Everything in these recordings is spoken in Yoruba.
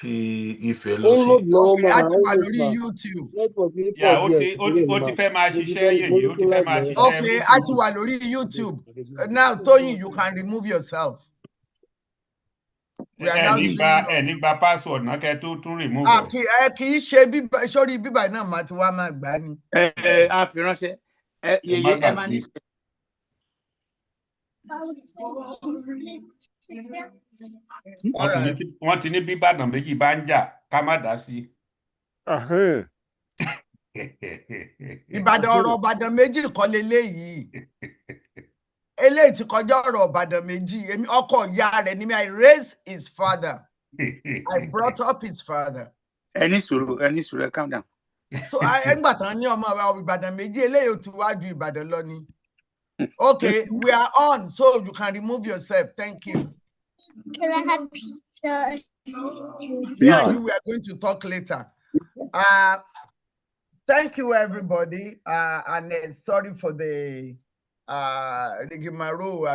Ìfẹ́ lọ sí. Okay, a ti wà lórí YouTube. Yeah, ó ti fẹ́ máa ṣiṣẹ́ yèyé, ó ti fẹ́ máa ṣiṣẹ́. Okay, a ti wà lórí YouTube. Now, Toyin, you can remove yourself. We are now nígbà password náà kẹ́ tó tún remove. Kì í ṣe bíbá sórí bíbá náà máa ti wá máa gbá ni. A fi ránṣẹ́. Yèyé ẹ máa ní. Wọ́n ti ní bí Ìbàdàn méjì bá ń jà ká má dá sí. Ìbàdàn ọ̀rọ̀ Ìbàdàn méjì kọ́ leléyìí. Eléyìí ti kọjá ọ̀rọ̀ Ìbàdàn méjì. Èmi ọkọ ìyá rẹ̀ ni mi. I raised his father. I brought up his father. Any sùúrù, calm down. So ẹgbà tán ní ọmọ Ìbàdàn méjì eléyìí ti wá ju Ìbàdàn lọ ni. Okay, we are on, so you can remove yourself. Thank you. Can I have pizza? Yeah, we are going to talk later. Thank you, everybody. And sorry for the rigmarole.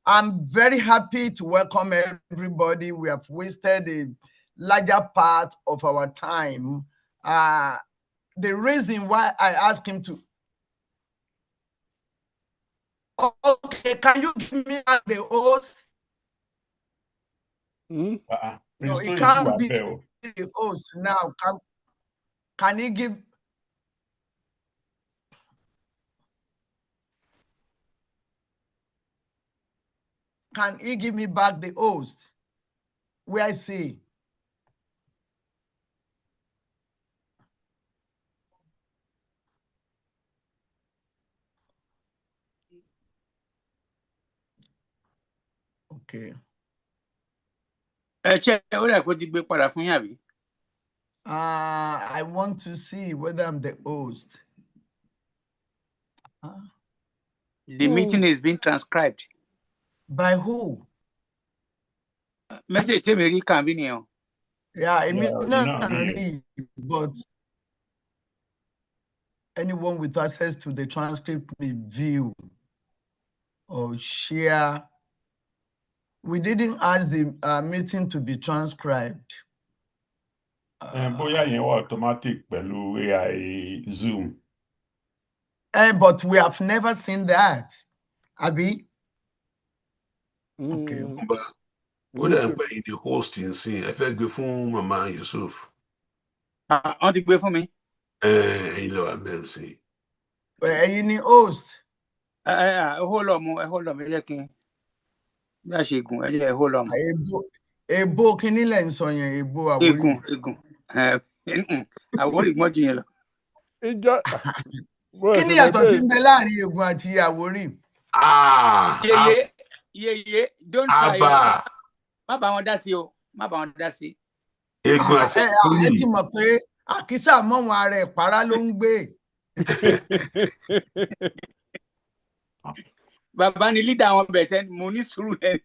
I'm very happy to welcome everybody. We have wasted a larger part of our time. The reason why I asked him to. Okay, can you give me the host? No, it can't be the host now. Can he give? Can he give me back the host? Where I see. Okay. I want to see whether I'm the host. The meeting is being transcribed. By who? Message to me convenient. Yeah, I mean, but anyone with access to the transcript may view or share. We didn't ask the meeting to be transcribed. Bóyá yẹn wà automatic pẹ̀lú AI Zoom. But we have never seen that. Abi? Okay. What I'm paying the host in sin, I fẹ́ gbé fún Mama Yusuf. Wọ́n ti gbé fún mi. Ẹ̀yin ló wà bẹ́ẹ̀ sí. Ẹ̀yin ni host. Hold on, ẹ jẹ́ kí n bí a ṣe gùn, ẹ jẹ́ hold on. Ebo kíní lẹ̀ ń sọ yẹn, ebo Àwórì. Egun. Àwórì gbọ́n jù yẹn lọ. Kí ni yàtọ̀ tí ń bẹ láàrin Egun àti Àwórì? Yeye, don't try. Má bá wọn dá sí o, má bá wọn dá sí. Egun àti Àwórì. Ẹ ti mọ̀ pé àkísà mọ́ wọn ara ẹ̀ pàrà ló ń gbé. Bàbá ni leader àwọn bẹ̀tẹ̀ mo ní sùúrù ẹ̀.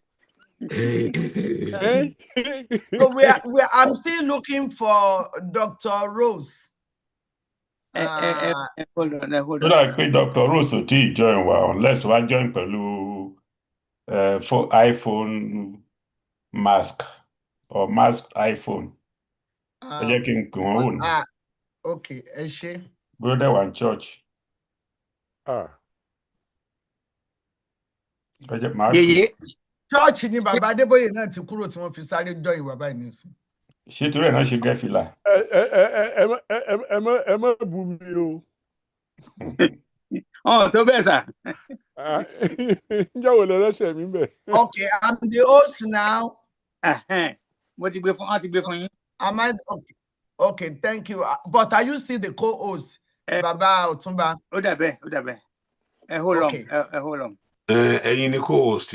So I'm still looking for Dr. Rose. Hold on. So that pé Dr. Rose ò tí join wa unless wá join pẹ̀lú iPhone mask or mask iPhone. Ẹ jẹ́ kí n pè wọ́n wò ní. Okay, ẹ ṣé. Brother one church. Church ni bàbá Adébóyè náà ti kúrò tí wọ́n fi sáré join ìwà báyìí nísìn. Ṣé torí ẹ̀ náà ṣe gẹ́ fìlà? Ẹ má bú mi o. Tó bẹ́ẹ̀ sà. Ǹjẹ́ wo lè rẹ́sẹ̀ mi bẹ̀? Okay, I'm the host now. Mo ti gbé fún yín. Am I okay, thank you. But are you still the co-host? Bàbá Ọ̀túnba. Ó dà bẹ́ẹ̀. Hold on. Ẹ̀yin ni co-host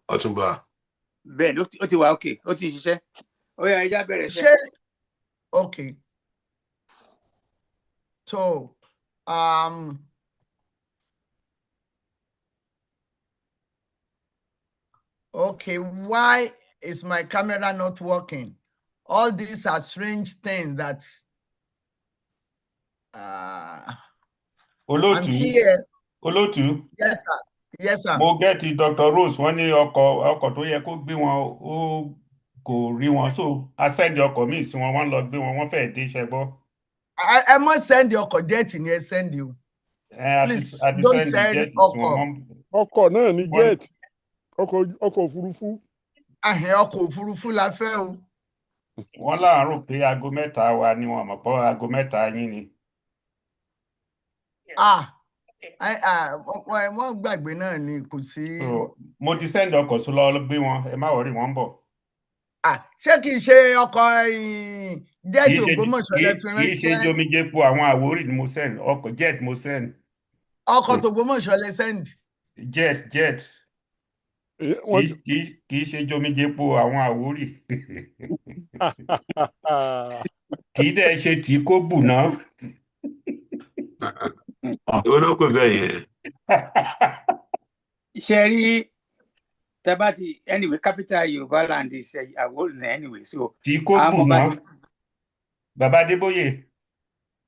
Ọ̀túnba. Bẹ́ẹ̀ ó ti wà okay, ó ti ṣiṣẹ́. Ó yá ẹja bẹ̀rẹ̀ ṣe. Okay. So, okay, why is my camera not working? All these are strange things that I'm here. Olótù. Yes, sir. Mo get Dr. Rose wọ́n ní ọkọ̀ tó yẹ kó gbé wọn kò rí wọn so a send ọkọ̀ míì sí wọn wọ́n lọ gbé wọn wọ́n fẹ́ẹ̀ dé iṣẹ́ gbọ́. Ẹ mọ́ send ọkọ̀ jẹ́ẹ̀tì ni ẹ send o. Please don't send ọkọ̀. Ọkọ̀ náà ni jet. Ọkọ̀ òfurufú. Ọkọ̀ òfurufú la fẹ́ o. Wọ́n láàárọ̀ pé aago 3 wa ni wọ́n mọ̀ pé aago 3 yín ni. Wọ́n gbàgbé náà ni kò sí. Mo ti send ọkọ̀ sí lọ gbé wọn ẹ má wọrí wọn ń bọ̀. Ṣé kìí ṣe ọkọ̀ jet Ògbómọ̀ṣọ́ lẹ fi ránṣẹ́? Kìí ṣe jomijepo àwọn Àwórì ni mo send ọkọ̀ jet mo send. Ọkọ̀ t'Ògbómọ̀ṣọ́ lẹ send. Jet kìí ṣe jomijepo àwọn Àwórì. Kìí dẹ̀ ṣe tí kò bù náà. Olóko sẹ́yìn. Ṣé rí tabati anyway capital Yorùbá land is Àwórì anyway so. Tí kò bù náà. Bàbá Adébóyè.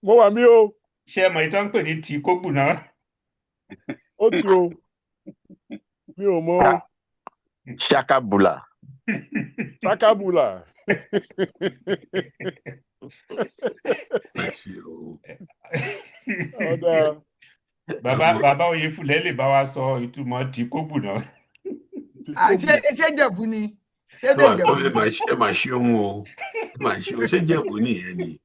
Mo wà mí o. Ṣé ẹ mọ̀ ìtàn pè ní tí kò bù náà? Ó ti o. Mi ò mọ̀. Ṣakabula. Ṣakabula. Bàbá Oyèfúlẹ̀ lè bá wa sọ ìtumọ̀ tí kò bù náà. Ṣé Jẹ̀bú ni? Ṣé Jẹ̀bú ni? Ẹ máa ṣe ohun o. Ẹ máa ṣe ohun. Ṣé Jẹ̀bú nìyẹn ni?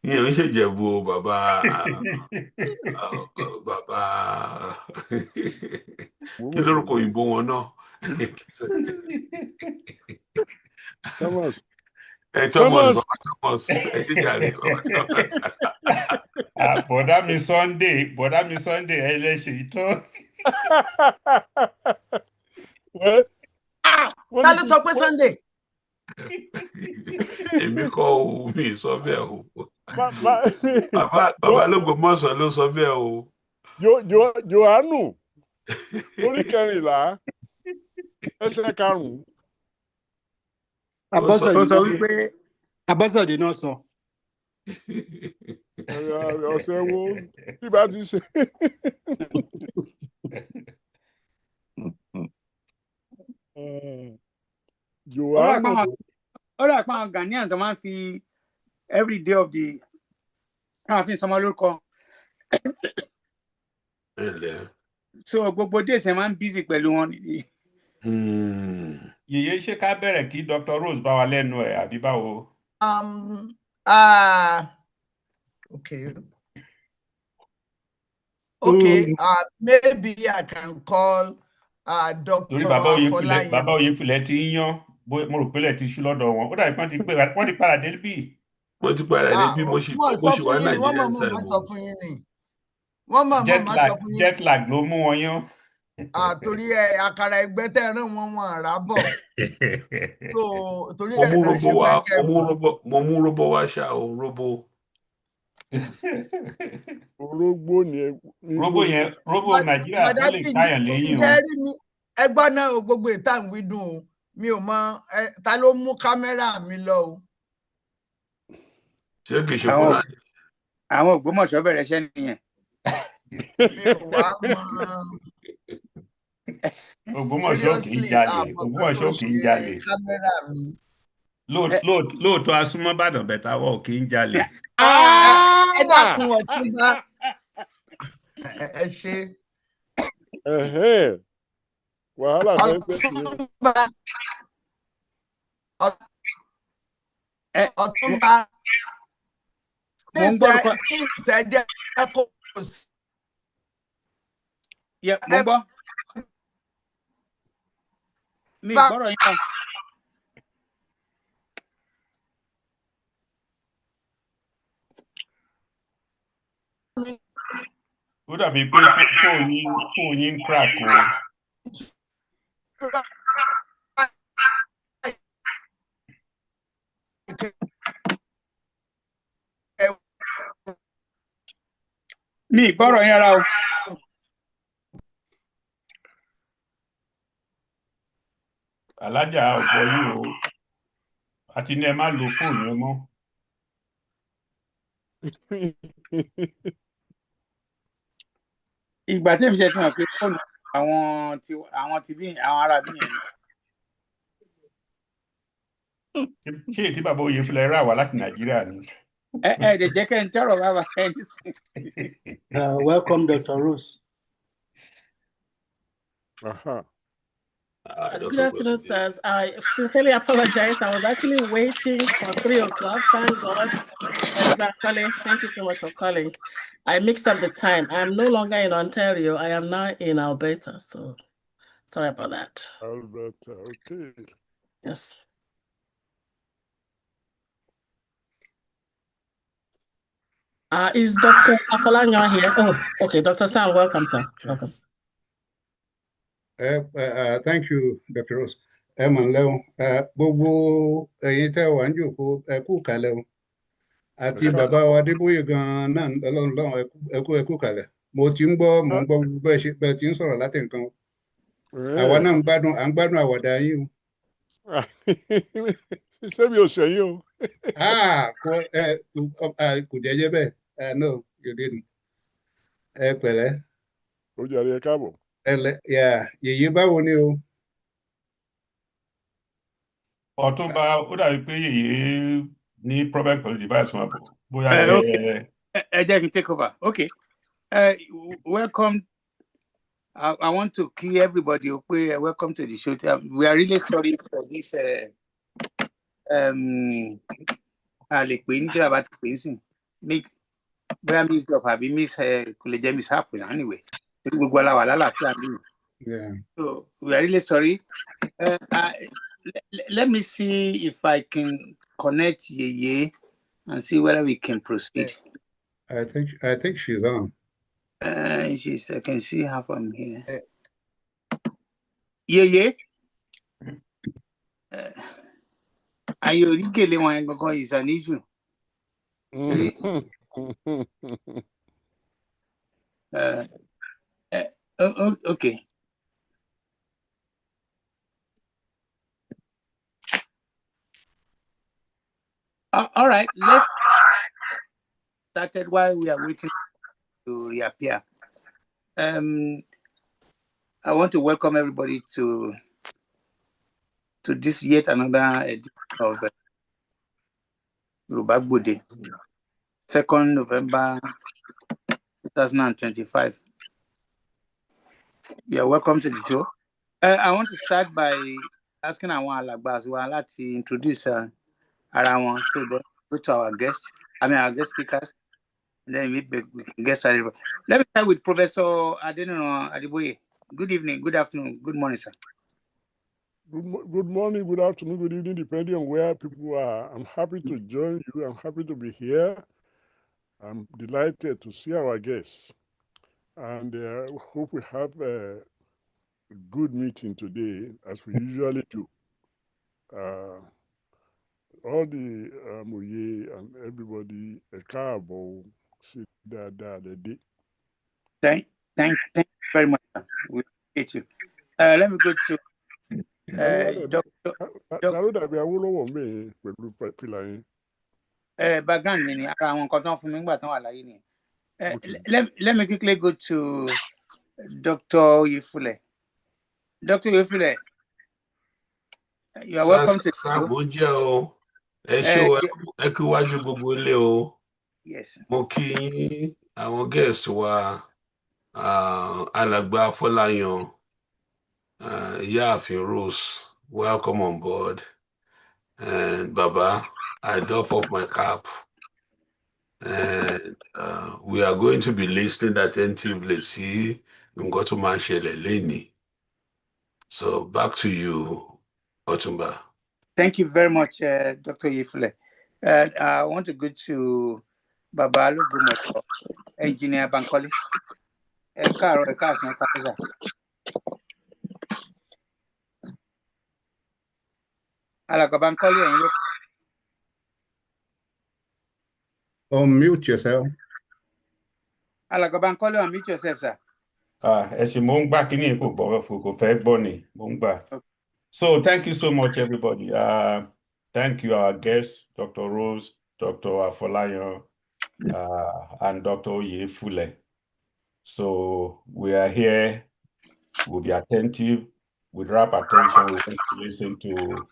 Ìyẹn ń ṣe Jẹ̀bú o bàbá kí lórúkọ òyìnbó wọn náà? Thomas. Thomas. Ẹ ṣe jàre bàbá Thomas. Bọ̀dá mi Sunday ẹ lè ṣe ìtọ́. Ta ló sọ pé Sunday? Èmi kọ́ o, mi sọ bẹ́ẹ̀ o. Bàbá l'Ògbómọ̀ṣọ́ ló sọ bẹ́ẹ̀ o. Jòhánù orí 14 ẹsẹ̀ 5. Ó sọ wípé Abọ́sọ̀dé náà sọ. Ọ̀sẹ̀ wo bí bá ti ṣe. Ó rà pa àwọn Ghanaian tó máa ń fi every day of the káwọn fi sọmọ lórúkọ. So gbogbo days ẹ máa ń busy pẹ̀lú wọn. Yèyé ṣé ká bẹ̀rẹ̀ kí Dr. Rose bá wa lẹ́nu ẹ̀ àbí báwo? Okay. Maybe I can call Dr. Bàbá Oyèfúlẹ̀ ti ń yán mo rò pé lẹ̀ ti ṣú lọ́dọ̀ wọn. Ó dàbí wọ́n ti padà dé bí. Wọ́n ti padà dé bí mo ṣì wà Nàìjíríà ń sẹ́yìn. Wọ́n mọ̀ máa sọ fún yín. Jet lag ló mú wọn yán. Torí àkàrà ẹgbẹ́ tẹ́ rán wọn rà bọ̀. Mo mú robo wá ṣá o, robo. Robo Nàìjíríà tó lè káyàn lẹ́yìn o. Ẹgbọ́n náà gbogbo ìta ń wídùn o, mi ò mọ ta ló mú kámẹ́rà mi lọ o. Ṣé kìí ṣe Fúlàní? Àwọn Ògbómọ̀ṣọ́ bẹ̀rẹ̀ iṣẹ́ nìyẹn. Mi ò wá mọ. Ògbómọ̀ṣọ́ kì í jalè. Lóòótọ́ asúmọ́ Ìbàdàn bẹ̀tà wọ̀ kì í jalè. Ẹ dákun Ọ̀túnba. Ẹ ṣe. Wàhálà fẹ́ Ọ̀túnba. Mo ń gbọ́ jẹ́ ẹ̀kọ́ sí. Mo gbọ́. Mi gbọ́rọ̀ yín kan. Ó dàbí pé fóònù yín crack o. Mi gbọ́rọ̀ yín ara o. Alájà ọ̀pọ̀ yìí o. Àti ní ẹ má lo fóònù ẹ mọ́. Ìgbà tí èmi jẹ́ tí wọ́n pé fóònù àwọn ti bí àwọn ará bí yẹn. Ṣé tí bàbá Oyèfúnlẹ̀ rà wá láti Nàìjíríà ni? They jẹ́ kẹ́ ń tọrọ bàbá ẹni sí. Welcome, Dr. Rose. Good afternoon, sirs. I sincerely apologize. I was actually waiting for 3 o'clock. Thank God. Thank you so much for calling. I mixed up the time. I'm no longer in Ontario. I am now in Alberta. So sorry about that. Alberta, okay. Yes. Is Dr. Afalanyo here? Oh, okay. Dr. Sam, welcome, sir. Welcome, sir. Thank you, Dr. Rose. Gbogbo ẹ̀yin tẹ́ wà ń jòkó ẹ kú kalẹ̀ o. Àti bàbá wa Adébóyè gan-an náà lọ́run ẹ kú kalẹ̀. Mo ti ń gbọ́ bẹ́ẹ̀ ti ń sọ̀rọ̀ láti nǹkan. Àwa náà ń gbádùn àwàdà yín o. Ṣé mi ò ṣẹ̀yìn o? Kò jẹ́jẹ́ bẹ́ẹ̀. No, you didn't. Ẹ pẹ̀lẹ́. Ó jàre ẹ káàbọ̀. Yèyé báwo ni o? Ọ̀túnba ó dàbí pé Yèyé ní problem pẹ̀lú device wọn bóyá ẹ jẹ́ kí n take over. Okay. Welcome. I want to key everybody. Welcome to the show. We are really sorry for this. Miss up, miss happen anyway. Yeah. So we are really sorry. Let me see if I can connect Yeye and see whether we can proceed. I think she's on. I can see her from here. Yeye. Are you really want to go? Is an issue. Okay. All right, let's start it while we are waiting to reappear. I want to welcome everybody to this yet another edition of Yoruba Gbode, 2nd November 2025. You are welcome to the show. I want to start by asking our alàgbà as well to introduce around so then go to our guest speakers, and then maybe we can get started. Let me start with Professor Adeboye. Good evening, good afternoon, good morning, sir. Good morning, good afternoon, good evening, depending on where people are. I'm happy to join you. I'm happy to be here. I'm delighted to see our guests. And hope we have a good meeting today, as we usually do. All the Moye and everybody, Ekabo, sit there the day. Thank you very much, sir. We appreciate you. Let me go to background mi ni ara àwọn nǹkan tó ń fún mi nígbà tó wà láyé ni. Let me quickly go to Dr. Oyefule. Dr. Oyefule, you are welcome to the show. Yes. Mo kí àwọn guest wa alàgbà Afọláyan, Ìyáàfin Rose, welcome on board. And Baba, I doff off my cap. And we are going to be listening attentively. See, we've to Leni. So back to you, Otumba. Thank you very much, Dr. Oyefule. I want to go to Baba Alugumoto, Engineer Bankole. Bankole, unmute yourself. Bankole, unmute yourself, sir. So thank you so much, everybody. Thank you, our guests, Dr. Rose, Dr. Afolayan, and Dr. Oyefule. So we are here. We'll be attentive. With rapt attention, we want to listen to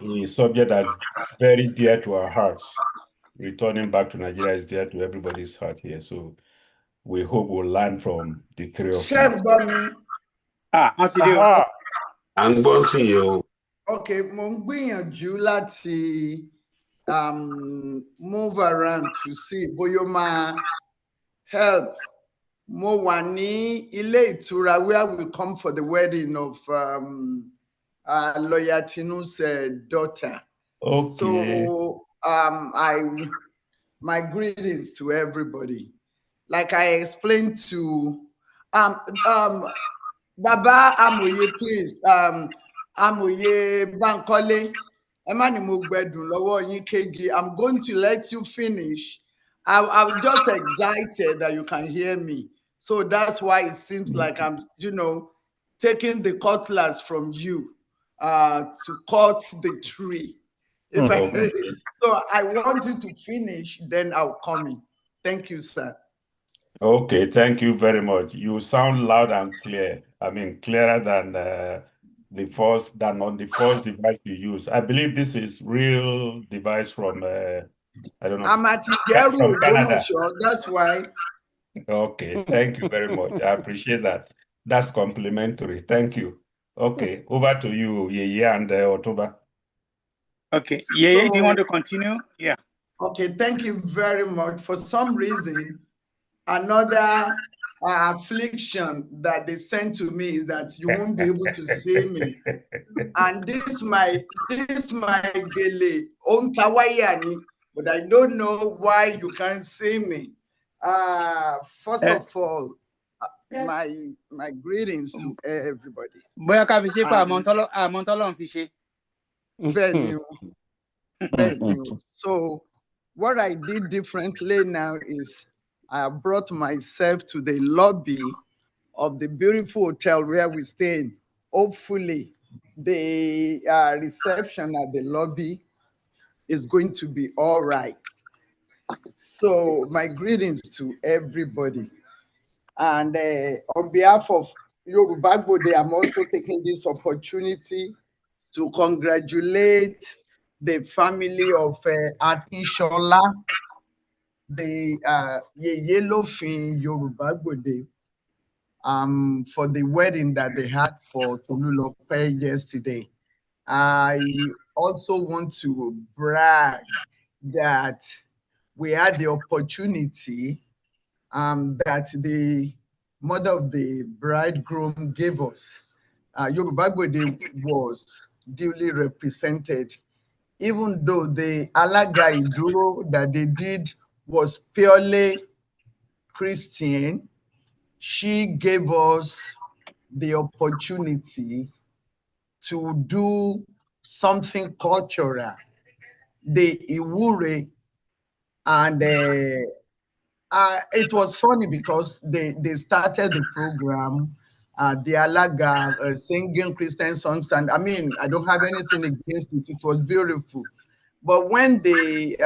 a subject that's very dear to our hearts. Returning back to Nigeria is dear to everybody's heart here. So we hope we'll learn from the three of you. Aha. À ń gbọ́ sí yìí o. Okay, mo ń gbìyànjú láti move around to see bóyá ó máa help. Mo wà ní ilé ìtura where we come for the wedding of Lawyer Tinu's daughter. Okay. So my greetings to everybody. Like I explained to Baba Amoye, please, Amoye Bankole, Emani Mugbedun lọ́wọ́ yín Kegi. I'm going to let you finish. I'm just excited that you can hear me. So that's why it seems like I'm, taking the cutlass from you to cut the tree. So I want you to finish, then I'll come in. Thank you, sir. Okay, thank you very much. You sound loud and clear. I mean, clearer than on the first device you use. I believe this is real device from I don't know. I'm at from Canada. That's why. Okay, thank you very much. I appreciate that. That's complimentary. Thank you. Okay, over to you, Yeye and Otoba. Okay, Yeye, do you want to continue? Yeah. Okay, thank you very much. For some reason, another affliction that they sent to me is that you won't be able to see me. And this my gele on Kawaiani, but I don't know why you can't see me. First of all, my greetings to everybody. Venue. So what I did differently now is I brought myself to the lobby of the beautiful hotel where we stay. Hopefully, the reception at the lobby is going to be all right. So my greetings to everybody. And on behalf of Yoruba Gbode, I'm also taking this opportunity to congratulate the family of Akinshola, the Yellowfin Yoruba Gbode, for the wedding that they had for Tolulope yesterday. I also want to brag that we had the opportunity that the mother of the bridegroom gave us. Yoruba Gbode was duly represented, even though the Alaga Iduro that they did was purely Christian. She gave us the opportunity to do something cultural, the Iwure, and it was funny because they started the program, the Alaga singing Christian songs, and I mean, I don't have anything against it. It was beautiful. But when the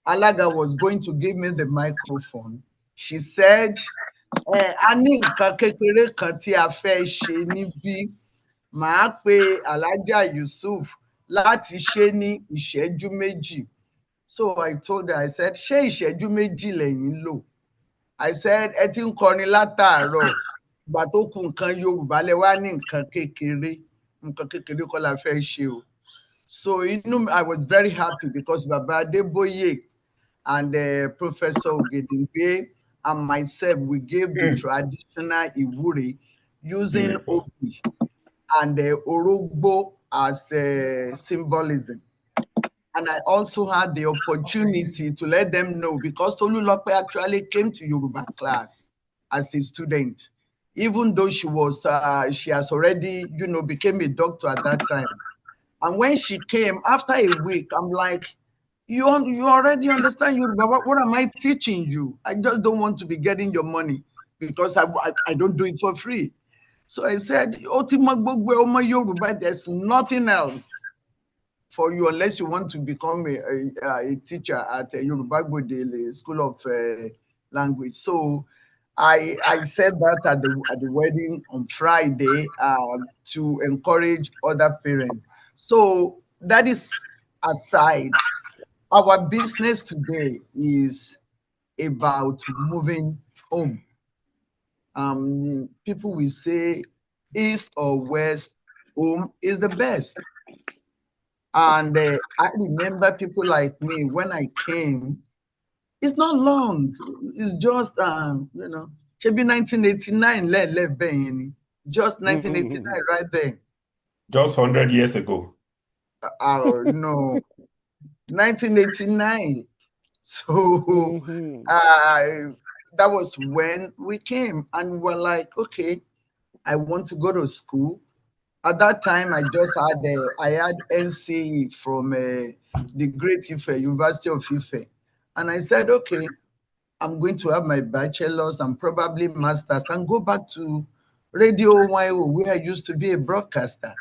Alaga was going to give me the microphone, she said, a ní nǹkan kékeré kan tí a fẹ́ ṣe níbí, màá pe Alhaja Yusuf láti ṣe ní ìṣẹ́jú méjì. So I told her, I said, ṣé ìṣẹ́jú méjì lẹ́yìn lò? I said, ẹ ti ń kọrin látàárọ̀, ìgbà tó kù nǹkan Yorùbá lẹ wá ní nǹkan kékeré kọ́ la fẹ́ ṣe o. So I was very happy because Baba Adeboye and Professor Ogedengbe and myself, we gave the traditional Iwure using Obi and Orogbo as symbolism. And I also had the opportunity to let them know, because Tolulope actually came to Yoruba class as a student, even though she has already, became a doctor at that time. And when she came, after a week, I'm like, you already understand Yoruba. What am I teaching you? I just don't want to be getting your money because I don't do it for free. So I said, there's nothing else for you unless you want to become a teacher at Yoruba Gbode School of Language. So I said that at the wedding on Friday to encourage other parents. So that is aside, our business today is about moving home. People will say east or west, home is the best. And I remember people like me when I came. It's not long. It's just should be 1989. Just 1989 right there. Just 100 years ago. No, 1989. So that was when we came, and we were like, okay, I want to go to school. At that time, I just had I had NCE from the Great Ife, University of Ife, and I said, okay, I'm going to have my bachelor's and probably master's and go back to Radio YO, where I used to be a broadcaster.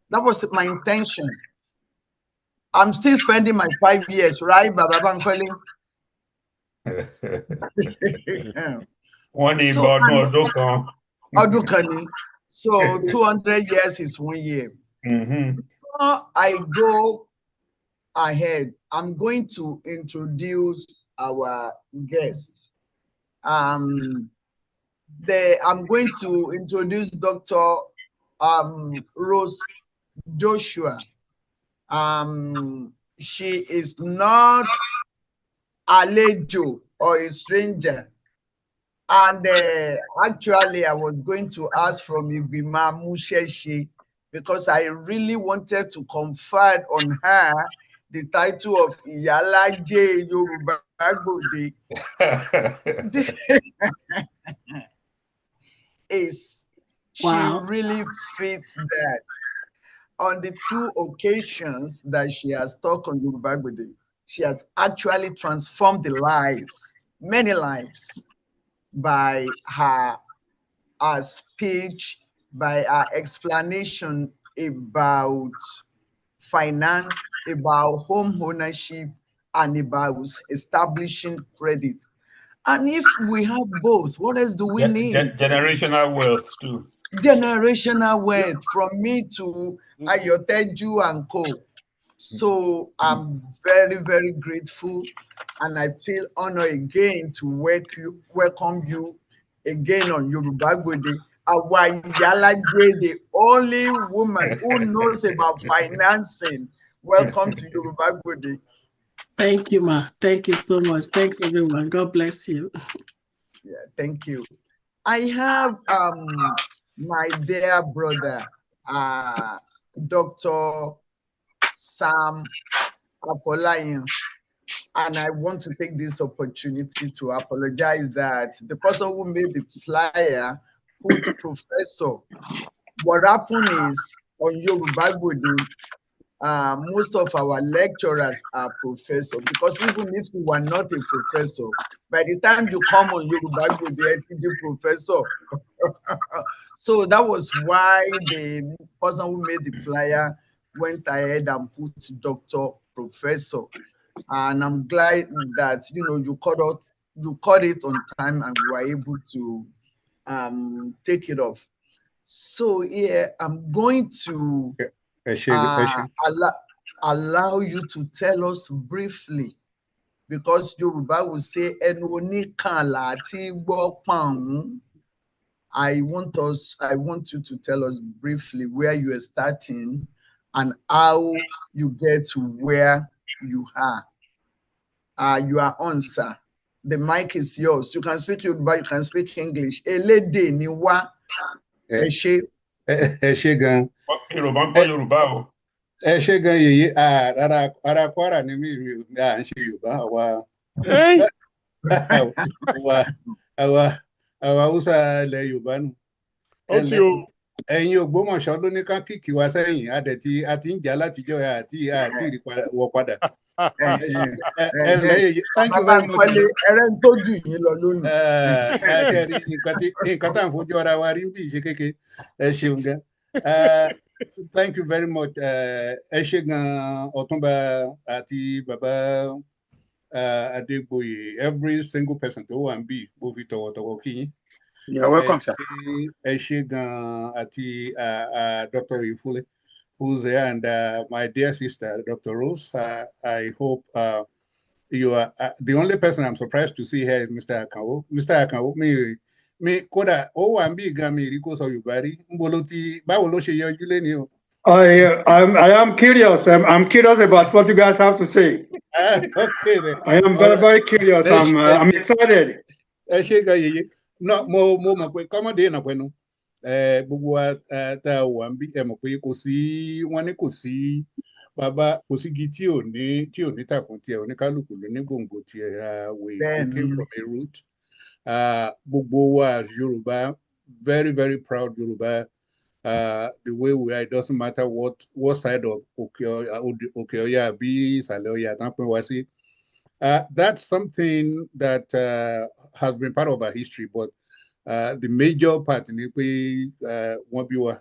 That was my intention. I'm still spending my 5 years, right, Baba Bankole? So 200 years is 1 year. Before I go ahead, I'm going to introduce our guest. I'm going to introduce Dr. Rose Joshua. She is not Alejo or a stranger. And actually, I was going to ask from Ibima Musheshi because I really wanted to confer on her the title of Iyalaje Yoruba Gbode. She really fits that. On the 2 occasions that she has talked on Yoruba Gbode, she has actually transformed the lives, many lives, by her speech, by her explanation about finance, about home ownership, and about establishing credit. And if we have both, what else do we need? Generational wealth too. Generational wealth from me to Ayoteju and co. So I'm very, very grateful, and I feel honored again to welcome you again on Yoruba Gbode. Our Iyalaje, the only woman who knows about financing. Welcome to Yoruba Gbode. Thank you, Ma. Thank you so much. Thanks, everyone. God bless you. Yeah, thank you. I have my dear brother, Dr. Sam Afolayan, and I want to take this opportunity to apologize that the person who made the flyer put professor. What happened is on Yoruba Gbode, most of our lecturers are professors, because even if you were not a professor, by the time you come on Yoruba Gbode, you're a professor. So that was why the person who made the flyer went ahead and put Dr. Professor. And I'm glad that you caught it on time and were able to take it off. So yeah, I'm going to allow you to tell us briefly, because Yoruba will say I want you to tell us briefly where you are starting and how you get to where you are. You are on, sir. The mic is yours. You can speak Yoruba, you can speak English. Elede ni wa. Ẹ ṣé gan. Yorùbá ń gbọ́ Yorùbá o. Ẹ ṣé gan yèyé, ara Kwara ni mí à ń ṣe Yorùbá àwa Hausa ilẹ̀ Yorùbá nù. Ẹ̀yin Ògbómọ̀ṣọ́ ló ní ká kìkì wá sẹ́yìn, a ti ń jà látijọ́ àti wọ̀ padà. Thank you very much. Ẹrẹ́ tó jù yín lọ lónìí. Nǹkan tá à ń fojú ara wa rí bí ìṣe kéke. Ẹ ṣeun gan. Thank you very much. Ẹ ṣé gan Ọ̀túnba àti Bàbá Adégbòye, every single person tó wà ń bí, mo fi tọ̀wọ̀tọ̀wọ̀ kí yín. You're welcome, sir. Ẹ ṣé gan àti Dr. Ifule. who's here, and my dear sister, Dr. Rose. I hope you are the only person I'm surprised to see here is Mr. Akanwo. Mr. Akanwo, me koda o wa nbi gan mi ri ko so Yorùbá rí. Nbo ló ti báwo ló ṣe yọjú lẹ́ni o. I am curious. I'm curious about what you guys have to say. Okay then. I am very curious. I'm excited. Ẹ ṣé gan yeye. No, mo mọ̀ pé kọ́mọdé náà pẹ̀lú. Gbogbo wa tá a wà nbí ẹ mọ̀ pé kò sí wọ́n ní kò sí bàbá kò sí igi tí ò ní tàkùn tiẹ̀ oníkálùkù ló ní gbòǹgbò tiẹ̀ we came from a root. Gbogbo wa as Yorùbá, very very proud Yorùbá. The way we are, it doesn't matter what side of Òkè Ọya àbí Ìsàlẹ̀ Ọya tán pín wá sí. That's something that has been part of our history, but the major part ni pé wọ́n bí wa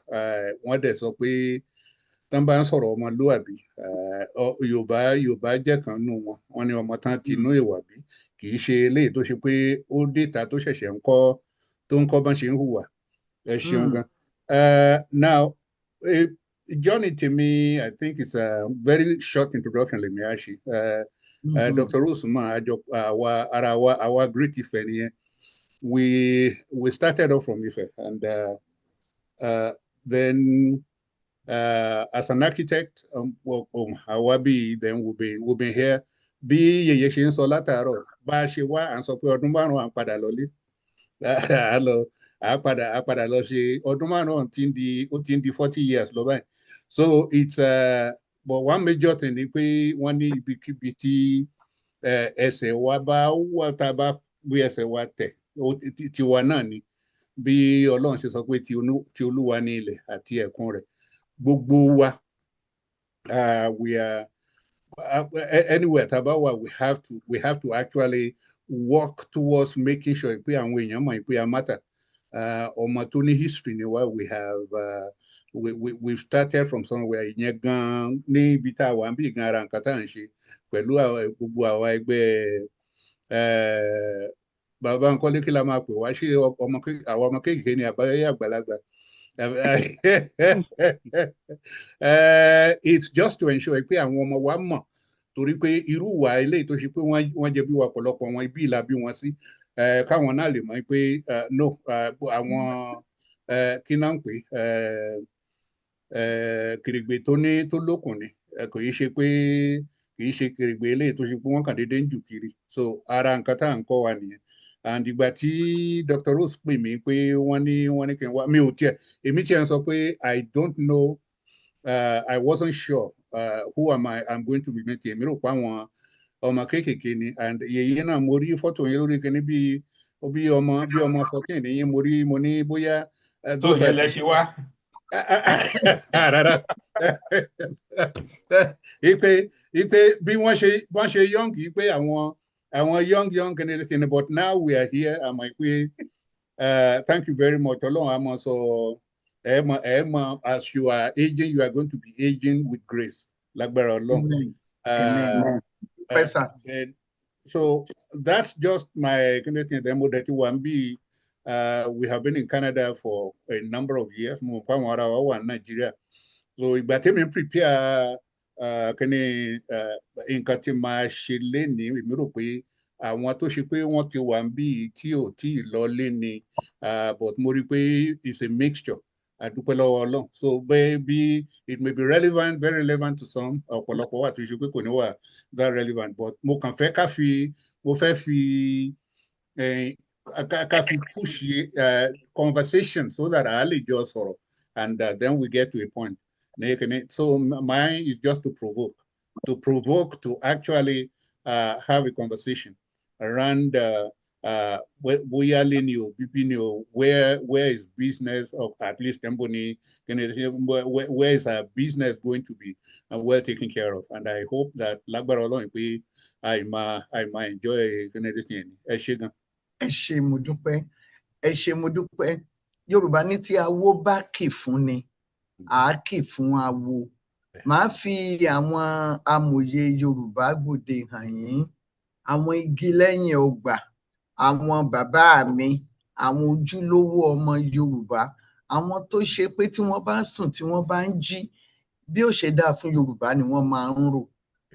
wọ́n dẹ̀ sọ pé tán bá ń sọ̀rọ̀ ọmọlúwàbí Yorùbá jẹ́ kan nù wọn wọ́n ní ọmọ tán ti inú ìwà bí kì í ṣe eléyìí tó ṣe pé ó déta tó ṣẹ̀ṣẹ̀ ń kọ́ bọ́n ṣe ń hùwà. Ẹ ṣeun gan. Now, journey to me, I think it's a very short introduction. Let me ask you, Dr. Rosuma, our great Ife. We started off from Ife, and then as an architect, Awabi, then we've been here. Bí yèyé ṣe ń sọ látàárọ̀ bá a ṣe wá à ń sọ pé ọdún márùn-ún à ń padà lọlé. A padà lọ ṣe ọdún márùn-ún tí ń di 40 years lọ báyìí. So it's but one major thing ni pé wọ́n ní ibikíbi tí ẹsẹ̀ wa bá wà tá a bá gbé ẹsẹ̀ wa tẹ̀ tiwa náà ni bí Ọlọ́run ṣe sọ pé ti Olúwa ní ilẹ̀ àti ẹ̀kún rẹ̀ gbogbo wa we are anywhere tá a bá wà we have to actually work towards making sure pé àwọn èèyàn mọ̀ pé a matter. Ọmọ tó ní history ni wa we have we've started from somewhere ìyẹn gan ní ibi tá a wà ń bí gan ara nǹkan tá à ń ṣe pẹ̀lú gbogbo àwa ẹgbẹ́ bàbá Nkọ́lé kí la máa pè wá ṣé àwọn ọmọ kéékèèké ni àbáyé àgbàlagbà. It's just to ensure pé àwọn ọmọ wa mọ̀ torí pé irú ìwà eléyìí tó ṣe pé wọ́n jẹ bí wa ọ̀pọ̀lọpọ̀ wọn ibi ìlà bí wọn sí káwọn náà lè mọ̀ pé no àwọn kí náà ń pè kèrègbè tó lókun ni kò yí ṣe pé kì í ṣe kèrègbè eléyìí tó ṣe pé wọ́n kàn déédéé ń jù kiri so ara nǹkan tá à ń kọ́ wa nìyẹn. And ìgbà tí Dr. Rose pè mí pé wọ́n ní kí n wá mi ò tiẹ̀ èmi tiẹ̀ ń sọ pé I don't know I wasn't sure who I'm going to be meeting èmi rò pé àwọn ọmọ kéékèèké ni and yèyé náà mo rí fọ́tò yẹn lórí kíní bí ọmọ 14 nìyẹn mo ní bóyá tó ṣẹlẹ̀ ṣe wá. Rárá ipe bí wọ́n ṣe young yìí pé àwọn young and everything, but now we are here. I'm like, thank you very much. So, as you are aging, you are going to be aging with grace. Like Amen. So that's just my demo that you want be. We have been in Canada for a number of years. Nigeria. So, but I'm prepare. Nǹkan tí máa ṣe léni èmi rò pé àwọn tó ṣe pé wọ́n ti wà níbí tí ò tí ì lọ léni but mo rí pé it's a mixture àdúpẹ́ lọ́wọ́ Ọlọ́run so bí it may be relevant very relevant to some ọ̀pọ̀lọpọ̀ wà tó ṣe pé kò ní wà that relevant but mo kàn fẹ́ ká fi push conversation so that a lè jọ sọ̀rọ̀ and then we get to a point. So mine is just to provoke to actually have a conversation around where is business or at least where is our business going to be well taken care of, and I hope that I might enjoy anything. Ẹ ṣé mo dúpẹ́ Yorùbá ní tí awo bá kì fún ni àákì fún awo máa fi àwọn amòye Yorùbá Gbòde hàn yín àwọn igi lẹ́yìn ọgbà àwọn bàbá mi àwọn ojúlówó ọmọ Yorùbá àwọn tó ṣe pé tí wọ́n bá sùn tí wọ́n bá ń jí bí ó ṣe dáa fún Yorùbá ni wọ́n máa ń rò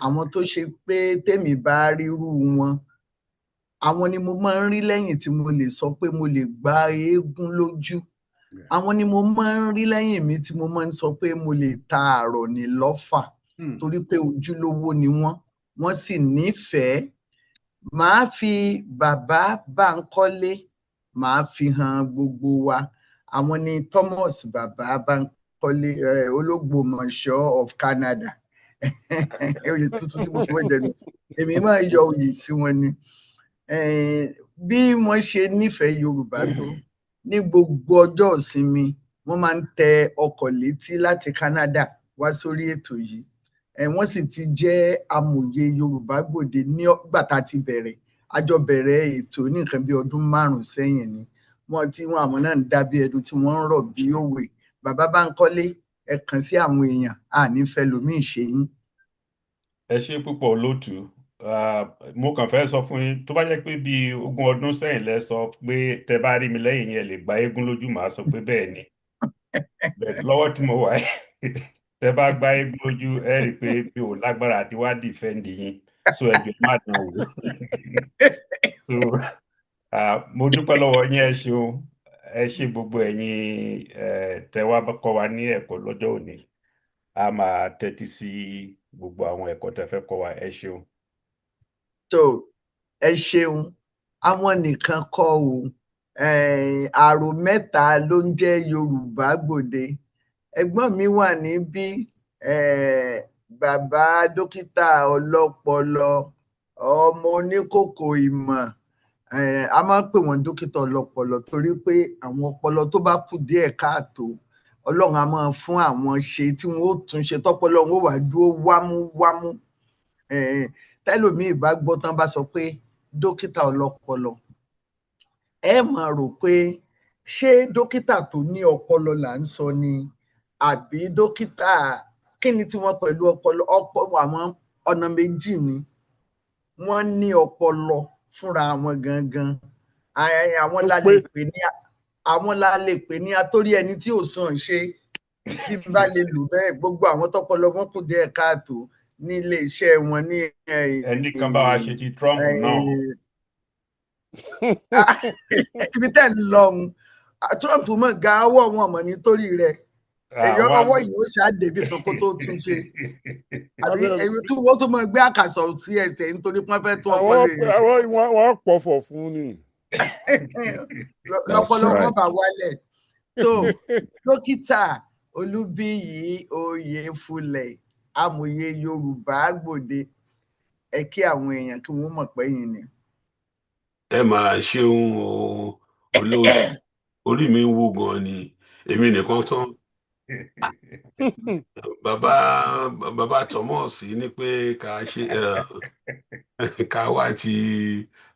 àwọn tó ṣe pé tèmi bá rírú wọn àwọn ni mo máa ń rí lẹ́yìn tí mo lè sọ pé mo lè gba eégún lójú àwọn ni mo máa ń rí lẹ́yìn mi tí mo máa ń sọ pé mo lè ta àrọ̀nì lọ́fà torí pé ojúlówó ni wọ́n sì nífẹ̀ẹ́ màá fi bàbá Bánkọ́lé màá fi hàn gbogbo wa àwọn ni Thomas bàbá Bánkọ́lé Ológbòmọ̀ṣọ́ of Canada oyè tuntun tí mo fi wọ́n jẹ ni èmi máa yọ oyè sí wọn ni bí wọ́n ṣe nífẹ̀ẹ́ Yorùbá tó ní gbogbo ọjọ́ ìsinmi wọ́n máa ń tẹ ọkọ̀ létí láti Canada wá sórí ètò yìí wọ́n sì ti jẹ́ amòye Yorùbá Gbòde nígbà tá a ti bẹ̀rẹ̀ a jọ bẹ̀rẹ̀ ètò ní nǹkan bí ọdún 5 sẹ́yìn ni àwọn náà ń dá bí ẹdun tí wọ́n ń rọ̀ bí òwe bàbá Bánkọ́lé ẹ kàn sí àwọn èèyàn ànífẹ́ lómi ìṣẹ́yìn. Ẹ ṣé púpọ̀ olóòtú mo kàn fẹ́ sọ fún yín tó bá jẹ́ pé bí 20 ọdún sẹ́yìn lẹ sọ pé tẹ bá rí mi lẹ́yìn yẹn lè gba eégún lójú màá sọ pé bẹ́ẹ̀ ni lọ́wọ́ tí mo wà tẹ bá gba eégún lójú ẹ rí i pé mi ò lágbára àti wá dìfẹ́ǹdì yín so ẹjọ́ má dán wò so mo dúpẹ́ lọ́wọ́ yín ẹ ṣeun ẹ ṣé gbogbo ẹ̀yin tẹ wá kọ́ wa ní ẹ̀kọ́ lọ́jọ́ òní a máa tẹ́tí sí gbogbo àwọn ẹ̀kọ́ tẹ fẹ́ kọ́ wa ẹ ṣeun. tó ẹ ṣeun àwọn nìkan kọ́ o àrò mẹ́ta ló ń jẹ́ Yorùbá Gbòde ẹ̀gbọ́n mi wà níbí bàbá dókítà ọlọ́pọlọ ọmọ oníkòkò ìmọ̀ a máa ń pè wọ́n dókítà ọlọ́pọlọ torí pé àwọn ọpọlọ tó bá kù díẹ̀ káàtó Ọlọ́run a máa fún àwọn ṣe tí wọn ó tún ṣe tọ́pọlọ wọn ó wà dúró wámúwámú tẹ́lòmíì bá gbọ́ tán bá sọ pé dókítà ọlọ́pọlọ ẹ máa rò pé ṣé dókítà tó ní ọpọlọ là ń sọ ni àbí dókítà kí ni tiwọn pẹ̀lú ọpọlọ àwọn ọ̀nà méjì ni wọ́n ní ọpọlọ fúnra wọn gangan àwọn la lè pè ní atórí ẹni tí ò sàn ṣe bí bá lè lù bẹ́ẹ̀ gbogbo àwọn tọ́pọlọ wọn kù díẹ̀ káàtó ní ilé iṣẹ́ wọn ní ẹnì kan bá wa ṣe ti Trump náà ibi tẹ́ ń lọ Trump mọ̀ ga ọwọ́ wọn mọ̀ nítorí rẹ̀ ọwọ́ yìí ó ṣáà débi kan kó tó tún ṣe àbí èyí tí wọ́n tún mọ̀ gbé àkàsọ̀ sí ẹsẹ̀ nítorí wọ́n fẹ́ tún ọpọlọ yẹn. wọ́n pọ̀fọ̀ fún ni. lọ́pọ̀lọpọ̀ bá wálẹ̀ tó dókítà Olúbíyì Oyèfúlẹ̀ amòye Yorùbá Gbòde ẹ kí àwọn èèyàn kí wọ́n mọ̀ pé yín ni. ẹ máa ṣeun olóòtú orí mi ń wú gan ni èmi nìkan tán bàbá Thomas ní pé ká wá ti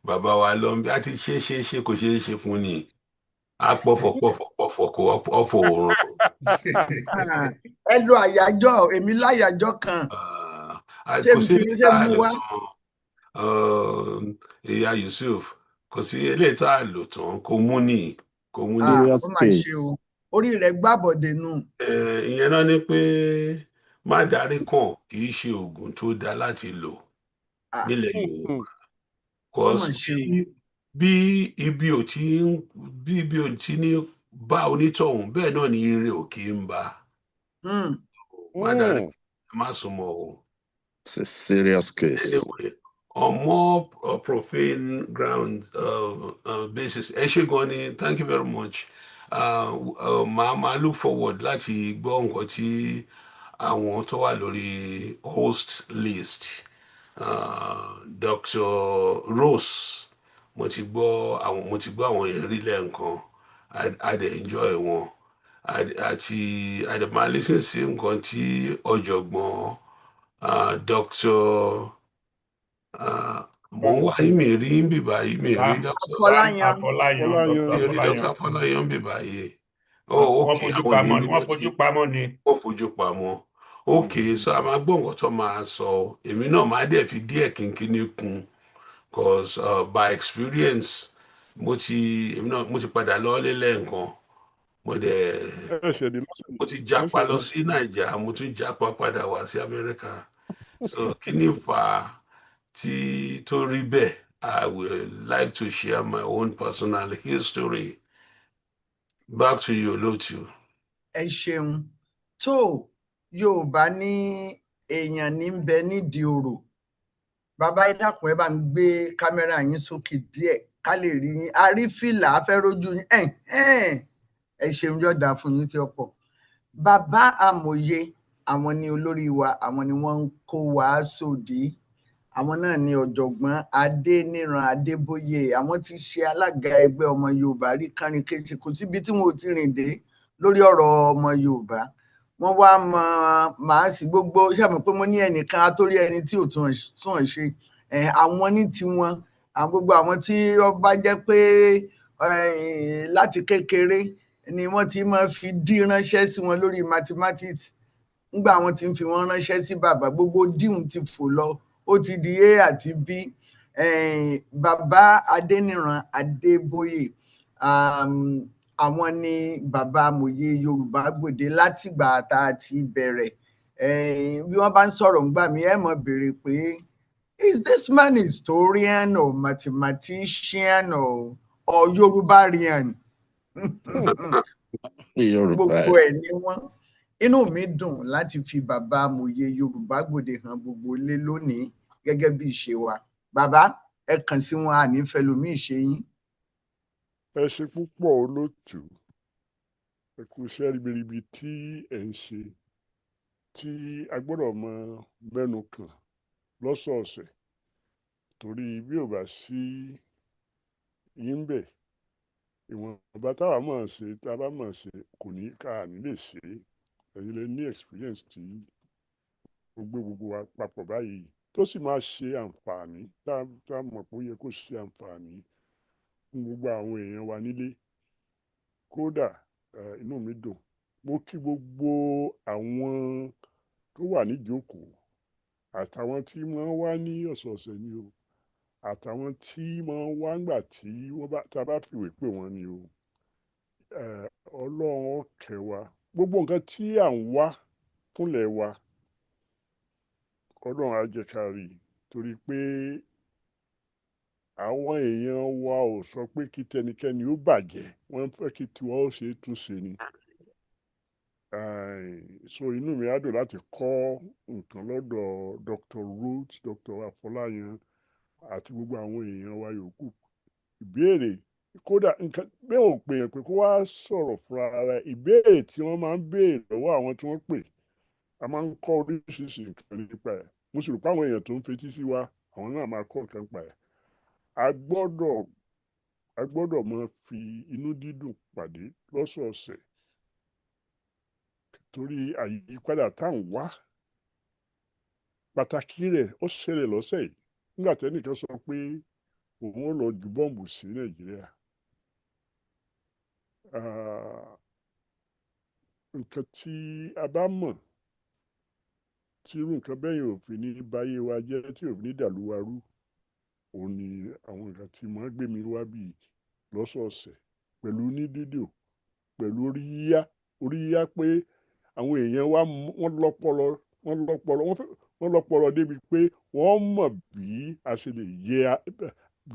bàbá wa lọ bí a ti ṣe kò ṣeé ṣe fún ni a pọ̀fọ̀ kó ọ̀fọ̀ òòrùn. ẹ lo àyájọ́ èmi láyàjọ́ kan kò sí tá a lò tán ìyá Yusuf kò sí eléyìí tá a lò tán kò mú ní. ó máa ṣe o orí rẹ̀ gbàbọ̀dé nù. ìyẹn náà ni pé má darí kàn kì í ṣe oògùn tó dáa láti lò nílẹ̀ Yorùbá bí ibi ò tí ní bá onítọ̀hún bẹ́ẹ̀ náà ni ire ò kì í bá má darí má súnmọ́ o. It's a serious case. Anyway, on more profane ground basis ẹ ṣé gan ni thank you very much. Màá look forward láti gbọ́ nǹkan tí àwọn tó wà lórí host list Dr. Rose mo ti gbọ́ àwọn yẹn rí lẹ́ẹ̀kan I dey enjoy wọn àti máa listen sí nǹkan tí ọ̀jọ̀gbọ́n Dr. mo ń wá mi rí bíbá yìí mi rí Dr. Afọláyan bíbá yìí wọ́n fojú pamọ́ ni. Wọ́n fojú pamọ́ ok so a máa gbọ́ nǹkan tó máa sọ èmi náà máa dẹ̀ fi díẹ̀ kínkínní kún cause by experience mo ti padà lọ́ọ́lé lẹ́ẹ̀kan mo ti jápa lọ sí Nàìjíríà, mo tún jápa padà wá sí Amẹ́ríkà. So kí ni fà tí tó rí bẹ́ẹ̀? I would like to share my own personal history. Back to you, Lótú. Ẹ ṣeun. Tó Yorùbá ní èèyàn ní ń bẹ nídìí orò. Bàbá ẹ dákun ẹ bá ń gbé kámẹ́rà yín sókè díẹ̀ ká lè rí yín. Àrífìlà afẹ́rójú yín. Ẹ ṣeun yọ̀dà fún yín tí ó pọ̀. Bàbá amòye, àwọn ni olórí wa, àwọn ni wọ́n ń kó wa sòdí. Àwọn náà ni ọ̀jọ̀gbọ́n Adéníran Adébóyè. Àwọn ti ṣe alága ẹgbẹ́ ọmọ Yorùbá rí kánrin kéṣe, kò síbi tí wọn ò ti rìn dé lórí ọ̀rọ̀ ọmọ Yorùbá. Wọ́n wá màá sí gbogbo ṣàmì pé mo ní ẹnìkan atórí ẹni tí ò tún ṣe. Àwọn ní tiwọn, àwọn gbogbo àwọn tí ó bá jẹ́ pé láti kékeré ni wọ́n ti máa fi dí ránṣẹ́ sí wọn lórí mathematics. Nígbà wọn ti ń fi wọn ránṣẹ́ sí bàbá, gbogbo díhùn ti fò lọ, ó ti di A àti B. Bàbá Adéníran Adébóyè, àwọn ni bàbá amòye Yorùbá Gbòde látìgbà tá a ti bẹ̀rẹ̀. Bí wọ́n bá ń sọ̀rọ̀ ńgbà mí, ẹ mọ̀ béèrè pé is this man historian or mathematician or Yorubarian? Gbogbo ẹ̀ ni wọ́n. Inú mi dùn láti fi bàbá amòye Yorùbá Gbòde hàn gbogbo ilé lónìí gẹ́gẹ́ bí ìṣe wa. Bàbá ẹ kàn sí wọn, ànífẹ́ lómi ìṣe yín. Ẹ ṣe púpọ̀ Olótù. Ẹ kú iṣẹ́ ribiribi tí ẹ ń ṣe, tí a gbọ́dọ̀ mọ mẹ́nu kàn lọ́sọ̀ọ̀sẹ̀, torí bí ò bá sí yín bẹ̀, ìwọ̀nba táwa mọ̀ ṣe, tá a bá mọ̀ ṣe kò ní ká ní lè ṣe. Ẹ̀yin lè ní experience tí ó gbé gbogbo wa papọ̀ báyìí tó sì máa ṣe àǹfààní, tá a mọ̀ pé ó yẹ kó ṣe àǹfààní fún gbogbo àwọn èèyàn wa nílé. Kódà inú mi dùn. Mo kí gbogbo àwọn tó wà níjókòó, àtàwọn tí wọ́n wá ní ọ̀sọ̀ọ̀sẹ̀ ni o, àtàwọn tí wọ́n wá ńgbà tí tá a bá fìwé pè wọ́n ni o. Ọlọ́run ó kẹ́ wa. Gbogbo nǹkan tí à ń wá fúnlẹ̀ wa, Ọlọ́run á jẹ́ ká rí i, torí pé àwọn èèyàn wa ò sọ pé kí tẹnikẹ́ni ó bàjẹ́, wọ́n fẹ́ kí tiwa ó ṣe é túnṣe ni. So inú mi á dùn láti kọ́ nǹkan lọ́dọ̀ Dr. Rhodes, Dr. Afọláyan àti gbogbo àwọn èèyàn wa yòókù. Ìbéèrè, kódà nǹkan bí wọn ò pè yàn pé kó wá sọ̀rọ̀ fúnra rẹ̀, ìbéèrè tí wọ́n máa ń béèrè lọ́wọ́ àwọn tí wọ́n pè, a máa ń kọ́ oríṣiríṣi nǹkan nípa ẹ̀. Mo sì rò pé àwọn èèyàn tó ń fetí sí wa, àwọn náà máa kọ́ nǹkan nípa ẹ̀. A gbọ́dọ̀ máa fi inú dídùn pàdé lọ́sọ̀ọ̀sẹ̀, torí àyípadà tá à ń wá pàtàkì rẹ̀ ó ṣẹlẹ̀ lọ́sẹ̀ yìí nígbà tẹ́nìkan sọ pé òun ó lọ ju bọ́ǹbù sí Nàìjíríà. Nǹkan tí a bá mọ̀ tí irú nǹkan bẹ́yìn ò fi ní báyé wa jẹ́, tí ò fi ní dàlú wa rú, òun ni àwọn nǹkan tí mo gbé mi wá bí lọ́sọ̀ọ̀sẹ̀, pẹ̀lú ní dídùn, pẹ̀lú orí yíyá pé àwọn èèyàn wa wọ́n lọ́pọlọ débi pé wọ́n mọ̀ bí a ṣe lè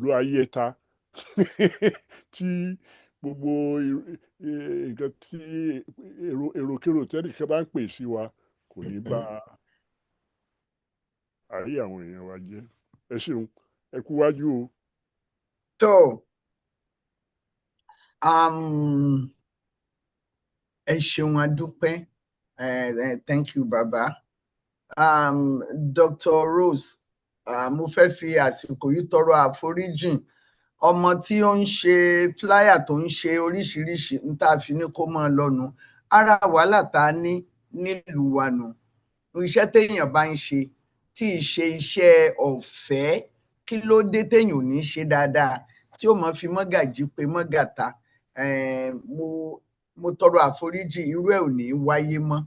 lo ayé ta tí gbogbo nǹkan tí èròkérò tẹ́nìkan bá ń pè sí wa kò ní bá ayé àwọn èèyàn wa jẹ́. Ẹ ṣeun, ẹ kú wájú o. Tó ẹ ṣeun, a dúpẹ́. Thank you, Baba. Dr. Rose, mo fẹ́ fi àsìkò yìí tọrọ àforíjìn. Ọmọ tí ó ń ṣe flyer tó ń ṣe oríṣiríṣi ń tá a fi ní kó máa lọ́nu. Ara wàhálà tá a ní nílùú wa nù. Iṣẹ́ téèyàn bá ń ṣe tí ì ṣe iṣẹ́ ọ̀fẹ́, kí ló dé téèyàn ò ní ṣe dáadáa tí ó máa fi mọ́gàjí pé mọ́gàta. Mo tọrọ àforíjì, irú ẹ̀ ò ní wáyé mọ́.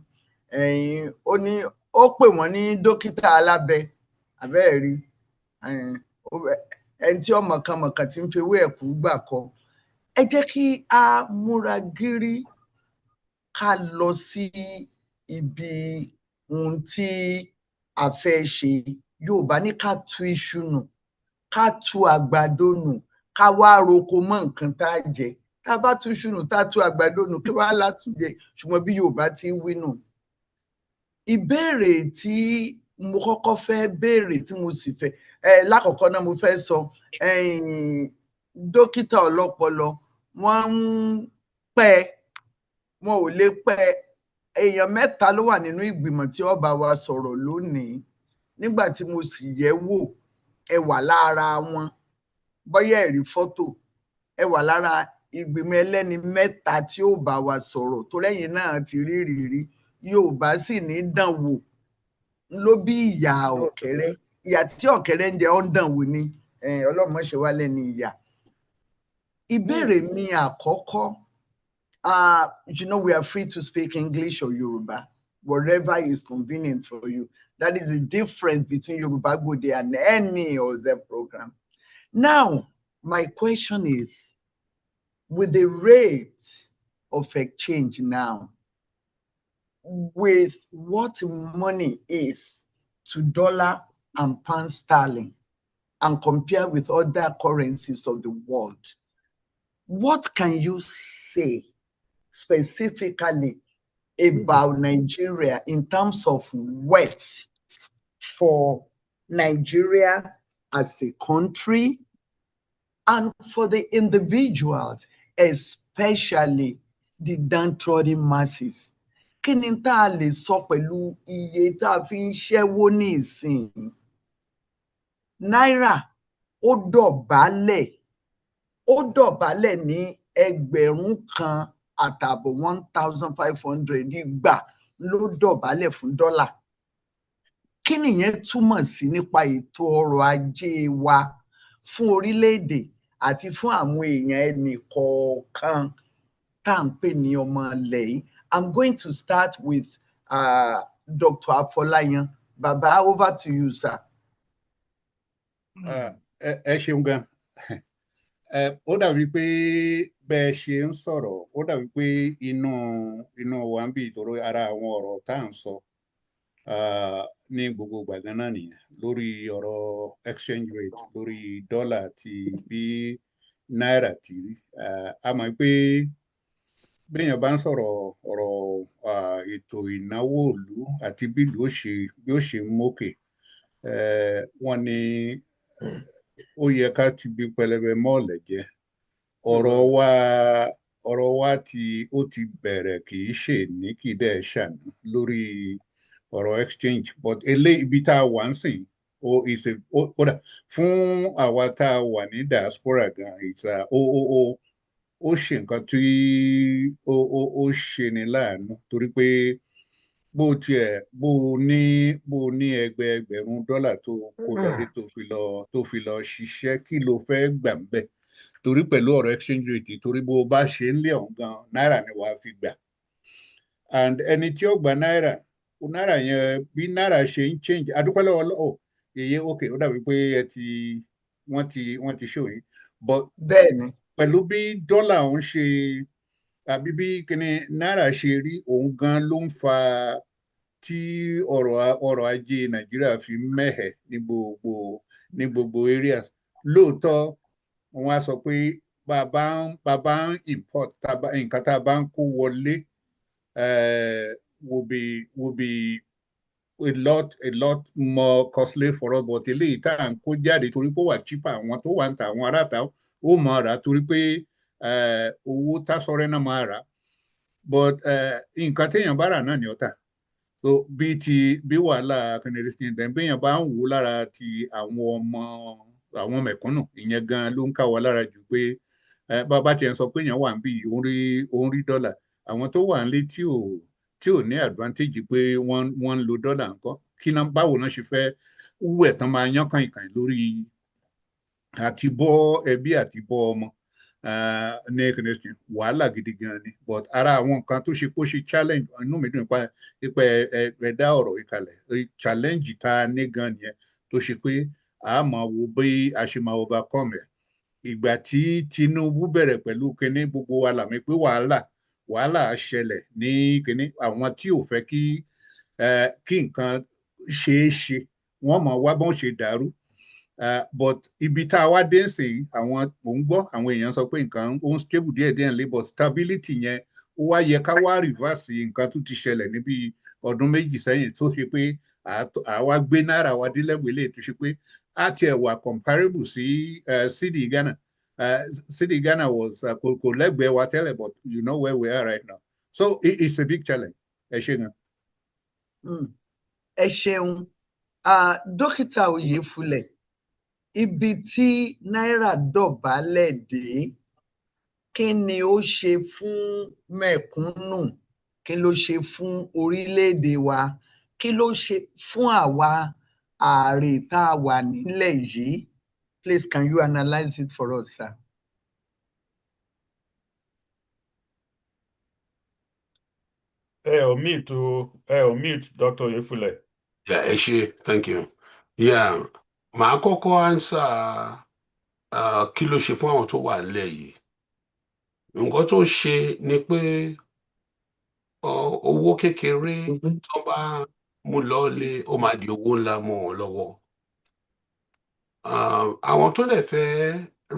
Ó pè wọ́n ní dókítà alábẹ, àbẹ́ẹ̀ rí, ẹni tí ọmọkànmọ̀kàn ti ń fi ewé ẹ̀kú gbà kọ. Ẹ jẹ́ kí a múra gírí ká lọ sí ibi ohun tí a fẹ́ ṣe. Yorùbá ní ká tú iṣu nù, ká tú àgbàdo nù, ká wá roko mọ́ nǹkan tá a jẹ. Tá a bá tú iṣu nù, tá a tú àgbàdo nù, kí wàá látúnjẹ? Ṣùgbọ́n bí Yorùbá ti ń wí nù. Ìbéèrè tí mo kọ́kọ́ fẹ́ béèrè tí mo sì fẹ́ lákọ̀ọ́kọ́ náà mo fẹ́ sọ dókítà ọlọ́pọlọ wọ́n ń pẹ́, wọn ò lè pẹ́. Èèyàn 3 ló wà nínú ìgbìmọ̀ tí ó bá wa sọ̀rọ̀ lónìí. Nígbà tí mo sì yẹ̀ wò, ẹ wà lára wọn. Bóyá ẹ rí fọ́tò, ẹ wà lára ìgbìmọ̀ ẹlẹ́ni 3 tí ó bá wa sọ̀rọ̀ tó lẹ́yìn náà ti rí ìrírí. Yorùbá sì ní dánwò ló bí ìyà ọ̀kẹ́rẹ́. Ìyà tí ọ̀kẹ́rẹ́ ń jẹ ó ń dánwò ni. Ọlọ́run má ṣe wá lẹ́ni ìyà. Ìbéèrè mi àkọ́kọ́, you know, we are free to speak English or Yoruba, whatever is convenient for you. That is the difference between Yoruba Gbode and any other program. Now, my question is, with the rate of exchange now, with what money is to dollar and pound sterling, and compare with other currencies of the world, what can you say specifically about Nigeria in terms of wealth for Nigeria as a country and for the individuals, especially the downtrodden masses? Kí ni tá a lè sọ pẹ̀lú iye tá a fi ń ṣẹ́wó ní ìsìn? Náírà ó dọ̀bálẹ̀ ní 1,500 ìgbà ló dọ̀bálẹ̀ fún dọ́là. Kí nìyẹn túmọ̀ sí nípa ètò ọrọ̀ ajé wa fún orílẹ̀-èdè àti fún àwọn èèyàn ẹnì kọ̀ọ̀kan tá à ń pè ní ọmọ ilẹ̀ yìí? I'm going to start with Dr. Afolayan. Baba, over to you, sir. Ẹ ṣeun gan. Ó dàbí pé bẹ́ẹ̀ ṣe ń sọ̀rọ̀, ó dàbí pé inú wa ń bí ìtòrò ara àwọn ọ̀rọ̀ tá à ń sọ ní gbogbo gbàgán náà nìyẹn lórí ọ̀rọ̀ exchange rate, lórí dọ́là àti bí náírà ti rí. A mọ̀ pé béèyàn bá ń sọ̀rọ̀ ọ̀rọ̀ ètò ìnáwó ìlú àti bí ìlú ó ṣe mókè, wọ́n ní ó yẹ ká ti bí pẹlẹbẹ mọ́ọ̀lẹ̀ jẹ. ọ̀rọ̀ wa ó ti bẹ̀rẹ̀, kì í ṣe ní kì í dẹ̀ ṣàná lórí ọ̀rọ̀ exchange, but ibi tá a wà ń sìn kódà fún àwa tá a wà ní diaspora gan, ó ṣe nǹkan tí ó ṣe ni láàánú, torí pé bó o ní ẹgbẹ̀rún dọ́là tó kó lọlé tó fi lọ ṣiṣẹ́, kí ló fẹ́ gbà ń bẹ̀? Torí pẹ̀lú ọ̀rọ̀ exchange rate, torí bó o bá ṣe ń lé ọ̀hún gan, náírà ni wàá fi gbà. And ẹni tí ó gba náírà yẹn, bí náírà ṣe ń change, adúpẹ́ lọ́wọ́ èyí okay, ó dàbí pé wọ́n ti ṣó yín, but bẹ́ẹ̀ni, pẹ̀lú bí dọ́là òun ṣe àbí bí kíni náírà ṣe rí, òun gan ló ń fa tí ọrọ̀ ajé Nàìjíríà fi mẹ́hẹ̀ ní gbogbo areas. Lóòótọ́ wọ́n á sọ pé bàbá ń import nǹkan tá a bá ń kó wọlé will be a lot more costly for us, but eléyìí tá à ń kó jáde torí pé ó wà cheaper, àwọn tó wà ń ta àwọn aráàta ó máa rà torí pé owó tásọ̀rẹ́ náà máa rà, but nǹkan téèyàn bá rà náà ni ó tà. So bí wàhálà kìnìún béèyàn bá ń wò lára ti àwọn mẹ̀kúnnù, ìyẹn gan ló ń ká wa lára jù pé bàbá tiẹ̀ ń sọ pé èèyàn wà ń bí òun rí dọ́là, àwọn tó wà nílé tí ò ní advantage pé wọ́n ń lo dọ́là ńkọ́, báwo náà ṣe fẹ́ wẹ̀ tán máa yán kàn lórí àti bọ́ ẹbí àti bọ́ ọmọ ní kìnìún. Wàhálà gidi gan ni, but ara àwọn nǹkan tó ṣe kó ṣe challenge, inú mi dùn nípa ẹ̀dá ọ̀rọ̀ ìkàlẹ̀, challenge tá a ní gan nìyẹn, tó ṣe pé a máa wo bí a ṣe máa overcome ẹ̀. Ìgbà tí Tinubu bẹ̀rẹ̀ pẹ̀lú kíní, gbogbo wa là mí pé wàhálà wàhálà ṣẹlẹ̀ ní kíní àwọn tí ò fẹ́ kí nǹkan ṣeé ṣe wọ́n mọ̀ wá bọ́n ṣe dàrú but ibi tá a wá dé sí àwọn mò ń gbọ́ àwọn èèyàn sọ pé nǹkan ó ń stable díẹ̀díẹ̀ nílé but stability yẹn ó wá yẹ ká wá reverse nǹkan tó ti ṣẹlẹ̀ níbi ọdún méjì sẹ́yìn tó ṣe pé àwa gbé náírà wa dé level eléyìí tó ṣe pé á tiẹ̀ wà comparable sí cedi Ghana. City Ghana was kò lẹ́gbẹ̀ẹ́ wa tẹ́lẹ̀, but you know where we are right now. So it's a big challenge. Ẹ ṣé gan. Ẹ ṣeun. Dókítà Oyèfúlẹ̀, ibi tí náírà dọ̀bálẹ̀ dé, kí ni ó ṣe fún mẹ̀kúnnù? Kí ló ṣe fún orílẹ̀-èdè wa? Kí ló ṣe fún àwa ààrẹ tá a wà nílẹ̀ yìí? Please, can you analyze it for us, sir? Mute, Dr. Oyefule. Yeah, Eshe, thank you. Yeah, màá kọ́kọ́ answer kí ló ṣe fún àwọn tó wà nílẹ̀ yìí. Nǹkan tó ṣe ni pé owó kékeré tó bá mú lọ́lé ó máa di owó ńlá mọ́ wọn lọ́wọ́. Àwọn tó dẹ̀ fẹ́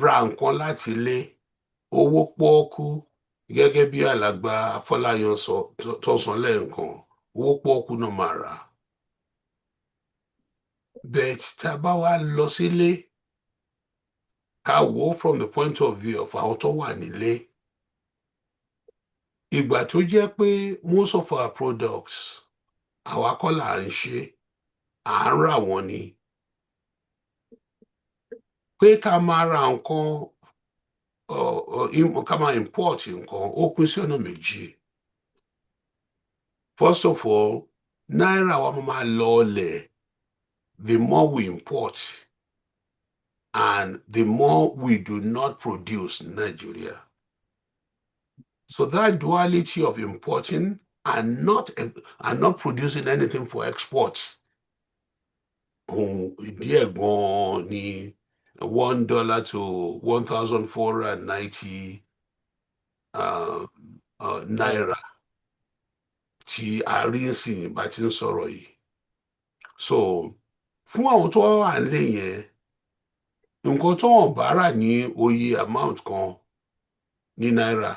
ra nǹkan láti ilé, owó pọ́ọ́kú gẹ́gẹ́ bí alàgbà Afọláyan tó sọ lẹ́ẹ̀kan, owó pọ́ọ́kú náà máa rà. But tá a bá wá lọ sílé, ká wò ó from the point of view of àwọn tó wà nílé. Ìgbà tó jẹ́ pé most of our products àwa kọ́ là ń ṣe, à ń rà wọ́n ni. Pé ká máa ra nǹkan ká máa import nǹkan ó pín sí ọ̀nà méjì. First of all, náírà wa máa lọlẹ̀ the more we import and the more we do not produce in Nigeria. So that duality of importing and not producing anything for export, díẹ̀ gan ni $1 to 1,490 naira tí a rí nsìn bá ti ń sọ̀rọ̀ yìí. So fún àwọn tó wà nílé yẹn, nǹkan tó wọ́n bá rà ní oye amount kan ní náírà,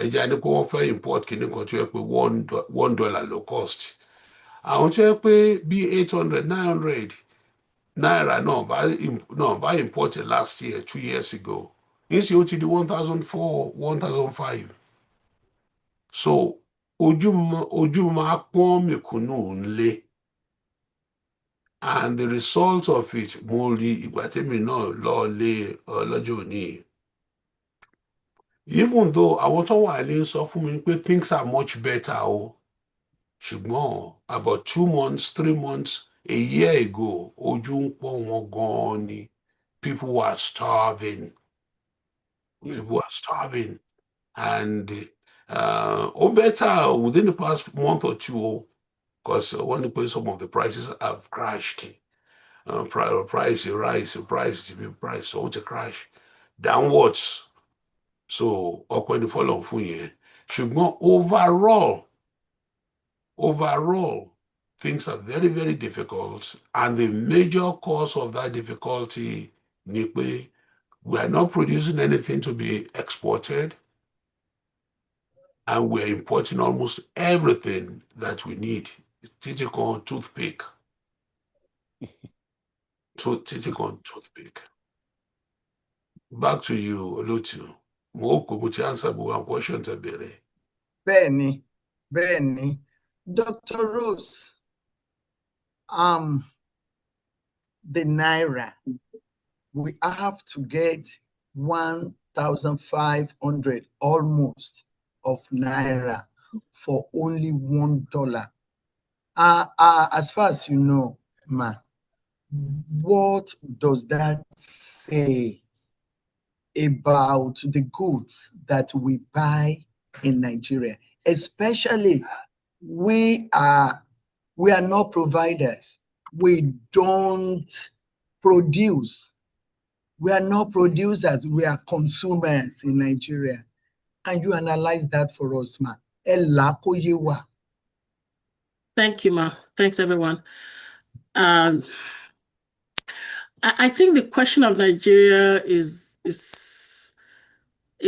ẹja ní pé wọ́n fẹ́ import kìíní kan tó yẹ pé $1 ló cost. Àwọn tó yẹ pé bí 800, 900 naira náà bá import last year, 2 years ago, nísìnyí ó ti di 1,400, 1,500. So ojú máa pọ́n mẹ̀kúnnù ńlé. And the result of it, mo rí ìgbà tẹ́mi náà lọ́ọ́lé lọ́jọ́ òní. Even though àwọn tó wà ní sọ fún mi pé things are much better o, ṣùgbọ́n about 2 months, 3 months, a year ago, ojú ń pọ́n wọn gan ni. People were starving. People were starving. And better within the past month or two, because when the place some of the prices have crashed. Price so to crash downwards. So ọ̀pọ̀ follow fún yẹn. Ṣùgbọ́n overall, things are very, very difficult, and the major cause of that difficulty ni pé we are not producing anything to be exported, and we are importing almost everything that we need. Títí kan toothpick. Títí kan toothpick. Back to you, Olutu. Mo hope kò mo ti answer gbogbo question tẹ́ béèrè. Bẹ́ẹ̀ni. Dr. Rose, the naira, we have to get 1,500 almost of naira for only $1. As far as you know, ma, what does that say about the goods that we buy in Nigeria? Especially, we are not providers. We don't produce. We are not producers. We are consumers in Nigeria. Can you analyze that for us, ma? Elakoyewa. Thank you, ma. Thanks, everyone. I think the question of Nigeria is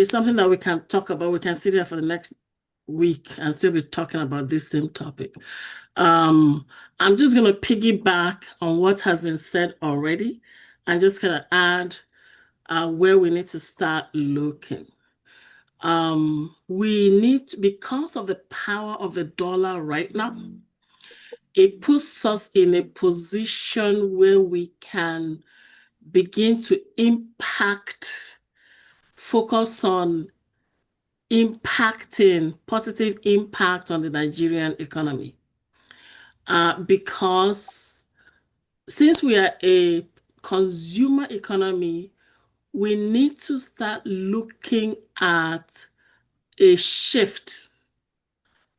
something that we can talk about. We can sit here for the next week and still be talking about this same topic. I'm just going to piggyback on what has been said already and just kind of add where we need to start looking. We need to, because of the power of the dollar right now, it puts us in a position where we can begin to focus on impacting, positive impact on the Nigerian economy. Because since we are a consumer economy, we need to start looking at a shift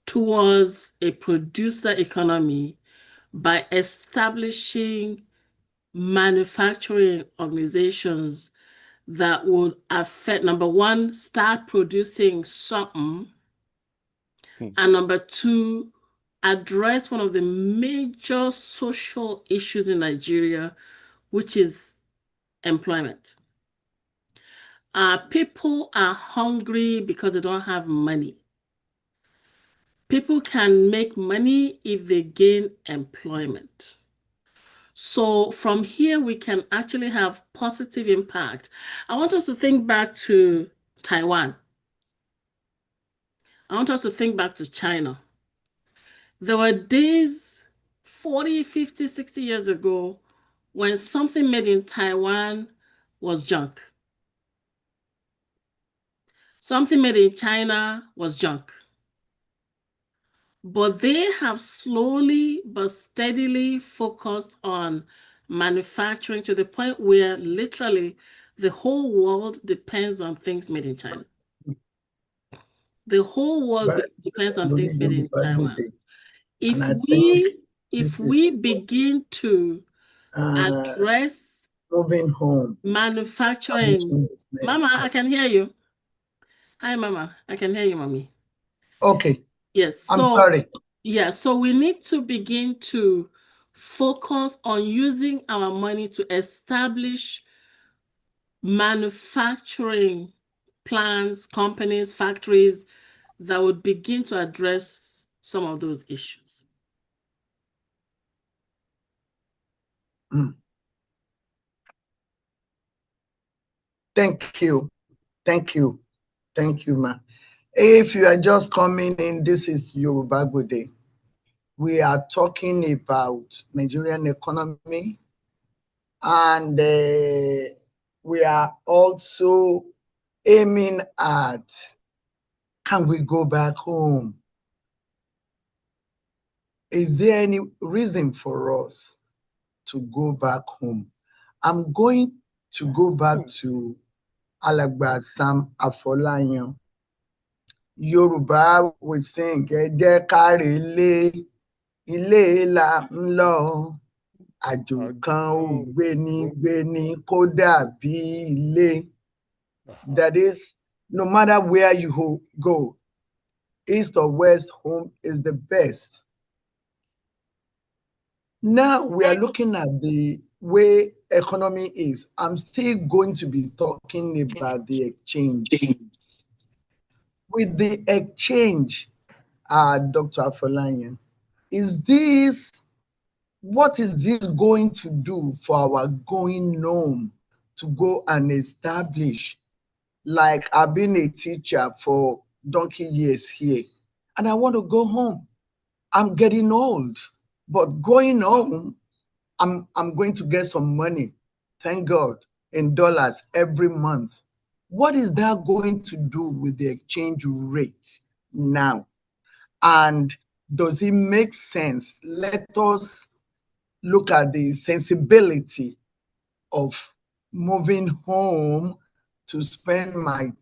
towards a producer economy by establishing manufacturing organizations that would affect, number one, start producing something, and number two, address one of the major social issues in Nigeria, which is employment. People are hungry because they don't have money. People can make money if they gain employment. So from here, we can actually have positive impact. I want us to think back to Taiwan. I want us to think back to China. There were days 40, 50, 60 years ago when something made in Taiwan was junk. Something made in China was junk. But they have slowly but steadily focused on manufacturing to the point where literally the whole world depends on things made in China. The whole world depends on things made in Taiwan. If we begin to address moving home manufacturing, Mama, I can hear you. Hi, Mama. I can hear you, Mommy. Okay. Yes. I'm sorry. Yeah. So we need to begin to focus on using our money to establish manufacturing plants, companies, factories that would begin to address some of those issues. Thank you. Thank you. Thank you, ma. If you are just coming in, this is Yoruba Gbode. We are talking about Nigerian economy, and we are also aiming at, can we go back home? Is there any reason for us to go back home? I'm going to go back to Alàgbà Sam Afolayan. Yoruba would sing, "Ẹ jẹ́ ilé la ń lọ, àjò kan ò gbéni kó dàbí ilé." That is, no matter where you go, east or west, home is the best. Now we are looking at the way economy is. I'm still going to be talking about the exchange. With the exchange, Dr. Afolayan, what is this going to do for our going home to go and establish? Like, I've been a teacher for donkey years here, and I want to go home. I'm getting old, but going home, I'm going to get some money, thank God, in dollars every month. What is that going to do with the exchange rate now? And does it make sense? Let us look at the sensibility of moving home to spend my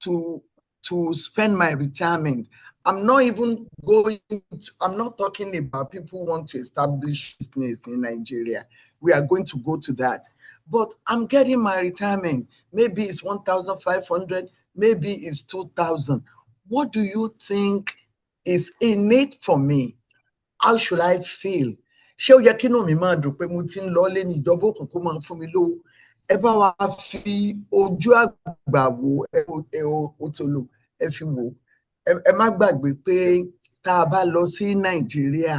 to spend my retirement. I'm not talking about people who want to establish business in Nigeria. We are going to go to that. But I'm getting my retirement. Maybe it's 1,500, maybe it's 2,000. What do you think is in it for me? How should I feel? Ṣé ó yẹ kí inú mi máa dùn pé mo ti ń lọ lé ní ìjọba òkùnkùn máa ń fún mi lówó? Ẹ bá wa fi ojú àgbà wo òtòlò ẹ fi wò. Ẹ má gbàgbé pé tá a bá lọ sí Nàìjíríà,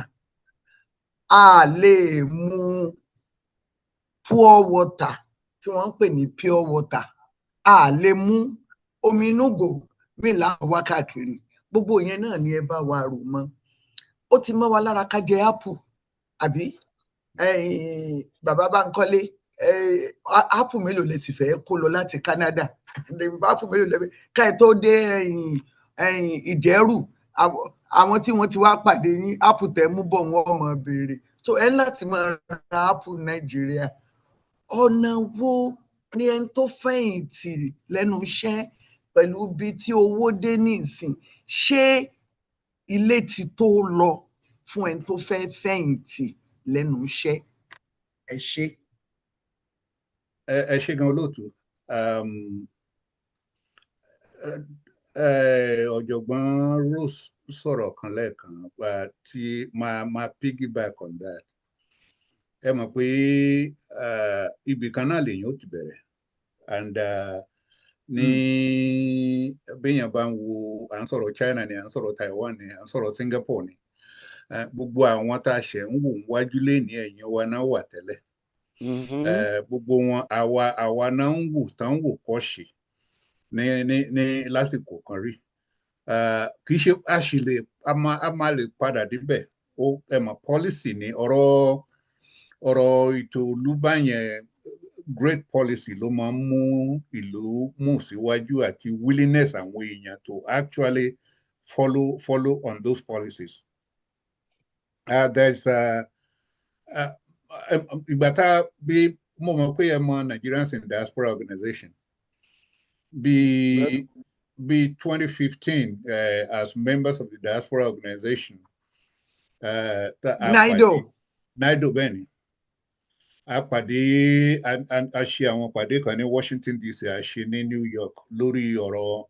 a lè mu pure water tí wọ́n ń pè ní pure water. A lè mu omi inú gò mí láwọn wá káàkiri. Gbogbo yẹn náà ni ẹ bá wa rò mọ́. Ó ti mọ́ wa lára ká jẹ apple, àbí? Bàbá Bánkọ́lé, apple mélòó lẹ sì fẹ́ kó lọ láti Canada? Apple mélòó lẹ ká ẹ tó dé Ìjẹ̀rù, àwọn tí wọ́n ti wá pàdé yín, apple tẹ́ mú bọ̀ wọ́n mọ̀ béèrè. So ẹ láti máa ra apple Nàìjíríà. Ọ̀nà wo ni ẹni tó fẹ̀yìntì lẹ́nu iṣẹ́ pẹ̀lú bí tí owó dé nísìn, ṣé ilé ti tó lọ fún ẹni tó fẹ́ fẹ̀yìntì lẹ́nu iṣẹ́? Ẹ ṣé. Ẹ ṣé gan olóòtú. Ọ̀jọ̀gbọ́n Rose sọ̀rọ̀ kan lẹ́ẹ̀kan tí máa piggyback on that. Ẹ mọ̀ pé ibì kan náà lèyàn ó ti bẹ̀rẹ̀, and ní béèyàn bá ń wo, à ń sọ̀rọ̀ China ni, à ń sọ̀rọ̀ Taiwan ni, à ń sọ̀rọ̀ Singapore ni, gbogbo àwọn tá a ṣẹ̀ ń wò wájú lénìí ẹ̀yìn wa náà wà tẹ́lẹ̀. Gbogbo wọn àwa náà ń wò tán wò kọ́ ṣe ní lásìkò kan rí. Kì í ṣe a máa lè padà débẹ̀. Ẹ mọ̀ policy ni ọ̀rọ̀ ètò ìlú báyẹn, great policy ló máa ń mú ìlú mú síwájú àti willingness àwọn èèyàn to actually follow on those policies. There's ìgbà tá bí mo mọ̀ pé ẹ mọ̀ Nigerians in Diaspora Organization bí 2015 as members of the Diaspora Organization. NIDO bẹ́ẹ̀ ni. A ṣe àwọn pàdé kan ní Washington DC, a ṣe ní New York lórí ọ̀rọ̀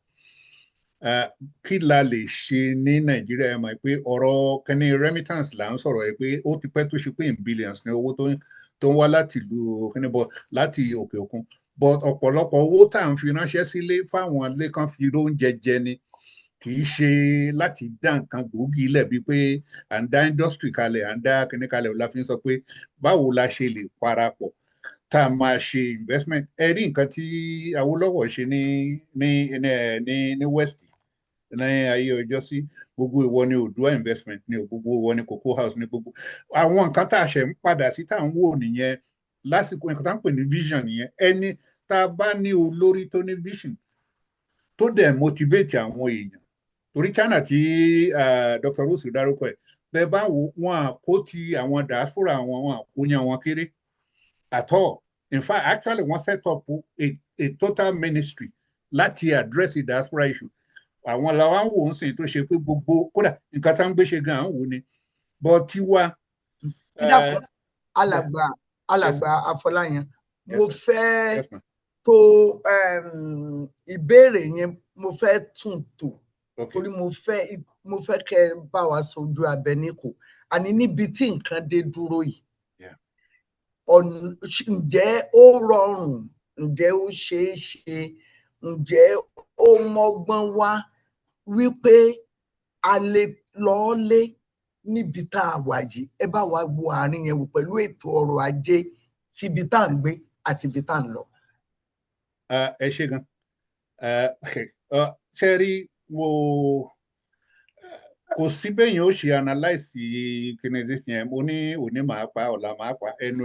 kí la lè ṣe ní Nàìjíríà. Ẹ mọ̀ pé ọ̀rọ̀ kẹ́ni remittance là ń sọ̀rọ̀ ẹ pé ó ti pẹ́ tó ṣe pé in billions ní owó tó ń wá láti ìlú kíní bọ̀ láti òkè òkun, but ọ̀pọ̀lọpọ̀ owó tá à ń fi ránṣẹ́ sílé fáwọn ilé kan fi róúnjẹ jẹ ni, kì í ṣe láti dá nǹkan gbòógì ilẹ̀ bíi pé à ń dá industry kalẹ̀, à ń dá kíní kalẹ̀. La fi ń sọ pé báwo la ṣe lè parapọ̀ tá a máa ṣe investment. Ẹ rí nǹkan tí Awólọ́wọ̀ ṣe ní West ní ayé ọjọ́ sí. Gbogbo ìwọ ni Oòduà investment ni, gbogbo ìwọ ni Cocoa House ni, gbogbo àwọn nǹkan tá a ṣe ń padà sí tá à ń wò nìyẹn lásìkò. nǹkan tá à ń pè ní vision nìyẹn. Ẹni tá a bá ní olórí tó ní vision tó dẹ̀ motivate àwọn èèyàn. Torí China tí Dr. Rose dárúkọ ẹ̀, bẹ́ẹ̀ bá wò wọn àkó ti àwọn diaspora wọn àkóyàn wọn kéré at all. In fact, actually wọ́n set up a total ministry láti address the diaspora issue. Àwọn làwọn ń wò ń sìn tó ṣe pé gbogbo kódà nǹkan tá ń gbé ṣe gan-an wò ni. But tiwa. Alàgbà Afọláyan, mo fẹ́ tó ìbéèrè yẹn, mo fẹ́ tún tò. Torí mo fẹ́ kẹ́ bá wa sojú abẹ níkò. Àní níbi tí nǹkan dé dúró yìí, ǹjẹ́ ó rọrùn? Ǹjẹ́ ó ṣeé ṣe? Ǹjẹ́ ó mọ́gbọ́n wá wípé a lè lọ́ọ́lé níbi tá a wà yìí? Ẹ bá wa wo àárín yẹn wò pẹ̀lú ètò ọrọ̀ ajé síbi tá à ń gbé àti ibi tá à ń lọ. Ẹ ṣé gan. Ṣé rí kò sí bẹ́yìn ó ṣe analyse kíni yẹn. Mo ní òní màá pa ọ̀la màá pa, ẹnu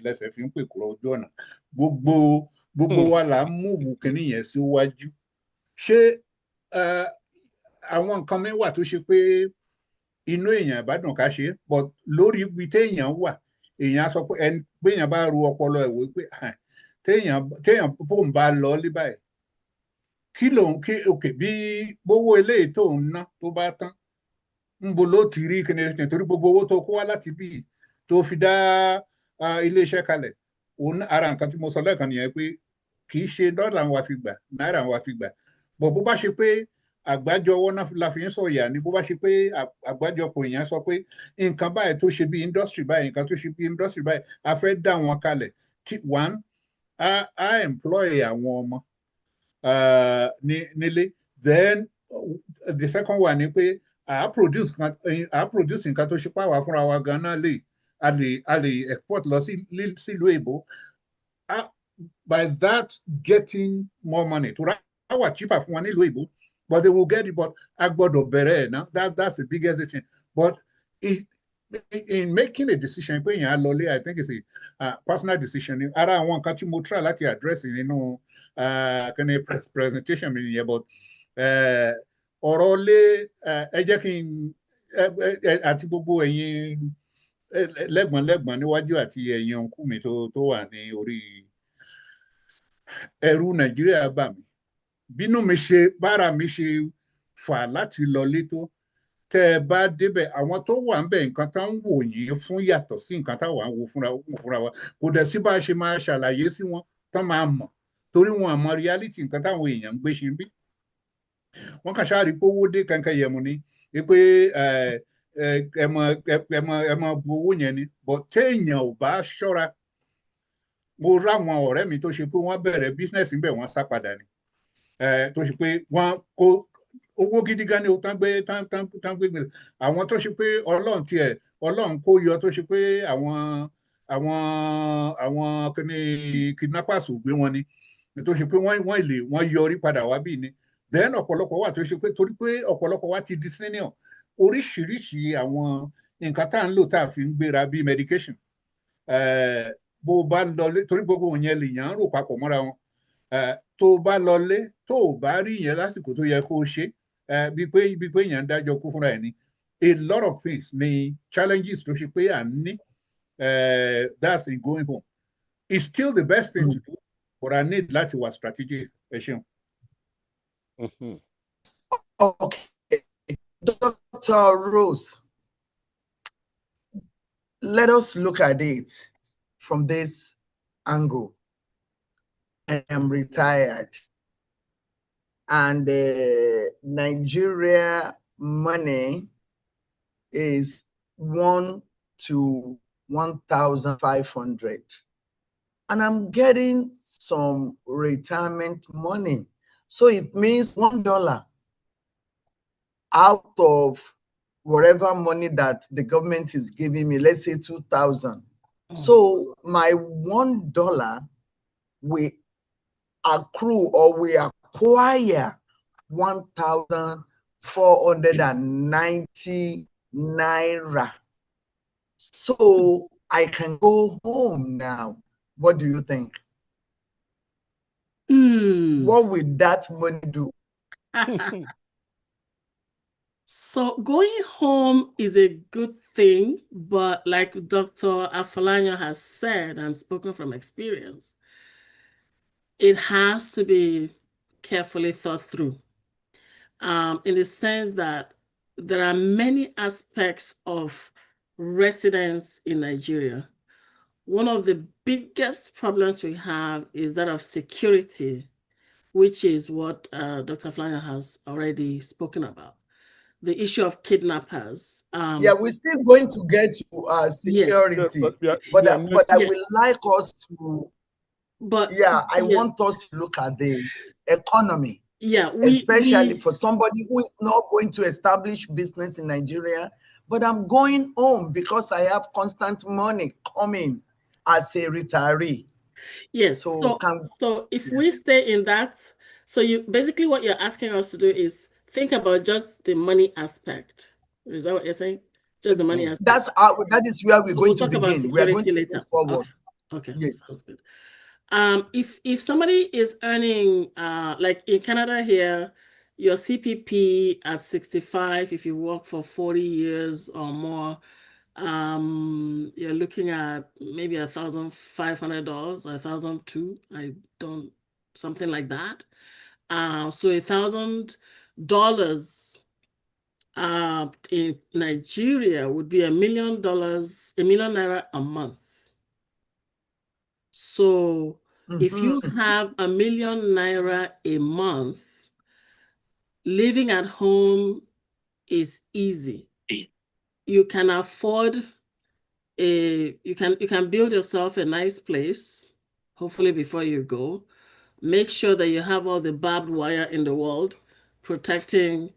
lẹ́sẹ̀ fi ń pè kúrò ojú ọ̀nà. Gbogbo wa là ń múùvù kíní yẹn síwájú. Ṣé àwọn nǹkan mi wà tó ṣe pé inú èèyàn ìbádùn ká ṣe, but lórí ibi téèyàn wà, èèyàn sọ pé béèyàn bá ru ọpọlọ ẹ̀ wò pé téèyàn fóun bá lọ lé báyìí, òkè bí gbówó eléyìí tó ń ná tó bá tán, ń bo ló ti rí kíni ẹsẹ̀. Torí gbogbo owó tó kó wá láti bí tó fi dá iléeṣẹ́ kalẹ̀, ara nǹkan tí mo sọ lẹ́ẹ̀kan nìyẹn pé kì í ṣe dọ́là wa fi gbà, náírà wa fi gbà. bọ̀ bó bá ṣe pé àgbájọwọ́ náà la fi ń sọ̀yà ni, bó bá ṣe pé àgbájọpọ̀ èèyàn sọ pé nǹkan báyìí tó ṣe bí industry báyìí, nǹkan tó ṣe bí industry báyìí, a fẹ́ dá wọn kalẹ̀. One, I employ àwọn ọmọ nílé. Then the second one ni pé I produce nǹkan tó ṣe pàwọ́ fúnra wa gan-an a lè export lọ sílùú èbó. By that, getting more money to our cheaper fún wọn nílùú èbó, but they will get it. But a gbọ́dọ̀ bẹ̀rẹ̀ now. That's the biggest thing. But in making a decision, pé èèyàn á lọlé, I think it's a personal decision. Ara àwọn nǹkan tí mo try láti address nínú presentation mi nìyẹn, but ọ̀rọ̀ lé ẹ jẹ́ kí n àti gbogbo ẹ̀yin lẹ́gbọ̀n níwájú àti ẹ̀yin ọ̀nkú mi tó wà ní orí ẹ̀rù Nàìjíríà bà mí. Bínú mi ṣe, bára mi ṣe fà láti lọlé tó, tẹ́ ẹ bá débẹ̀, àwọn tó wà ń bẹ̀ nǹkan tán ń wò yín fún yàtọ̀ sí nǹkan táwa ń wo fúnra wa. Kò dẹ̀ sí bá a ṣe máa ṣàlàyé sí wọn tán máa mọ̀, torí wọn àmọ́ reality nǹkan táwọn èèyàn ń gbé ṣe ń bí. Wọ́n kàn ṣáà rí pé owó dé kankan yẹmu ni, pé ẹ mọ bu owó yẹn ni. But téèyàn ò bá ṣọ́ra, mo ráwọn ọ̀rẹ́ mi tó ṣe pé wọ́n bẹ̀rẹ̀ business ń bẹ̀ wọ́n sá padà ni. Tó ṣe pé wọ́n kó owó gidi gan ni o tán gbé àwọn tó ṣe pé Ọlọ́run kó yọ, tó ṣe pé àwọn kidnappers ò gbé wọn ni, tó ṣe pé wọ́n yọrí padà wá bí ni. Then ọ̀pọ̀lọpọ̀ wà tó ṣe pé torí pé ọ̀pọ̀lọpọ̀ wà ti di senior, oríṣiríṣi àwọn nǹkan tá à ń lò tá a fi ń gbéra bíi medication, bó bá lọlé, torí gbogbo yẹn lèèyàn ń rò papọ̀ mọ́ra wọn. Tó bá lọlé tó ò bá rí yẹn lásìkò tó yẹ kó o ṣe, bíi pé èèyàn ń dájọ́ kú fúnra ẹ̀ ni. A lot of things ni challenges tó ṣe pé à ń ní, that's in going home. It's still the best thing to do, but I need láti wà strategic. Ẹ ṣeun. Okay, Dr. Rose, let us look at it from this angle. I am retired, and Nigeria money is 1 to 1,500, and I'm getting some retirement money. So it means $1 out of whatever money that the government is giving me, let's say 2,000. So my $1 we accrue or we acquire 1,490 naira. So I can go home now. What do you think? What will that money do? So going home is a good thing, but like Dr. Afolayan has said and spoken from experience, it has to be carefully thought through, in the sense that there are many aspects of residence in Nigeria. One of the biggest problems we have is that of security, which is what Dr. Afolayan has already spoken about. The issue of kidnappers. Yeah, we're still going to get to security, yes, but I would like us to. But I want us to look at the economy. Yeah, especially for somebody who is not going to establish business in Nigeria, but I'm going home because I have constant money coming as a retiree. Yes. So if we stay in that, so basically what you're asking us to do is think about just the money aspect. Is that what you're saying? Just the money aspect. That is where we're going to begin. We are going to later. Move forward. Okay. Yes. Sounds good. If somebody is earning, like in Canada here, your CPP at 65, if you work for 40 years or more, you're looking at maybe $1,500 or $1,200. Something like that. So $1,000 in Nigeria would be $1 million, $1 million naira a month. So if you have $1 million naira a month, living at home is easy. You can afford you can build yourself a nice place, hopefully before you go. Make sure that you have all the barbed wire in the world protecting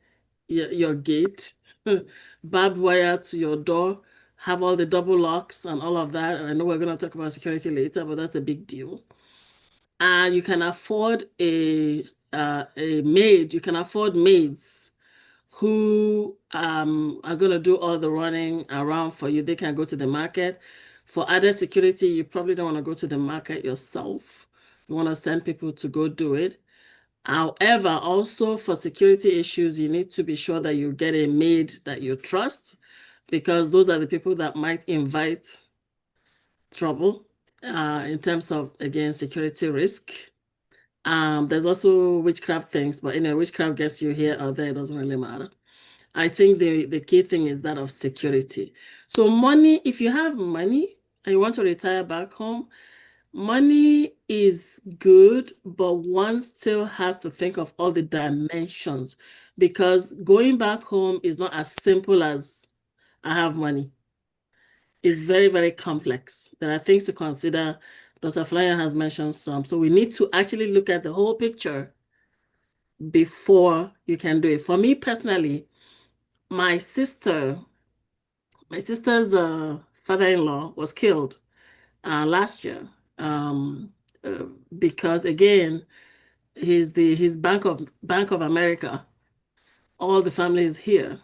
your gate, barbed wire to your door, have all the double locks and all of that. I know we're going to talk about security later, but that's a big deal. And you can afford a maid. You can afford maids who are going to do all the running around for you. They can go to the market. For added security, you probably don't want to go to the market yourself. You want to send people to go do it. However, also for security issues, you need to be sure that you get a maid that you trust, because those are the people that might invite trouble in terms of, again, security risk. There's also witchcraft things, but witchcraft gets you here or there, it doesn't really matter. I think the key thing is that of security. So money, if you have money and you want to retire back home, money is good, but one still has to think of all the dimensions, because going back home is not as simple as I have money. It's very, very complex. There are things to consider. Dr. Flyer has mentioned some. So we need to actually look at the whole picture before you can do it. For me personally, my sister's father-in-law was killed last year because, again, he's Bank of America. All the family is here,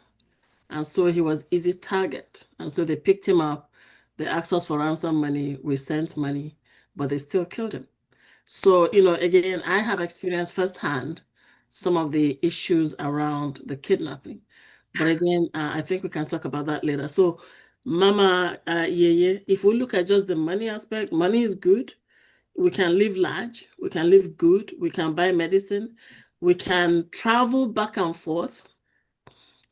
and so he was easy target. And so they picked him up. They asked us for ransom money. We sent money, but they still killed him. So, again, I have experienced firsthand some of the issues around the kidnapping. But again, I think we can talk about that later. So, Mama Yeye, if we look at just the money aspect, money is good. We can live large. We can live good. We can buy medicine. We can travel back and forth.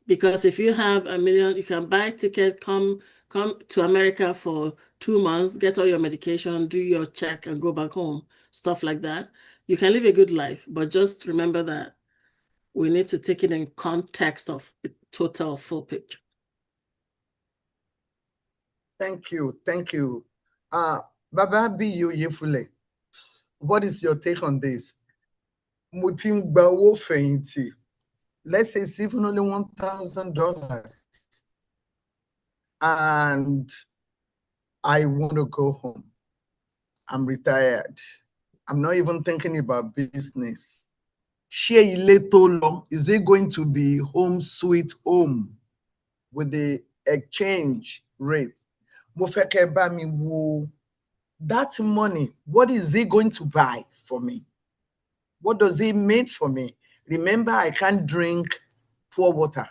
Because if you have $1 million, you can buy a ticket, come to America for 2 months, get all your medication, do your check, and go back home. Stuff like that. You can live a good life, but just remember that we need to take it in context of the total full picture. Thank you. Thank you. Baba Biyo Yefule, what is your take on this? Mutimbawo Feinti. Let's say it's even only $1,000 and I want to go home. I'm retired. I'm not even thinking about business. Is it going to be home sweet home with the exchange rate? That money, what is it going to buy for me? What does it mean for me? Remember, I can't drink pure water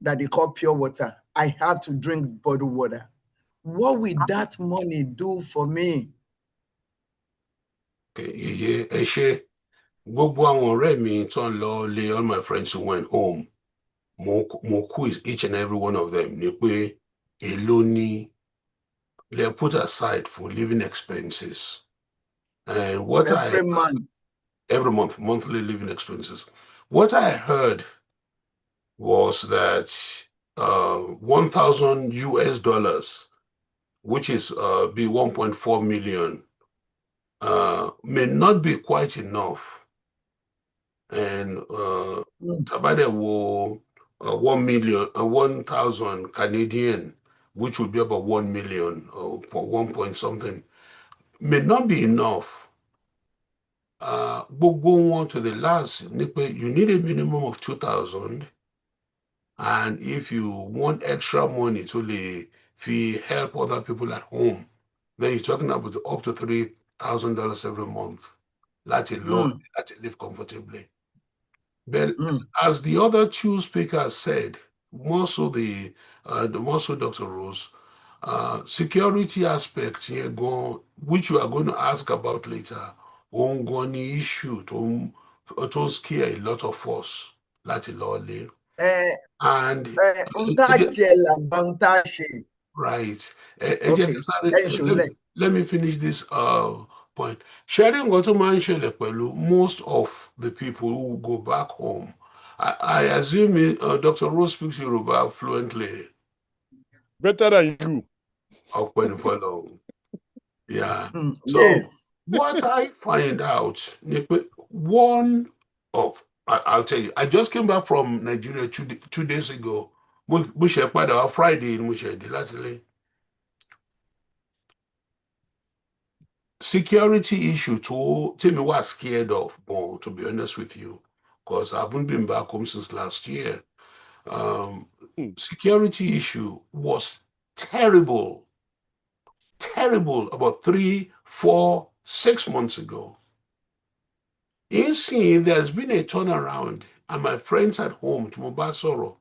that they call pure water. I have to drink bottled water. What will that money do for me? Gbogbo àwọn ọ̀rẹ́ mi tó ń lọ lé, all my friends who went home, mo quiz each and every one of them ní pé èló ni they put aside for living expenses. And what every month, monthly living expenses. What I heard was that 1,000 US dollars, which is be 1.4 million, may not be quite enough. And Tabade will 1,000 Canadian, which would be about 1 million or 1 point something, may not be enough. Gbogbo wọn to the last, you need a minimum of 2,000. And if you want extra money to help other people at home, then you're talking about up to $3,000 every month. That's a lot, to live comfortably. But as the other two speakers said, more so Dr. Rose, security aspects here which you are going to ask about later, ongoing issue to scare a lot of us. That's a lot. And right. Let me finish this point. Sharing what mentioned, most of the people who go back home I assume Dr. Rose speaks Yoruba fluently. Better than you. Yeah. So Yes. what I find out, one of, I'll tell you, I just came back from Nigeria 2 days ago. Friday in security issue to me was scared of more, to be honest with you, because I haven't been back home since last year. Security issue was terrible about 3, 4, 6 months ago. In seeing there's been a turnaround, and my friends at home to Mobasoro,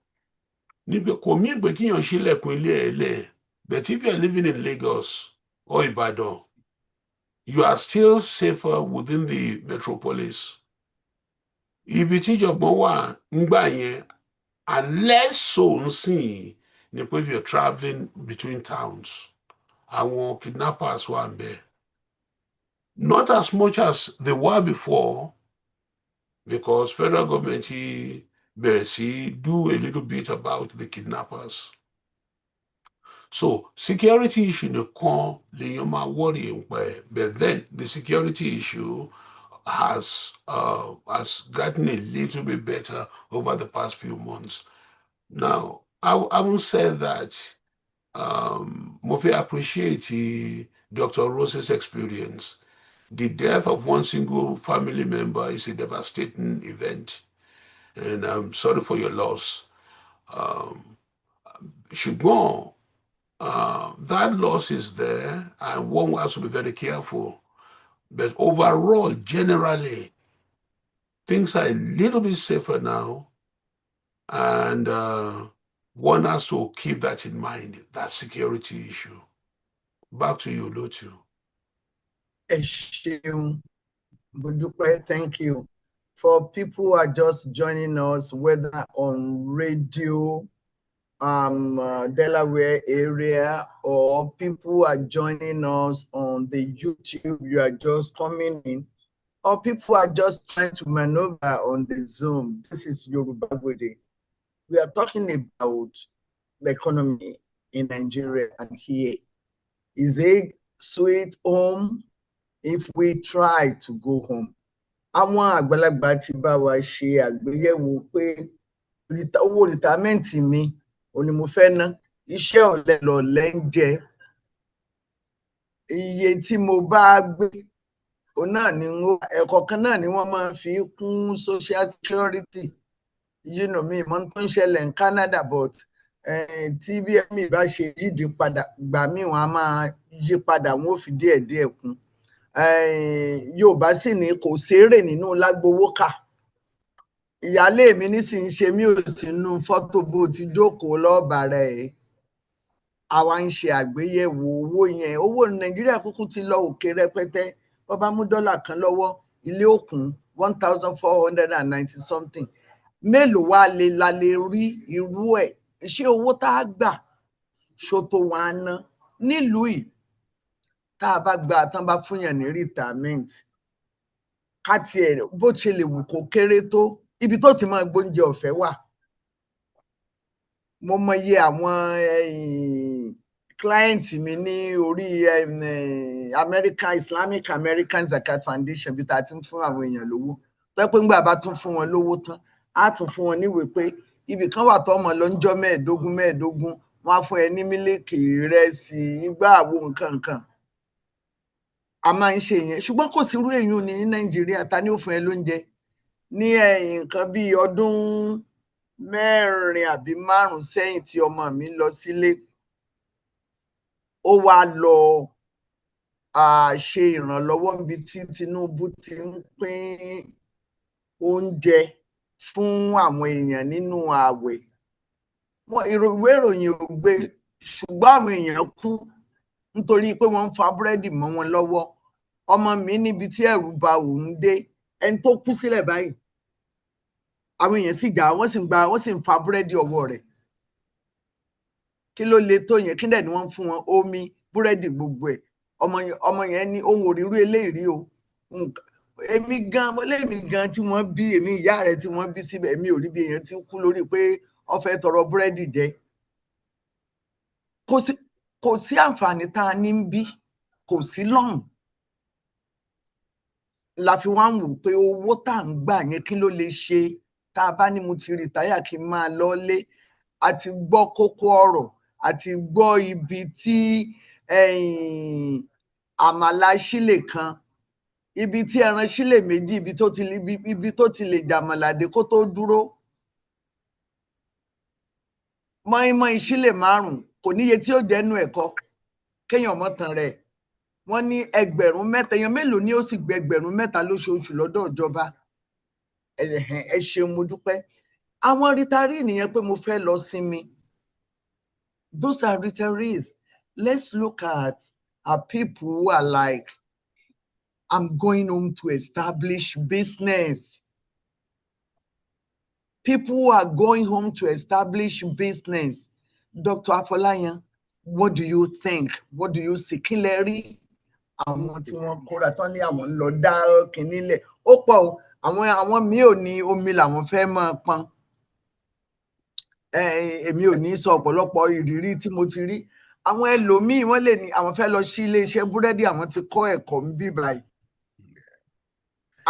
but if you're living in Lagos or Ibadan, you are still safer within the metropolis. Ibi tí ìjọ̀gbọ̀n wà ńgbà yẹn, unless so if you're traveling between towns, àwọn kidnappers were there. Not as much as they were before, because federal government do a little bit about the kidnappers. So security issue nìkan lèèyàn máa worry nípa, but then the security issue has gotten a little bit better over the past few months. Now, I will say that Mofi appreciate Dr. Rose's experience. The death of one single family member is a devastating event, and I'm sorry for your loss. Ṣùgbọ́n that loss is there, and one has to be very careful. But overall, generally, things are a little bit safer now, and one has to keep that in mind, that security issue. Back to you, Lutu. Thank you. For people who are just joining us, whether on radio, Delaware area, or people who are joining us on the YouTube, you are just coming in, or people are just trying to maneuver on the Zoom. This is Yoruba Gbode. We are talking about the economy in Nigeria, and here is a sweet home if we try to go home. Àwọn àgbàlagbà ti bá wa ṣe àgbéyẹ̀wò pé owó rìtámẹ́ǹtì mi ò ní mo fẹ́ ná, iṣẹ́ ọ̀lẹ lọ̀lẹ ń jẹ, iye tí mo bá gbé òun náà ni ẹ̀kọ̀ọ̀kan náà ni wọ́n máa fi kún social security. You know, mi mọ̀ tó ń ṣẹlẹ̀ ní Canada, but tí bí ẹ̀mí bá ṣe yídi padà, gbà mí wọn a máa yí padà, wọn ò fi díẹ̀díẹ̀ kún. Yorùbá sì ní kò sérè nínú lágbowó kà. Ìyálé mi nísìnyí ṣe mí ò sínú fọ́tò bó ti jókòó lọ́ọ̀bà rẹ̀. Àwa ń ṣe àgbéyẹ̀wò owó yẹn. Owó Nàìjíríà kúkú ti lọ òkè rẹpẹtẹ. Wọ́n bá mú dọ́là kan lọ́wọ́, ilé òkun 1,490 something. Mélòó wá la lè rí irú ẹ̀? Ṣé owó tá a gbà ṣòtò wà ná nílùú yìí? Tá a bá gba tán bá fúnyàn ní retirement, ká tiẹ̀ bó ṣe lè wù kó kéré tó, ibi tó ti máa gbóúnjẹ ọ̀fẹ́ wà. Mo mọyì àwọn client mi ní orí Islamic American Zakat Foundation, bí ta ti ń fún àwọn èèyàn lówó. Tó pé ńgbà bá tún fún wọn lówó tán, á tún fún wọn níwèé pé ibì kan wà tó ọmọ lọ ń jọ́ mẹ́ẹ̀ẹ́dógún, wọ́n á fún ẹ ní mílíkì, ìrẹsì, igbá àwo nǹkan. A máa ń ṣe yẹn, ṣùgbọ́n kò sí irú èèyàn ní Nàìjíríà. Ta ni ó fún ẹ lóúnjẹ? Ní nǹkan bí ọdún 4 àbí 5 sẹ́yìn tí ọmọ mi lọ sílé, ó wá lọ ṣe ìrànlọ́wọ́ níbi tí Tinubu ti ń pín oúnjẹ fún àwọn èèyàn nínú ààwẹ̀. Ìwé ìròyìn ò gbé, ṣùgbọ́n àwọn èèyàn kú nítorí pé wọ́n ń fa búrẹ́dì mọ́ wọn lọ́wọ́. Ọmọ mi níbi tí ẹ̀rù bà òun dé, ẹni tó kú sílẹ̀ báyìí, àwọn èèyàn sì gbà, wọ́n sì ń fa búrẹ́dì ọwọ́ rẹ̀. Kí ló le tó yẹn? Kí dẹ̀ ni wọ́n fún wọn? Omi, búrẹ́dì, gbogbo ẹ̀. Ọmọ yẹn ní ohun òrírú eléyìí rí o. èmi gan tí wọ́n bí èmi ìyá rẹ̀ tí wọ́n bí síbẹ̀ èmi ò rí bí èèyàn ti kú lórí pé ó fẹ́ tọrọ búrẹ́dì jẹ. Kò sí àǹfààní tá a ní ń bí, kò sí lọ́hùn. La fi wá ń wò pé owó tá à ń gbà yẹn kí ló lè ṣe tá a bá ní mo ti rìtáyà kí n máa lọ́lé. A ti gbọ́ kókó ọ̀rọ̀, a ti gbọ́ ibi tí àmàlà sílè kan, ibi tí ẹran sílè méjì, ibi tó ti lè jàmàlàdé kó tó dúró. Mọ́ínmọ́ín sílè 5 kò níye tí ó jẹ́nu ẹ̀kọ́ kéèyàn mọ́ tan rẹ̀. Wọ́n ní 3,000, èèyàn mélòó ni ó sì gbé 3,000 lóṣooṣù lọ́dọ̀ ìjọba. Ẹ ṣeun, mo dúpẹ́. Àwọn retirees nìyẹn pé mo fẹ́ lọ sinmi. Those are retirees. Let's look at our people who are like, I'm going home to establish business. People who are going home to establish business. Dr. Afolayan, what do you think? What do you see? Kí lẹ rí àwọn tí wọ́n kóra tán ní àwọn ń lọ dá kínní lẹ̀? Ó pọ̀ o, àwọn míì ò ní omi làwọn fẹ́ máa pọn. Èmi ò ní sọ ọ̀pọ̀lọpọ̀ ìrírí tí mo ti rí. Àwọn ẹlòmíì wọ́n lè ní àwọn fẹ́ lọ sí iléeṣẹ́ búrẹ́dì, àwọn ti kọ́ ẹ̀kọ́ ń bí báyìí.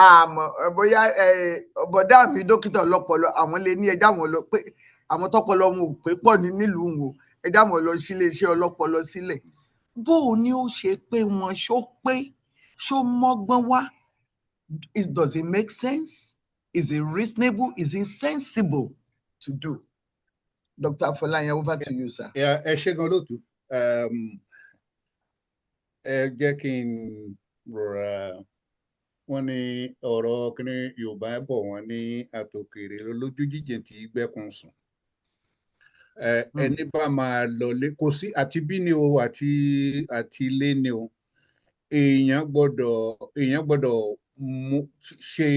Àmọ́ bóyá bọ̀dá mi dókítà ọlọ́pọlọ àwọn lè ní ẹjá wọn lọ pé àwọn tọ́pọlọ wọn ò pé pọ̀ nílùú wọn, ẹjá wọn lọ sí iléeṣẹ́ ọlọ́pọlọ sílẹ̀. Bó o ní ó ṣe pé wọn ṣó mọ́gbọ́n wá? Does it make sense? Is it reasonable? Is it sensible to do? Dr. Afolayan, over to you, sir. Ẹ ṣé gan lótú. Ẹ jẹ́ kí n rọra. Wọ́n ní ọ̀rọ̀ kíní Yorùbá bọ̀ wọ́n ní àtòkèrè lójú jíjìn tí gbẹ́kun sùn. Ẹni bá máa lọlé kò sí àti bí ni o àti ilé ni o. Èèyàn gbọ́dọ̀ ṣe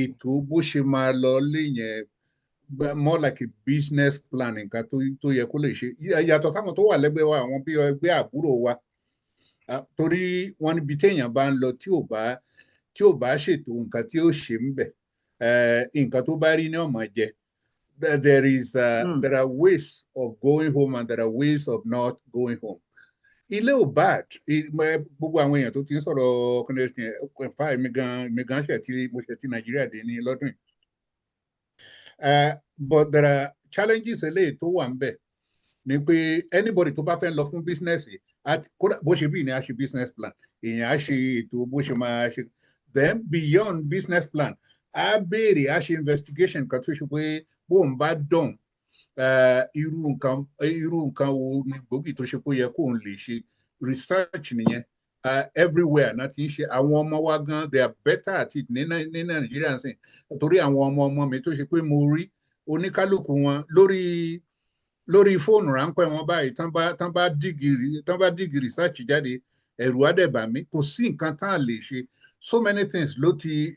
ètò bó ṣe máa lọlé yẹn, more like a business plan, nǹkan tó yẹ kó lè ṣe. Yàtọ̀ sáwọn tó wà lẹ́gbẹ̀ẹ́ wa, àwọn bí ẹgbẹ́ àbúrò wa. Torí wọ́n níbi téèyàn bá ń lọ tí ò bá ṣètò nǹkan tí ó ṣe ń bẹ̀, nǹkan tó bá rí ní ọmọ jẹ. There are ways of going home and there are ways of not going home. Ilé ò bad. Gbogbo àwọn èèyàn tó ti ń sọ̀rọ̀ kọ́nẹ́sì mi gan mo ṣe ti Nàìjíríà dé ní lọ́dún yìí. But there are challenges eléyìí tó wà ń bẹ̀ ni pé anybody tó bá fẹ́ lọ fún business bó ṣe bí ní a ṣe business plan, èèyàn á ṣe ètò bó ṣe máa ṣe. Then beyond business plan, á béèrè, á ṣe investigation kan tó ṣe pé bóun bá dán irú nǹkan wo ni gbòógì tó ṣe pé yẹ kóun lè ṣe. Research nìyẹn. Everywhere náà ti ń ṣe. Àwọn ọmọ wa gan, they are better at it ní Nàìjíríà sìn. Torí àwọn ọmọ mi tó ṣe pé mo rí oníkálukú wọn lórí fóònù ráńpẹ́ wọn báyìí, tán bá dìgì research jáde, ẹ̀rù á dẹ̀ bà mí. Kò sí nǹkan tán lè ṣe. So many things ló ti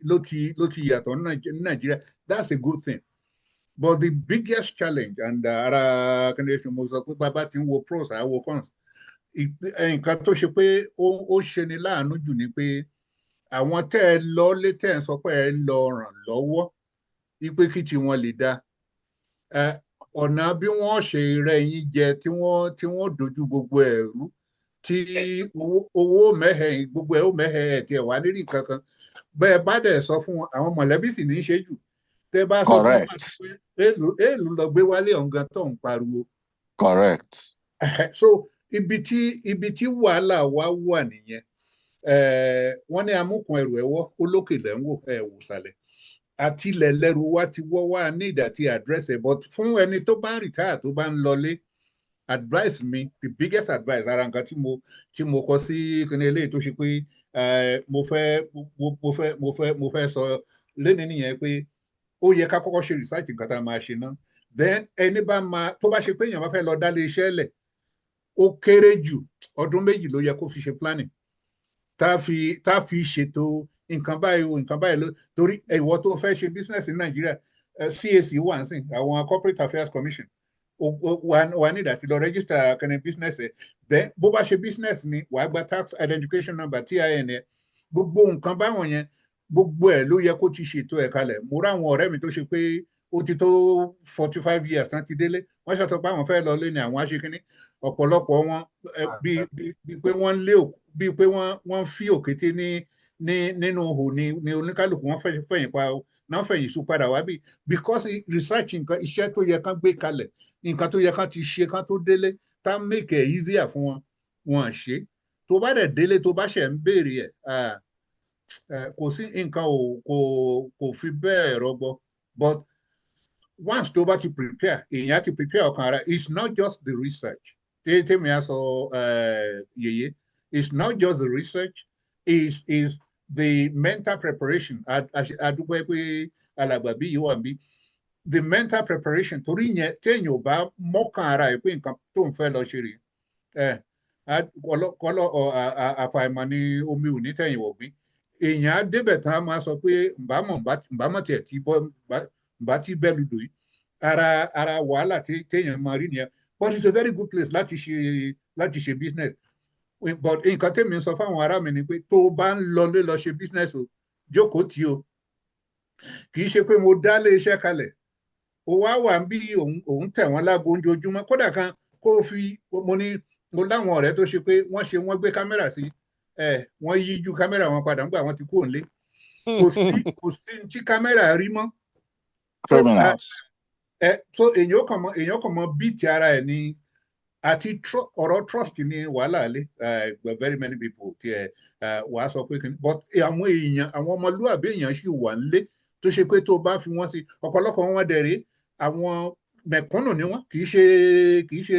yàtọ̀ ní Nàìjíríà. That's a good thing. But the biggest challenge, and ara kẹ́ndẹ́sì mo sọ pé bàbá ti ń wo pros àwo cons, nǹkan tó ṣe pé ó ṣe ni láàánú jù ni pé àwọn tẹ́ ẹ lọ lé tẹ́ ẹ sọ pé ẹ lọ ràn lọ́wọ́ wípé kí tí wọ́n lè dá ọ̀nà bí wọ́n ṣe rẹ́ yín jẹ tí wọ́n dojú gbogbo ẹ̀rú tí owó mẹ́hẹ̀ gbogbo ẹ̀ ó mẹ́hẹ̀ tí ẹ̀ wá lérí kankan bẹ́ẹ̀ bá dẹ̀ sọ fún àwọn mọ̀lẹ́bí sì ní í ṣe jù tẹ́ bá sọ fún wọn pé èèlù lọ gbé wálé ọ̀ngàn tó ń pariwo. Correct. So ibi tí wàhálà wa wà nìyẹn. Wọ́n ní amúkun ẹrù ẹ̀wọ́ olókè lẹ́wọ̀ ẹ̀wò sàlẹ̀ àti ilẹ̀ lẹ́rù wa ti wọ́ wá ní ìdá tí àdírẹ́sì ẹ̀ but fún ẹni tó bá ń rìtáyà tó bá ń lọlé advice mi, the biggest advice ara nǹkan tí mo kọ sí kíni eléyìí tó ṣe pé mo fẹ́ sọ lẹ́ni nìyẹn pé ó yẹ ká kọ́kọ́ ṣe research nǹkan tá a máa ṣe náà. Then ẹni bá máa tó bá ṣe pé èèyàn bá fẹ́ lọ dálé iṣẹ́ lẹ̀ ó kéré jù ọdún 2 ló yẹ kó fi ṣe planning tá a fi ṣètò nǹkan báyìí ló torí ìwọ tó fẹ́ ṣe business ní Nàìjíríà CAC wà ń sìn àwọn Corporate Affairs Commission wà ní ìdàtí lọ register kẹ́ni business ẹ̀ then bó bá ṣe business ni wàá gba tax identification number TIN ẹ̀ gbogbo nǹkan báwọn yẹn gbogbo ẹ̀ ló yẹ kó ti ṣètò ẹ̀ kalẹ̀. Mo ráwọn ọ̀rẹ́ mi tó ṣe pé ó ti tó 45 years tán ti délé, wọ́n ṣàtọ̀ pé àwọn fẹ́ lọ lé ní àwọn aṣekínní, ọ̀pọ̀lọpọ̀ wọn bíi pé wọ́n lé bíi pé wọ́n fi òkété nínú ihò ní oníkálukú wọn fẹ̀yìn pa náà fẹ̀yìn sùn padà wá bí because research nǹkan iṣẹ́ tó yẹ kán gbé kalẹ̀ nǹkan tó yẹ kán ti ṣe kán tó délé tá make it easier fún wọn ṣe. Tó bá dẹ̀ délé tó bá ṣẹ̀ ń béèrè ẹ̀ kò sí nǹkan kò fi bẹ́ẹ̀ rọgbọ, but once tó bá ti prepare èèyàn ti prepare ọkàn ara. It's not just the research tèmi á sọ yèyé, it's not just the research, is the mental preparation. Adúpẹ́ pé alàgbà bí yìí wà bí the mental preparation torí yẹn téèyàn ò bá mọ́kàn ara ẹ̀ pé nǹkan tó ń fẹ́ lọ ṣe rè kọ́lọ́ àfàìmọ̀ ni omi ò ní tẹ̀yìn wọ̀gbìn. Èèyàn á débẹ̀ tán á máa sọ pé ǹbámọ̀ tiẹ̀ tí bá tí bẹ́ẹ̀ lùdò yìí ara wàhálà téèyàn máa rí nìyẹn. But it's a very good place láti ṣe business. But nǹkan tèmi ń sọ fáwọn ará mi ni pé tó o bá ń lọlé lọ ṣe business o jókòó tí o kì í ṣe pé mo dá lé iṣẹ́ kalẹ̀ o wá wà bí òun tẹ̀ wọ́n lágo ojoojúmọ́. Kódà kan kó o fi mo láwọn ọ̀rẹ́ tó ṣe pé wọ́n gbé kámẹ́rà sí wọ́n yíjú kámẹ́rà wọn padà nígbà wọ́n ti kúrò nílé. Kò sí tí kámẹ́rà rí mọ́. So èèyàn kàn mọ bíìtì ara ẹ̀ ní àti ọ̀rọ̀ trust ní wàhálà lé very many people tí wàá sọ pé kìíní but àwọn èèyàn àwọn ọmọlúwàbí èèyàn sì wà nílé tó ṣe pé tó bá fi wọ́n sí ọ̀pọ̀lọpọ̀ wọn dẹ̀rẹ̀ àwọn mẹ̀kúnnù ni wọ́n kì í ṣe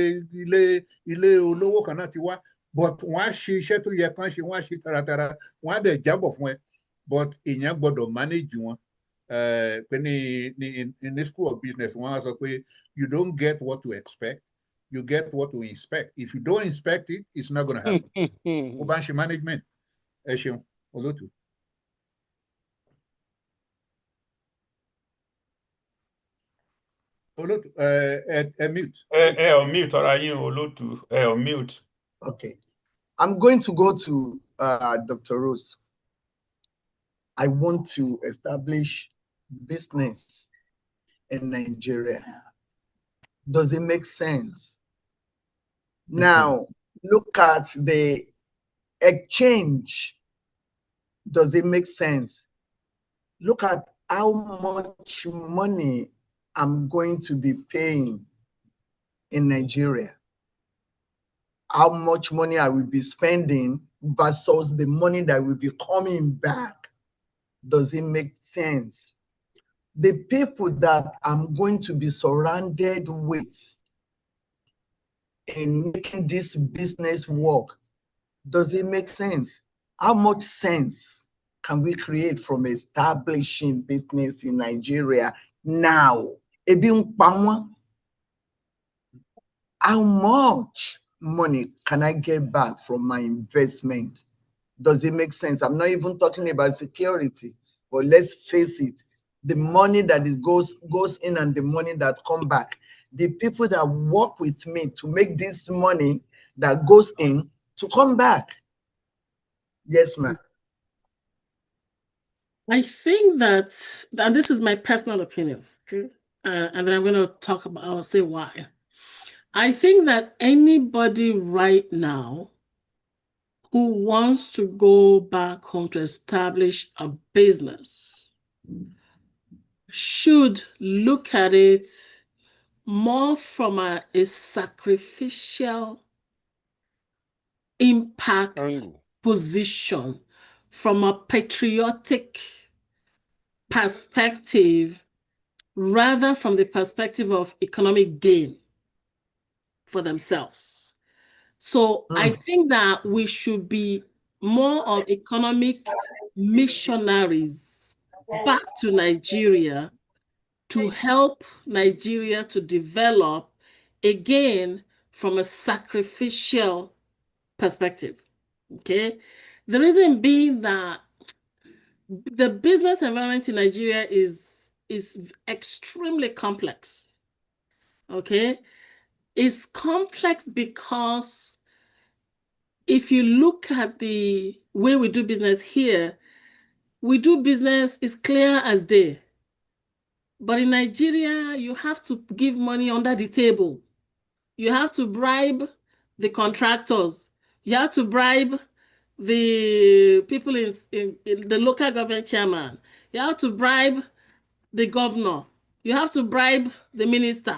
ilé olówó kan náà ti wá but wọ́n á ṣe iṣẹ́ tó yẹ kán ṣe wọ́n á ṣe taratara wọ́n á dẹ̀ jábọ̀ fún ẹ but èèyàn gbọ́dọ̀ manage wọn. Pé ní school of business wọ́n á sọ pé you don't get what to expect, you get what to inspect. If you don't inspect it, it's not going to happen. Ó bá ń ṣe management. Ẹ ṣeun olótù. Olótù mute. On mute ọ̀rọ̀ yín olótù on mute. Okay, I'm going to go to Dr. Rose. I want to establish business in Nigeria. Does it make sense? Now, look at the exchange. Does it make sense? Look at how much money I'm going to be paying in Nigeria. How much money I will be spending versus the money that will be coming back. Does it make sense? The people that I'm going to be surrounded with in making this business work, does it make sense? How much sense can we create from establishing business in Nigeria now? How much money can I get back from my investment? Does it make sense? I'm not even talking about security, but let's face it, the money that goes in and the money that come back. The people that work with me to make this money that goes in to come back. Yes, ma'am. I think that, and this is my personal opinion, okay? And then I'm going to talk about, I'll say why. I think that anybody right now who wants to go back home to establish a business should look at it more from a sacrificial impact position, from a patriotic perspective, rather from the perspective of economic gain for themselves. So I think that we should be more of economic missionaries back to Nigeria to help Nigeria to develop again from a sacrificial perspective. Okay, the reason being that the business environment in Nigeria is extremely complex. Okay, it's complex because if you look at the way we do business here, we do business is clear as day. But in Nigeria, you have to give money under the table. You have to bribe the contractors. You have to bribe the people in the local government chairman. You have to bribe the governor. You have to bribe the minister.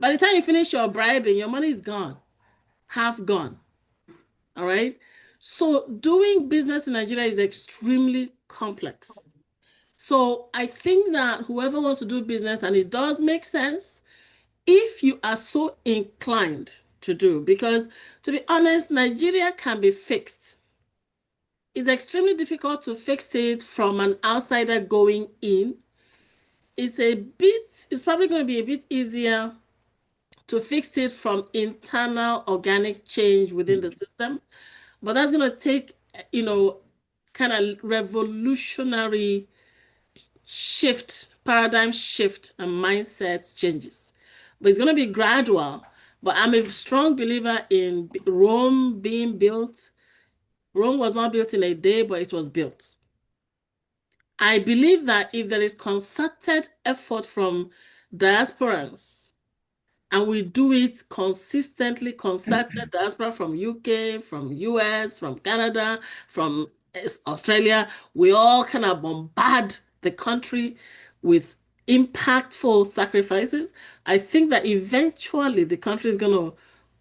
By the time you finish your bribing, your money is gone, half gone. All right. So doing business in Nigeria is extremely complex. So I think that whoever wants to do business, and it does make sense, if you are so inclined to do, because to be honest, Nigeria can be fixed. It's extremely difficult to fix it from an outsider going in. It's probably going to be a bit easier to fix it from internal organic change within the system. But that's going to take, kind of revolutionary shift, paradigm shift, and mindset changes. But it's going to be gradual. But I'm a strong believer in Rome being built. Rome was not built in a day, but it was built. I believe that if there is concerted effort from diasporans, and we do it consistently, concerted diaspora from UK, from US, from Canada, from Australia, we all kind of bombard the country with impactful sacrifices. I think that eventually the country is going to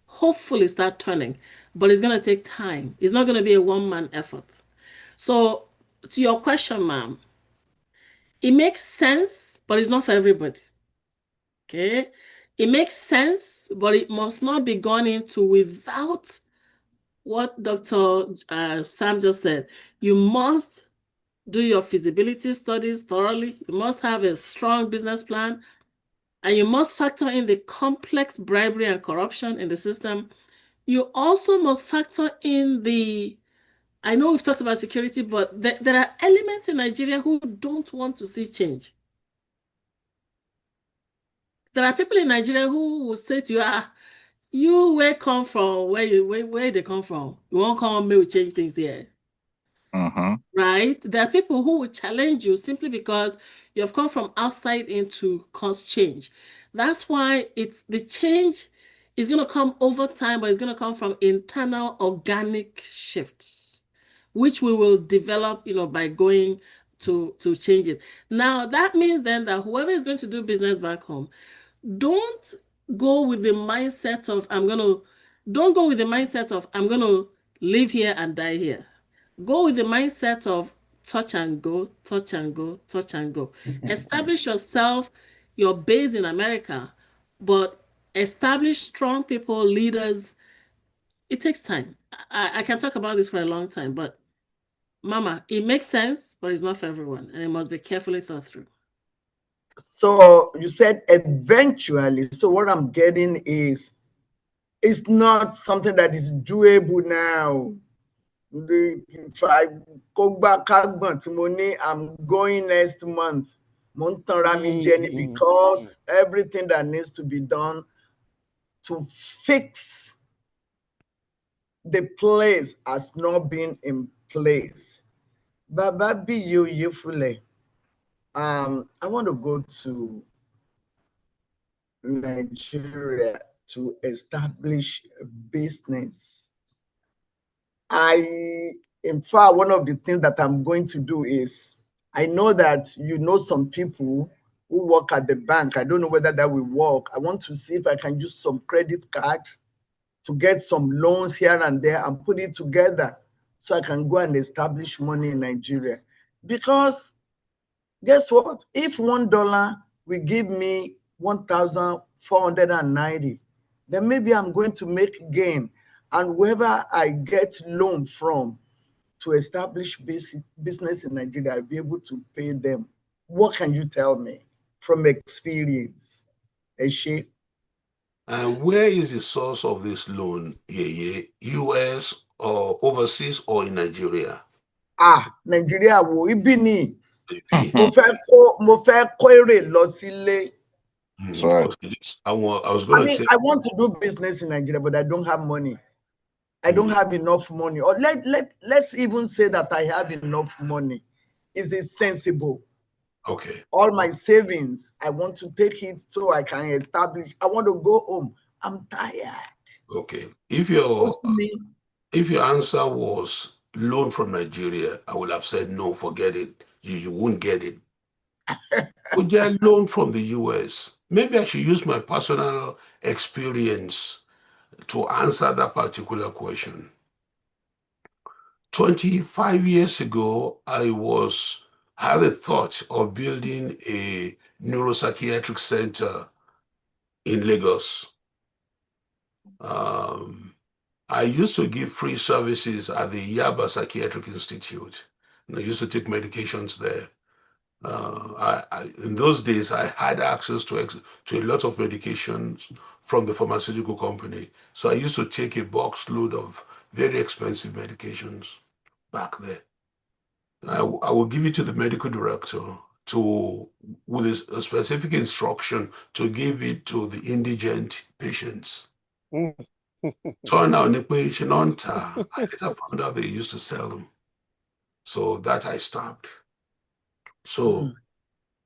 hopefully start turning, but it's going to take time. It's not going to be a one-man effort. So to your question, ma'am, it makes sense, but it's not for everybody. Okay? It makes sense, but it must not be gone into without what Dr. Sam just said. You must do your feasibility studies thoroughly. You must have a strong business plan, and you must factor in the complex bribery and corruption in the system. You also must factor in I know we've talked about security, but there are elements in Nigeria who don't want to see change. There are people in Nigeria who will say to you, you where come from, where they come from. You won't come, me will change things here. Right? There are people who will challenge you simply because you have come from outside in to cause change. That's why the change is going to come over time, but it's going to come from internal organic shifts, which we will develop, by going to change it. Now, that means then that whoever is going to do business back home, don't go with the mindset of I'm going to live here and die here. Go with the mindset of touch and go, touch and go, touch and go. Establish yourself, your base in America, but establish strong people, leaders. It takes time. I can talk about this for a long time, but Mama, it makes sense, but it's not for everyone, and it must be carefully thought through. So you said eventually. So what I'm getting is, it's not something that is doable now. If I go back, I'm going next month. Because everything that needs to be done to fix the place has not been in place. Baba Biyo Yefule, I want to go to Nigeria to establish a business. In fact, one of the things that I'm going to do is, I know that some people who work at the bank. I don't know whether that will work. I want to see if I can use some credit card to get some loans here and there and put it together so I can go and establish money in Nigeria. Because guess what? If $1 will give me 1,490, then maybe I'm going to make gain. And whoever I get loan from to establish business in Nigeria, I'll be able to pay them. What can you tell me from experience? Eshe? And where is the source of this loan? US or overseas or in Nigeria? Nigeria wo ibi ni. Mo fẹ́ kó èrè lọ sílé. I was going to say, I want to do business in Nigeria, but I don't have money. I don't have enough money. Or let's even say that I have enough money. Is it sensible? Okay. All my savings, I want to take it so I can establish. I want to go home. I'm tired. Okay. If your answer was loan from Nigeria, I would have said no, forget it. You won't get it. Would you loan from the US? Maybe I should use my personal experience to answer that particular question. 25 years ago, I had a thought of building a neuropsychiatric center in Lagos. I used to give free services at the Yaba Psychiatric Institute. And I used to take medications there. In those days, I had access to a lot of medications from the pharmaceutical company. So I used to take a box load of very expensive medications back there. I will give it to the medical director with a specific instruction to give it to the indigent patients. Turn out, I later found out they used to sell them. So that I stopped. So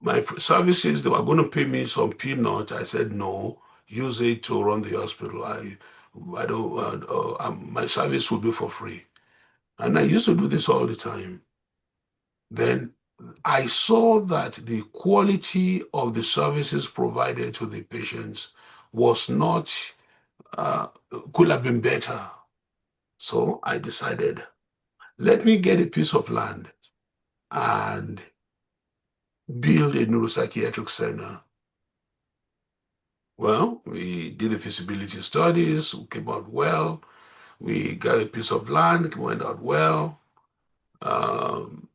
my services, they were going to pay me some peanut. I said, no, use it to run the hospital. I don't, my service will be for free. And I used to do this all the time. Then I saw that the quality of the services provided to the patients was not, could have been better. So I decided, let me get a piece of land and build a neuropsychiatric center. Well, we did the feasibility studies, came out well. We got a piece of land, went out well.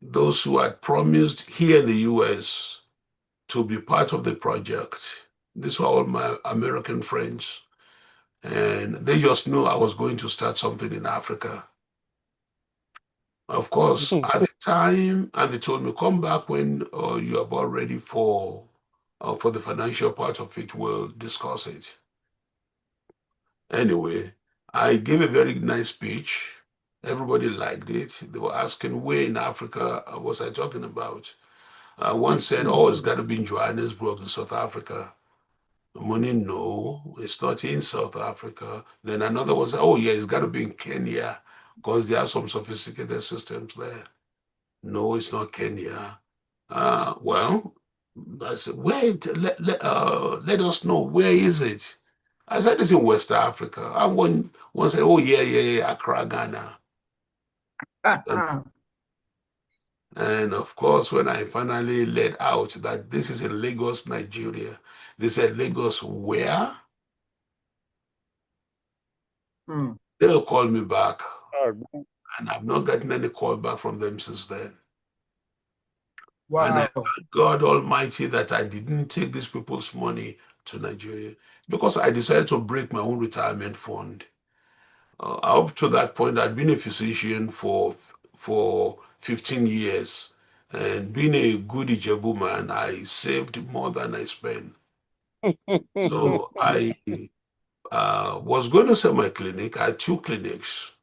Those who had promised here in the US to be part of the project, these were all my American friends. And they just knew I was going to start something in Africa. Of course, at the time, and they told me, come back when you're about ready for the financial part of it, we'll discuss it. Anyway, I gave a very nice speech. Everybody liked it. They were asking, where in Africa was I talking about? One said, oh, it's got to be in Johannesburg in South Africa. Money, no, it's not in South Africa. Then another one said, oh, yeah, it's got to be in Kenya because there are some sophisticated systems there. No, it's not Kenya. Well, I said, wait, let us know, where is it? I said, it's in West Africa. And one said, oh, yeah, Accra, Ghana. And of course, when I finally let out that this is in Lagos, Nigeria, they said, Lagos, where? They'll call me back. And I've not gotten any call back from them since then. Wow. And I thank God Almighty that I didn't take these people's money to Nigeria because I decided to break my own retirement fund. Up to that point, I'd been a physician for 15 years. And being a good Ijebu man, I saved more than I spent. So I was going to sell my clinic. I had 2 clinics,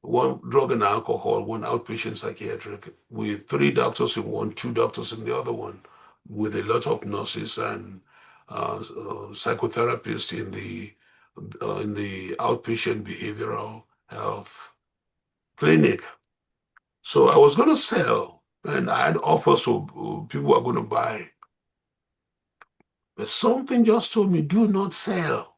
one drug and alcohol, one outpatient psychiatric, with 3 doctors in one, 2 doctors in the other one, with a lot of nurses and psychotherapists in the outpatient behavioral health clinic. So I was going to sell, and I had offers so people were going to buy. But something just told me, do not sell.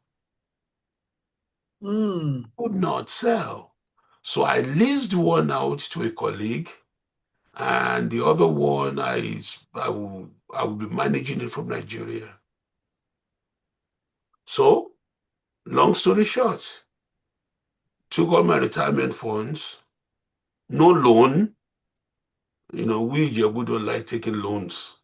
Do not sell. So I leased one out to a colleague, and the other one I will be managing it from Nigeria. So, long story short, took all my retirement funds, no loan. You know, we Ijebu don't like taking loans.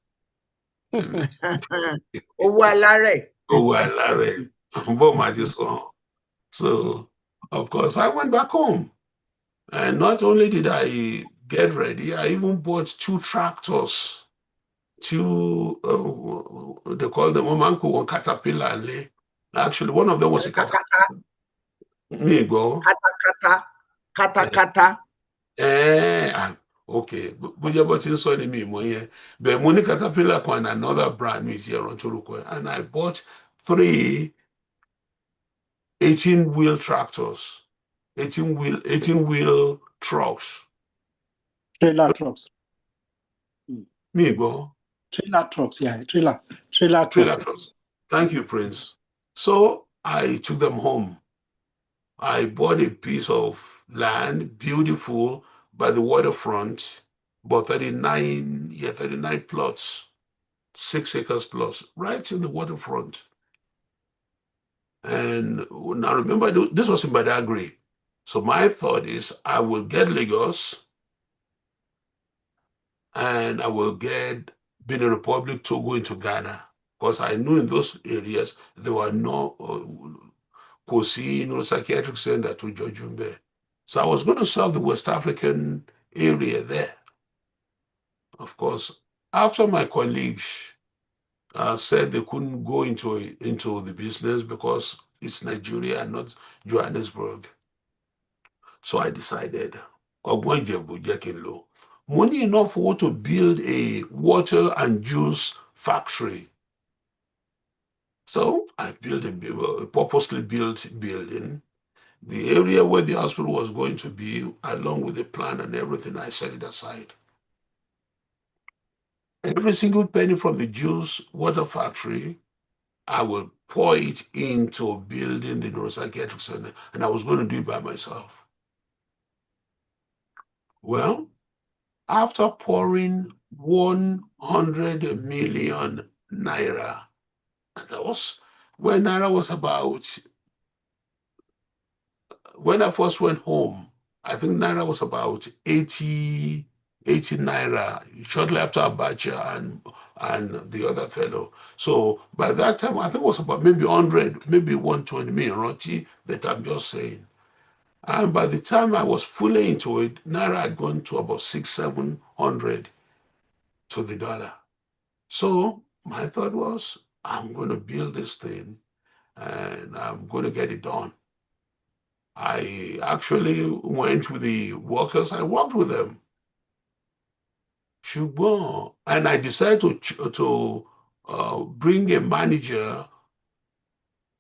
So, of course, I went back home. And not only did I get ready, I even bought 2 tractors, 2, they call them Caterpillar. Actually, one of them was a Caterpillar. Kata. Okay. But in sorry me, but money Caterpillar and another brand is here on Toruko. And I bought 3 18-wheel tractors, 18-wheel trucks. Trailer trucks. Me go. Trailer trucks, yeah, trailer trucks. Thank you, Prince. So I took them home. I bought a piece of land, beautiful, by the waterfront, about 39 plots, 6 acres plus, right in the waterfront. And now remember, this was in Badagry. So my thought is I will get Lagos and I will get Benin Republic, Togo into Ghana. Because I knew in those areas there were no Kosi Neuropsychiatric Center to Jojumbe. So I was going to serve the West African area there. Of course, after my colleagues said they couldn't go into the business because it's Nigeria and not Johannesburg. So I decided, money enough for to build a water and juice factory. So I built a purposely built building. The area where the hospital was going to be, along with the plan and everything, I set it aside. Every single penny from the juice water factory, I will pour it into building the neuropsychiatric center, and I was going to do it by myself. Well, after pouring 100 million naira, that was when naira was about, when I first went home, I think naira was about 80 naira, shortly after Abacha and the other fellow. So by that time, I think it was about maybe 100, maybe 120 million roti, but I'm just saying. And by the time I was fully into it, naira had gone to about 600-700 to the dollar. So my thought was, I'm going to build this thing and I'm going to get it done. I actually went with the workers. I worked with them. And I decided to bring a manager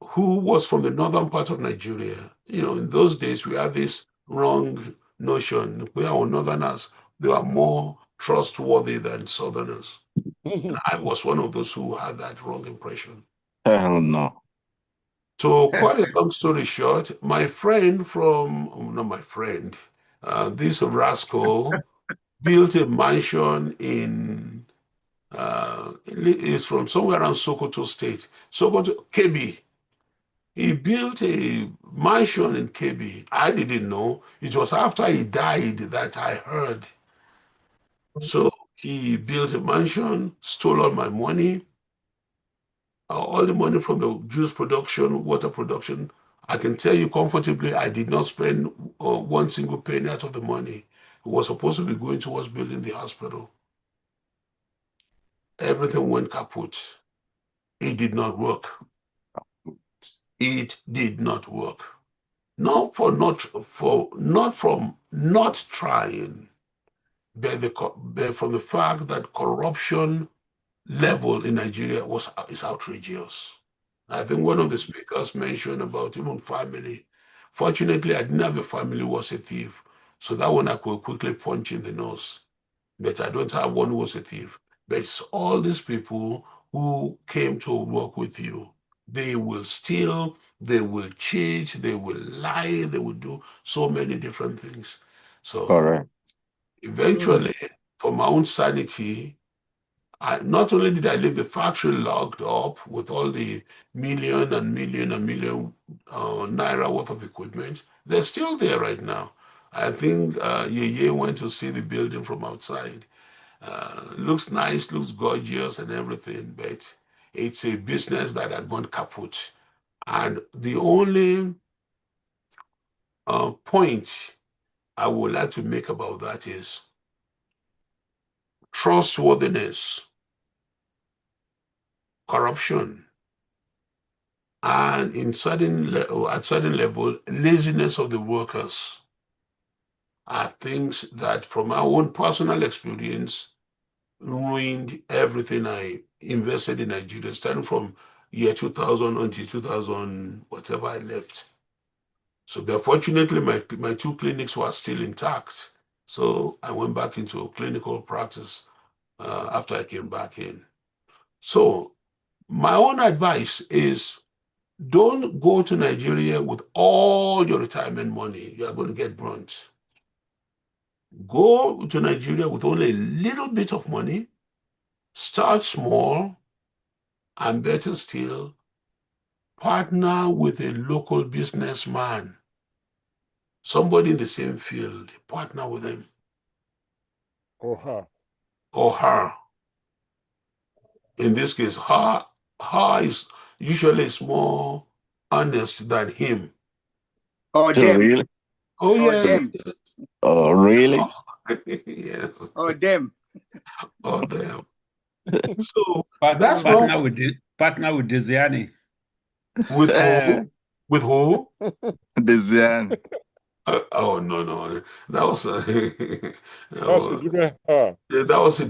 who was from the northern part of Nigeria. You know, in those days, we had this wrong notion. We are northerners. They are more trustworthy than southerners. And I was one of those who had that wrong impression. Hell no. To cut a long story short, my friend this rascal built a mansion is from somewhere around Sokoto State, Sokoto, Kebbi. He built a mansion in Kebbi. I didn't know. It was after he died that I heard. So he built a mansion, stole all my money, all the money from the juice production, water production. I can tell you comfortably, I did not spend one single penny out of the money. It was supposed to be going towards building the hospital. Everything went kaput. It did not work. It did not work. Not from not trying, but from the fact that corruption level in Nigeria is outrageous. I think one of the speakers mentioned about even family. Fortunately, I didn't have a family who was a thief. So that one I could quickly punch in the nose. But I don't have one who was a thief. But it's all these people who came to work with you. They will steal, they will cheat, they will lie, they will do so many different things. So Correct. Eventually, for my own sanity, not only did I leave the factory locked up with all the million naira worth of equipment, they're still there right now. I think Yeye went to see the building from outside. Looks nice, looks gorgeous and everything, but it's a business that had gone kaput. And the only point I would like to make about that is trustworthiness, corruption, And at certain level, laziness of the workers are things that, from our own personal experience, ruined everything I invested in Nigeria, starting from year 2000 until 2000, whatever I left. So, but fortunately, my 2 clinics were still intact. So I went back into clinical practice after I came back in. So my own advice is, don't go to Nigeria with all your retirement money. You are going to get burnt. Go to Nigeria with only a little bit of money. Start small, and better still, partner with a local businessman, somebody in the same field. Partner with him. Or her. Or her. In this case, her is usually more honest than him. Or them. Really? Oh, Or yes. them. Oh, really? Yes. Or them. Or them. So Partner not with Desiani. with who? With who? Desian. Oh no, that was That's a different her. that was a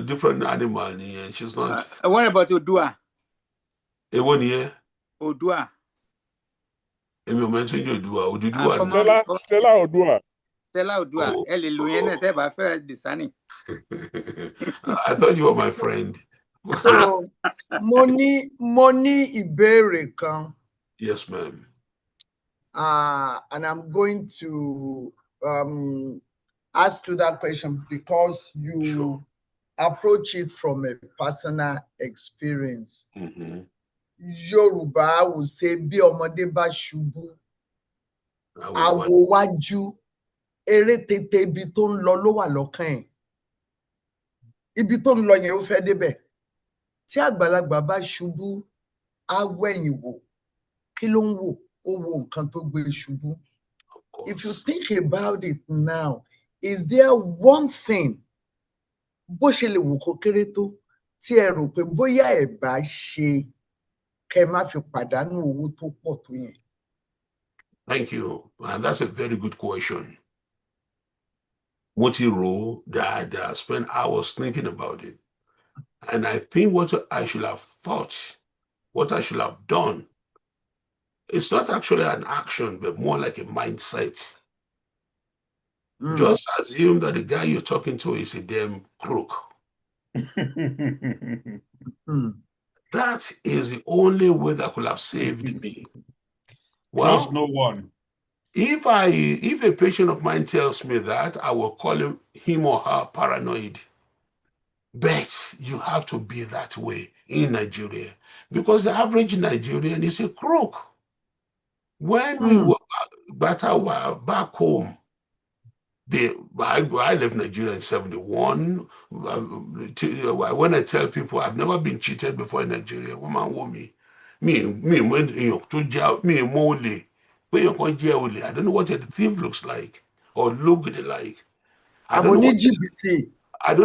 different animal. Yeah, she's not. What about Odua? A 1 year. Odua. You mentioned Odua. Stella Odua. Stella Odua. I thought you were my friend. So, money ìbéèrè kan. Yes, ma'am. And I'm going to ask you that question because you approach it from a personal experience. Yoruba will say, bí ọmọdé bá ṣubú, àwò wájú, eré tètè ibi tó ń lọ ló wà lọ́kàn ẹ̀. Ibi tó ń lọ yẹn ó fẹ́ débẹ̀. Tí àgbàlagbà bá ṣubú, á wẹ̀yìn wò. Kí ló ń wò? Ó wo nǹkan tó gbé ṣubú. If you think about it now, is there one thing bó ṣe lè wò kó kéré tó tí ẹ rò pé bóyá ẹ bá ṣe kẹ́ má fi pàdánù owó tó pọ̀ tó yẹn? Thank you. And that's a very good question. What he wrote, that I spent hours thinking about it. And I think what I should have thought, what I should have done, it's not actually an action, but more like a mindset. Just assume that the guy you're talking to is a damn crook. That is the only way that could have saved me. Well, trust no one. If a patient of mine tells me that, I will call him or her paranoid. But you have to be that way in Nigeria because the average Nigerian is a crook. When we were back home, I left Nigeria in 71. When I tell people I've never been cheated before in Nigeria, woman want me. I don't know what a thief looks like or looked like. I don't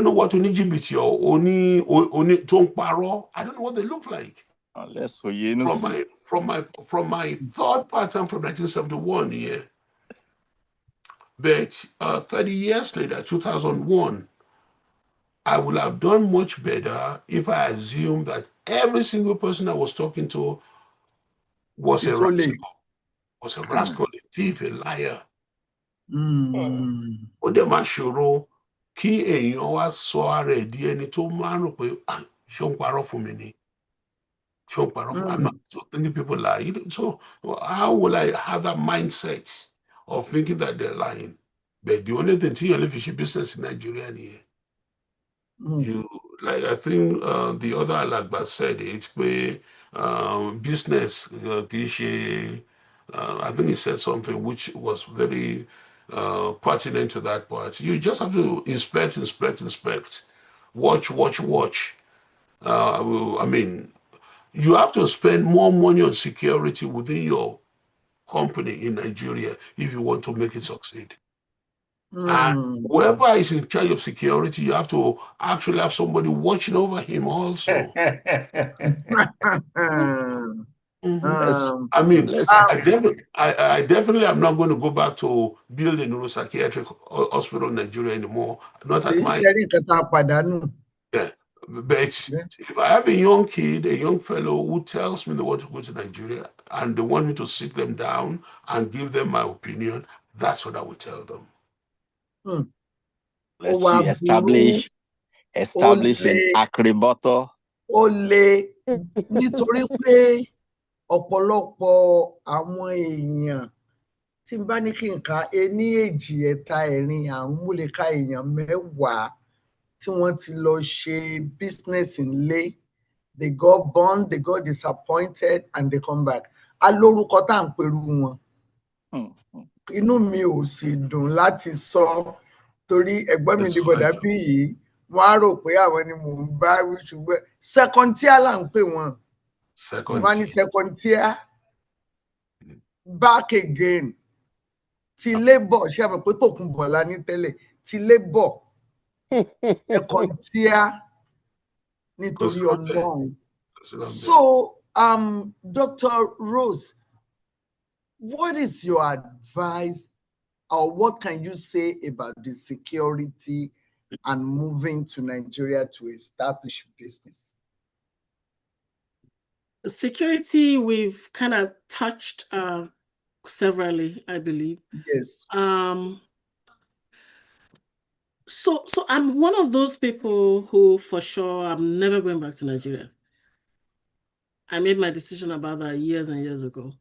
know what Onijibiti or Oni Tongparo. I don't know what they look like. Unless from my thought pattern from 1971, yeah. But 30 years later, 2001, I would have done much better if I assumed that every single person I was talking to was a rascal, a thief, a liar. Ó dẹ̀ máa ṣòro kí èèyàn wá sọ ara ẹ̀ di ẹni tó máa ń rò pé ṣé ó ń parọ́ fún mi ni? Ṣé ó ń parọ́ fún mi? I'm not thinking people lie. So how will I have that mindset of thinking that they're lying? But the only thing tí yẹn lè fi ṣe business in Nigeria nìyẹn. I think the other alàgbà said it, pé business kì í ṣe. I think he said something which was very pertinent to that part. You just have to inspect. Watch. I mean, you have to spend more money on security within your company in Nigeria if you want to make it succeed. And whoever is in charge of security, you have to actually have somebody watching over him also. I mean, I definitely am not going to go back to build a neuropsychiatric hospital in Nigeria anymore. Not at my yeah. But if I have a young kid, a young fellow who tells me they want to go to Nigeria and they want me to sit them down and give them my opinion, that's what I will tell them. Let's see, establish an Akriboto. Ó le nítorí pé ọ̀pọ̀lọpọ̀ àwọn èèyàn tí n bá ní kí n ka ení èjì ẹ̀ta ẹ̀rin àrùn mú lè ka èèyàn mẹ́wàá tí wọ́n ti lọ ṣe business ńlé. They got burned, they got disappointed, and they come back. Alórúkọ tá à ń perú wọn. Inú mi ò sì dùn láti sọ torí ẹ̀gbọ́n mi ní bọ̀dá bí yìí wọ́n á rò pé àwọn ni mò ń bá wí ṣùgbọ́n second tier là ń pè wọ́n. Wọ́n ní second tier back again ti labour ṣé àmọ̀ pé Tòkunbọ̀ la ní tẹ́lẹ̀ ti labour second tier nítorí Ọlọ́run. So Dr. Rose, what is your advice or what can you say about the security and moving to Nigeria to establish business? Security, we've kind of touched severally, I believe. Yes. So I'm one of those people who, for sure, I'm never going back to Nigeria. I made my decision about that years and years ago.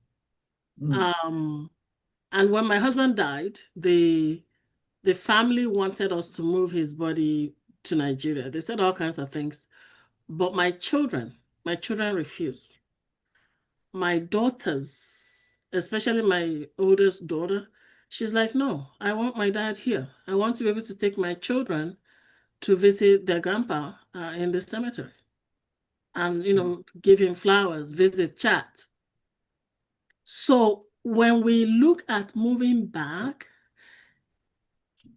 And when my husband died, the family wanted us to move his body to Nigeria. They said all kinds of things, but my children refused. My daughters, especially my oldest daughter, she's like, no, I want my dad here. I want to be able to take my children to visit their grandpa in the cemetery and, give him flowers, visit, chat. So when we look at moving back,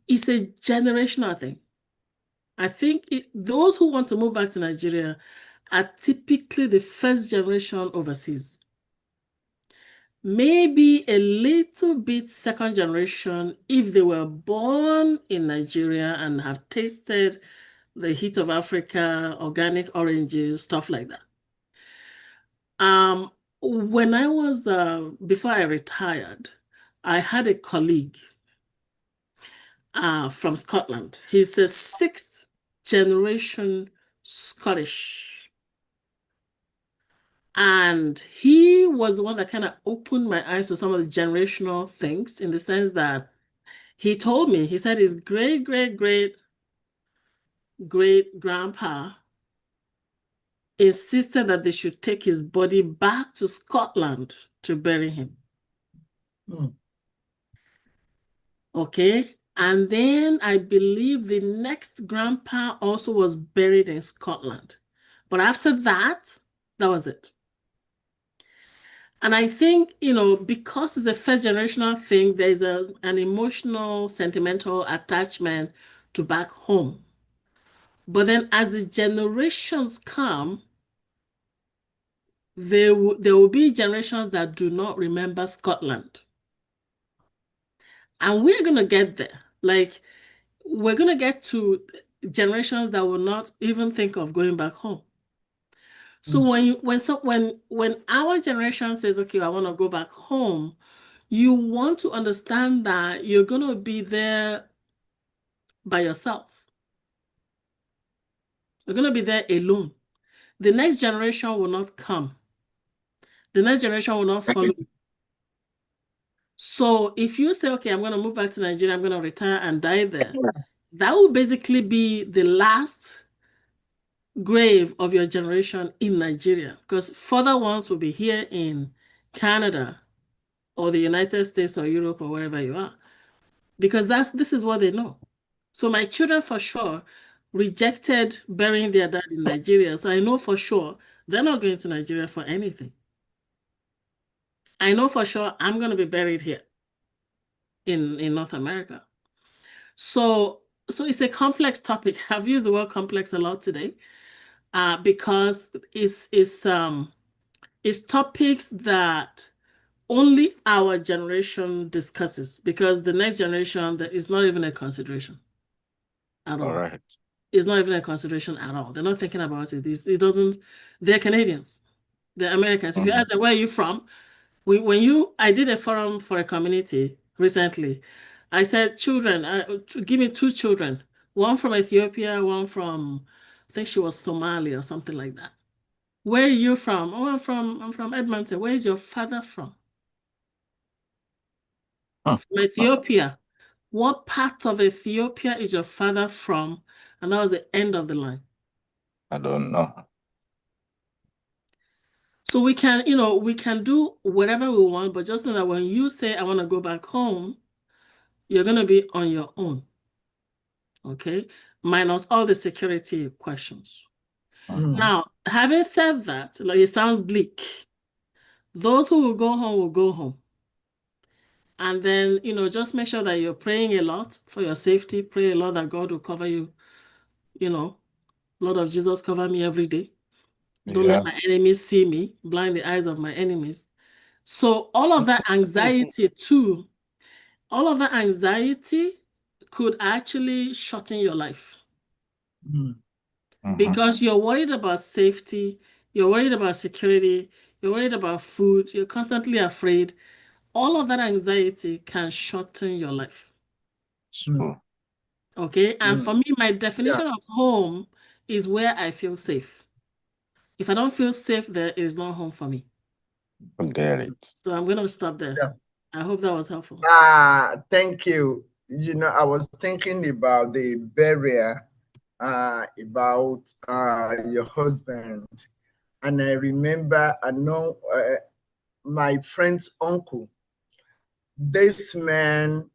it's a generational thing. I think those who want to move back to Nigeria are typically the first generation overseas. Maybe a little bit second generation if they were born in Nigeria and have tasted the heat of Africa, organic oranges, stuff like that. When I was, before I retired, I had a colleague from Scotland. He's a sixth generation Scottish. And he was the one that kind of opened my eyes to some of the generational things, in the sense that he told me, he said his great-great-great-grandpa insisted that they should take his body back to Scotland to bury him. Okay. And then I believe the next grandpa also was buried in Scotland. But after that, that was it. And I think, because it's a first generational thing, there's an emotional, sentimental attachment to back home. But then as the generations come, there will be generations that do not remember Scotland. And we're going to get there. Like, we're going to get to generations that will not even think of going back home. So when our generation says, okay, I want to go back home, you want to understand that you're going to be there by yourself. You're going to be there alone. The next generation will not come. The next generation will not follow. So if you say, okay, I'm going to move back to Nigeria, I'm going to retire and die there, that will basically be the last grave of your generation in Nigeria, because further ones will be here in Canada or the United States or Europe or wherever you are, because this is what they know. So my children for sure rejected burying their dad in Nigeria. So I know for sure they're not going to Nigeria for anything. I know for sure I'm going to be buried here in North America. So it's a complex topic. I've used the word complex a lot today. Because it's It's topics that only our generation discusses, because the next generation, that is not even a consideration at all. All right. It's not even a consideration at all. They're not thinking about it. It doesn't. They're Canadians. They're Americans. If you ask them, where are you from? I did a forum for a community recently. I said, children, give me 2 children, one from Ethiopia, one from, I think she was Somalia or something like that. Where are you from? Oh, I'm from Edmonton. Where is your father from? From Ethiopia. What part of Ethiopia is your father from? And that was the end of the line. I don't know. So we can, we can do whatever we want, but just know that when you say, I want to go back home, you're going to be on your own. Okay? Minus all the security questions. Now, having said that, like, it sounds bleak. Those who will go home will go home. And then, just make sure that you're praying a lot for your safety. Pray a lot that God will cover you. Blood of Jesus, cover me every day. Don't let my enemies see me. Blind the eyes of my enemies. So all of that anxiety too, all of that anxiety could actually shorten your life. Because you're worried about safety, you're worried about security, you're worried about food, you're constantly afraid. All of that anxiety can shorten your life. Okay? And for me, my definition of home is where I feel safe. If I don't feel safe there, it is not home for me. Forget it. So I'm going to stop there. Yeah. I hope that was helpful. Thank you. I was thinking about the barrier, about your husband. And I remember, I know my friend's uncle. This man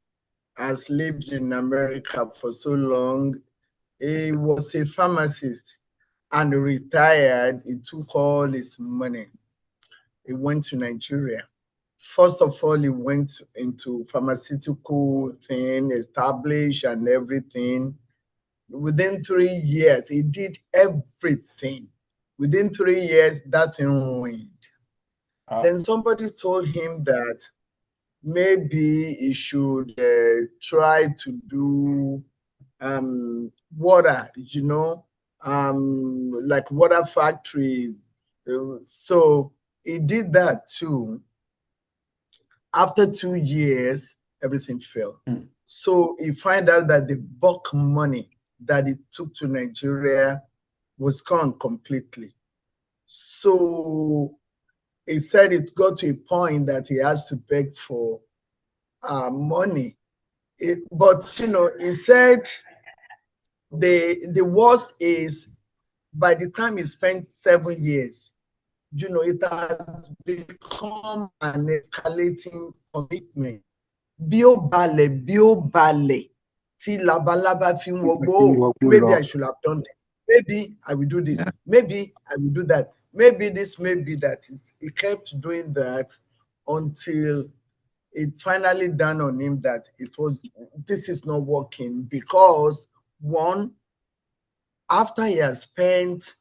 has lived in America for so long. He was a pharmacist and retired. He took all his money. He went to Nigeria. First of all, he went into pharmaceutical thing, established and everything. Within 3 years, he did everything. Within 3 years, that thing went. Then somebody told him that maybe he should try to do water, like water factory. So he did that too. After 2 years, everything fell. So he found out that the bulk money that he took to Nigeria was gone completely. So he said it got to a point that he has to beg for money. But he said the worst is by the time he spent 7 years, it has become an escalating commitment. Bio bale, ti labalaba fi wogbo. Maybe I should have done this. Maybe I will do this. Maybe I will do that. Maybe this, maybe that. He kept doing that until it finally dawned on him that this is not working, because one, after he has spent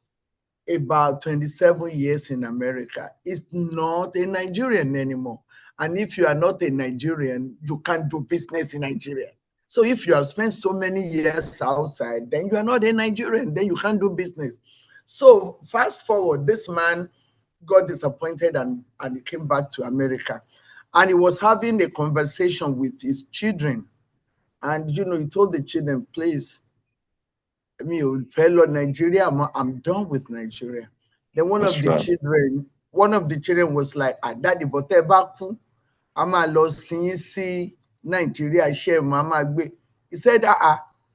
about 27 years in America, is not a Nigerian anymore. And if you are not a Nigerian, you can't do business in Nigeria. So if you have spent so many years outside, then you are not a Nigerian, then you can't do business. So fast forward, this man got disappointed and he came back to America. And he was having a conversation with his children. And, he told the children, please, fellow Nigeria, I'm done with Nigeria. Then one of the children was like, Daddy, but I'm a lost see Nigeria share mama gbe. He said,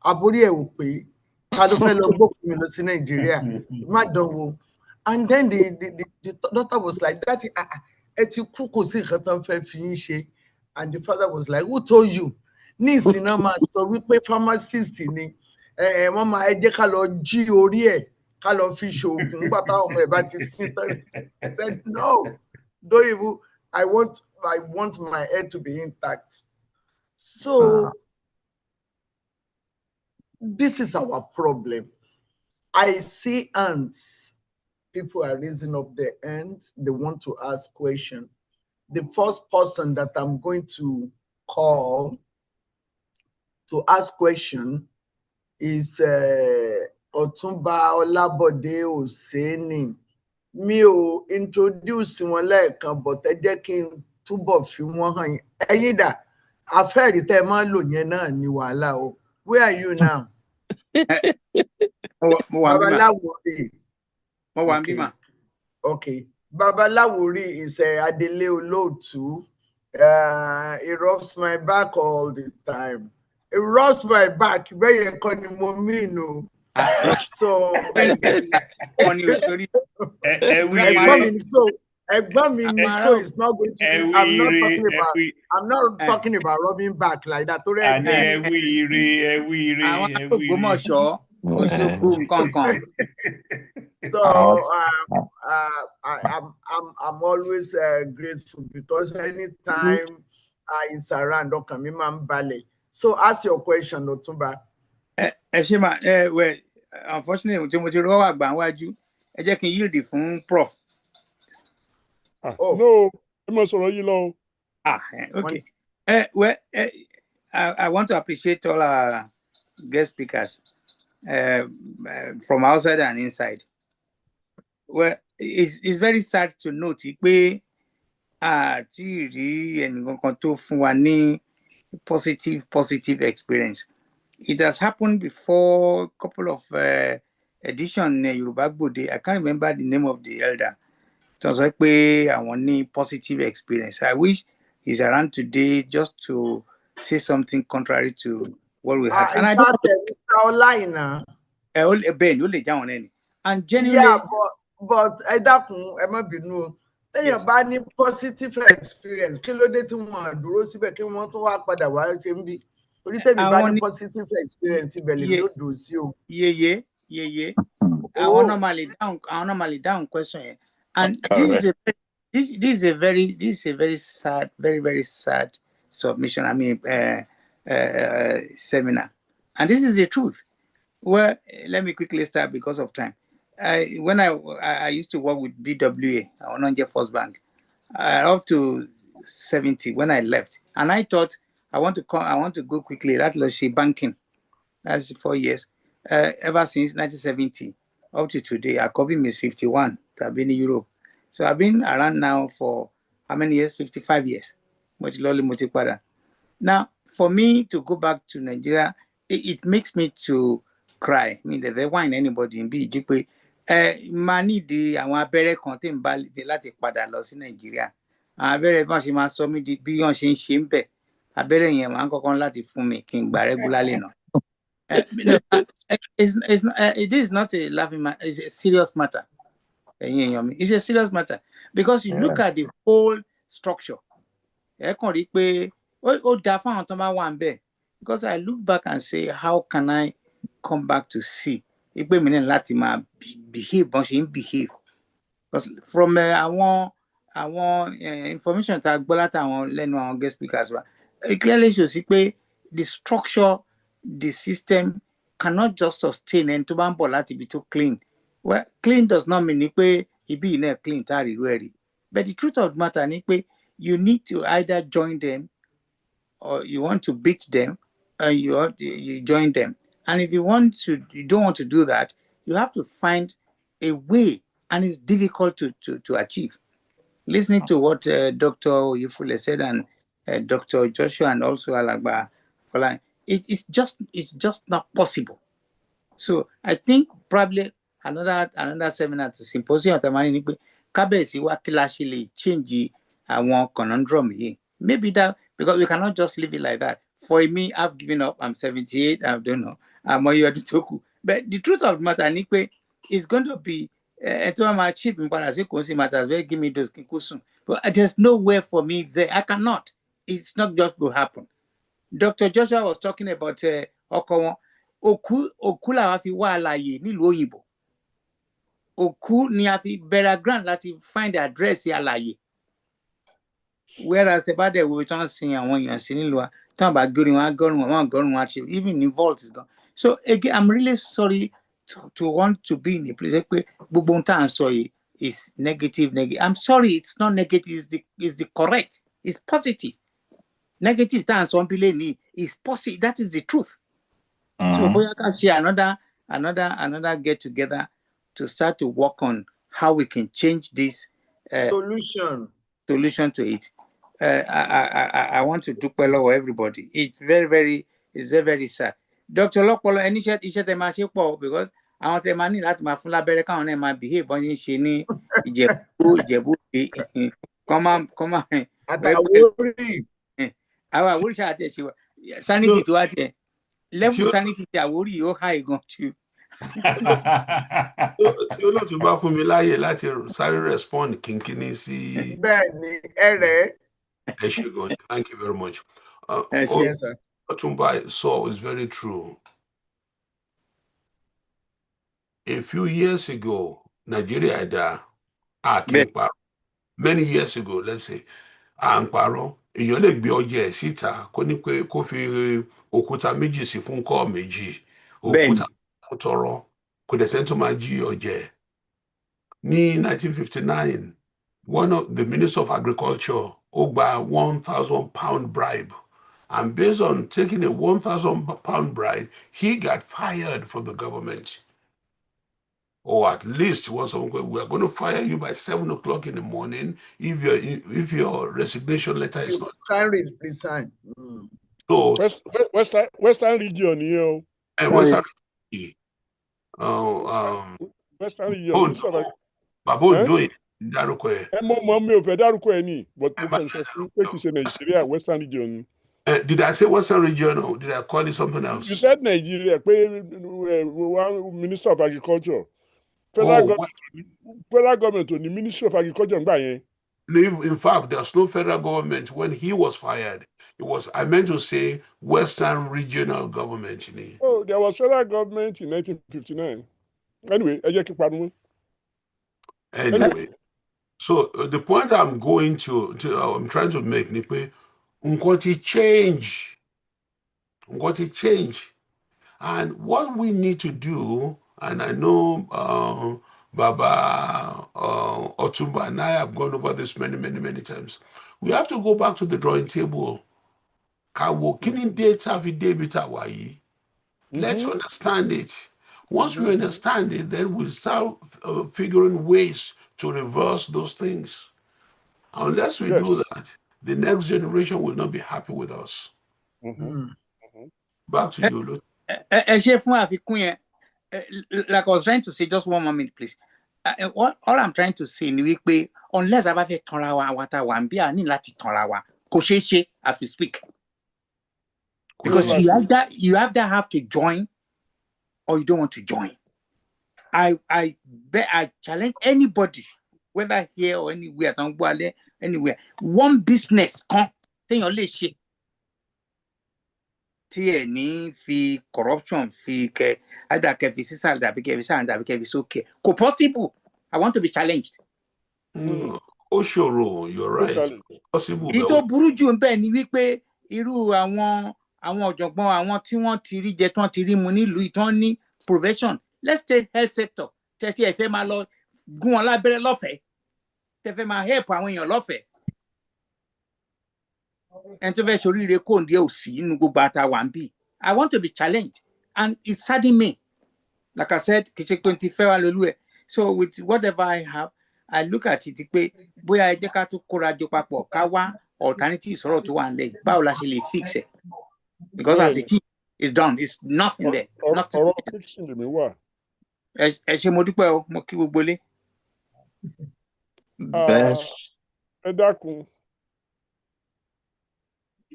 abori e o pe, ta ló fẹ́ lọ gbókùn mi lọ sí Nigeria, má dánwò. And then the daughter was like, Daddy, ẹ ti kú, kò sí nǹkan tán fẹ́ fi yín ṣe. And the father was like, who told you? Ní ìsìn náà máa sọ wípé pharmacist ni. Wọ́n máa ẹ jẹ́ ká lọ jí orí ẹ̀ ká lọ fi ṣoògùn nígbà táwọn ọmọ ẹ̀ bá ti sin tán. I said, no, don't even, I want my head to be intact. So this is our problem. I see ants, people are raising up their hands. They want to ask questions. The first person that I'm going to call to ask question is Ọ̀túnba Ọlábọ̀dé Òsénì. Mi ò introduce wọn lẹ́ẹ̀kan, but ẹ jẹ́ kí n túbọ̀ fi wọ́n hàn yín. Ẹ̀yin dà, afẹ́rí tẹ́ máa ń lò yẹn náà ní wàhálà o. Where are you now? Babaláwòrè. Okay. Babaláwòrè is Adele Olóòtú. He rubs my back all the time. He rubs my back. Very economic. So it's not going to be, I'm not talking about rubbing back like that. So I'm always grateful because anytime it's around, so ask your question, Otumba. Well, unfortunately, I just can yield it from Prof. No, I must already know. Okay. Well, I want to appreciate all our guest speakers from outside and inside. Well, it's very sad to note we positive experience. It has happened before a couple of editions in Yoruba Gbode. I can't remember the name of the elder. It was like I want a positive experience. I wish he's around today just to say something contrary to what we had. And I don't know. And genuinely, but I don't know. Yes. Positive experience. Positive experience. I normally down question. And this is a very sad, very sad submission. I mean, seminar, and this is the truth. Well, let me quickly start because of time. When I used to work with BWA, Ononje First Bank, up to 70 when I left, and I thought I want to go quickly. That was banking. That's 4 years. Ever since 1970 up to today, I copy Miss 51. I've been in Europe, so I've been around now for how many years? 55 years. Now, for me to go back to Nigeria, it makes me to cry. I mean, they wine anybody in BGP. Money the abẹ́rẹ́ kan tí ń bá láti padà lọ sí Nàìjíríà. Abẹ́rẹ́ bá ṣe máa sọ mí di bí wọ́n ṣe ń ṣe ń bẹ̀. Abẹ́rẹ́ yẹn máa ń kọ́kọ́ láti fún mi kí n gbà regularly náà. It is not a laughing matter. It's a serious matter. It's a serious matter because you look at the whole structure. Because I look back and say, how can I come back to see? Behave, because from our information that guest speakers, it clearly shows the structure, the system cannot just sustain and to be too clean. Well, clean does not mean it be in a clean ready. But the truth of the matter is you need to either join them or you want to beat them and you join them. And if you don't want to do that, you have to find a way, and it's difficult to achieve. Listening to what Dr. Oyefule said and Dr. Joshua and also Alagba Fola, it's just not possible. So I think probably another seminar to symposium change our conundrum here. Maybe that, because we cannot just leave it like that. For me, I've given up. I'm 78. I don't know. But the truth of the matter, is going to be cheap matters. Give me those kinkusun. But there's nowhere for me there. I cannot. It's not just going to happen. Dr. Joshua was talking about Oku la wa fi wa alaye nílùú òyìnbó. Oku ni a fi burial ground láti find the address alaye. Whereas the bad we don't see and when you're seeing talk about even involved is gone. So again, I'm really sorry to want to be in a place where gbogbo nta n sọ yìí is negative. I'm sorry, it's not negative. It's the correct. It's positive. Negative ta n sọ ni is positive. That is the truth. So boya can see another get together to start to work on how we can change this solution to it. I want to do well everybody. It's very sad. Dr. Lokpolo, any iṣẹ́ tẹ́ máa ṣe pọ̀ because àwọn tẹ́ máa ní láti máa fún lábẹ́rẹ́ káwọn náà máa behave bọ́n ṣe ní Ìjẹ̀bú kọ́má àtàwórí àwọn Àwórì ṣáà tiẹ̀ ṣe wà sanity tó wá tiẹ̀ level sanity ti Àwórì ó high gan jù. Tí olóòtú bá fún mi láàyè láti sáré respond kínkínní sí. Bẹ́ẹ̀ni ẹrẹ. Ẹ ṣé gan, thank you very much. Yes, sir. What Tumba saw is very true. A few years ago, Nigeria had many years ago, let's say, àǹparọ́ èèyàn lè gbé ọjà ẹ̀ síta kó ní pé kó fi òkúta méjì sí fún kọ́ méjì òkúta fún tọrọ kò dẹ̀ sẹ́ni tó máa jí ọjà ẹ̀. Ní 1959, one of the Minister of Agriculture ó gba £1,000 bribe. And based on taking a £1,000 bribe, he got fired from the government. Or at least once we are going to fire you by 7 o'clock in the morning if your resignation letter is not. Resign. So Western region, you know. And Western region. Western region. Babo doing dárúkọ ẹ. Mo mi ò fẹ́ dárúkọ ẹ ní, but mo kàn sọ fún pé kì í ṣe Nigeria, Western region. Did I say Western region or did I call it something else? You said Nigeria, one Minister of Agriculture. Federal government on the Ministry of Agriculture. In fact, there's no federal government when he was fired. I meant to say Western regional government. Oh, there was federal government in 1959. Anyway, Anyway, so the point I'm going I'm trying to make ni pé nǹkan ti change, and what we need to do, and I know Baba Otumba and I have gone over this many times. We have to go back to the drawing table. Let's understand it. Once we understand it, then we'll start figuring ways to reverse those things. Unless we do that, the next generation will not be happy with us. Back to you, Lord. Like I was trying to say, just one moment, please. All I'm trying to say is that unless I have a as we speak, because you have to join or you don't want to join. I challenge anybody, whether here or anywhere, one business come, thing your shit. Any fi corruption fi ke either ke fi sisal da bi ke okay. Ko possible. I want to be challenged. Oh sure, you're right. Possible. Ito burú jù ńbẹ̀ ni wípé irú àwọn ọ̀jọ̀gbọ́n àwọn tí wọ́n ti rí jẹ tán ti rí mu nílùú ìtàn ní profession. Let's take health sector. Tẹ́tí ẹ fẹ́ máa lọ gún wọn lábẹ́rẹ́ lọ́fẹ̀ẹ́. Tẹ́ fẹ́ máa help àwọn èèyàn lọ́fẹ̀ẹ́. And to be sure they can't deal with I want to be challenged, and it saddened me. Like I said, so with whatever I have, I look at it. Boy, I just got to courage kawa alternatives or to one day. How will actually fix it? Because as it is done, it's nothing there. Nothing.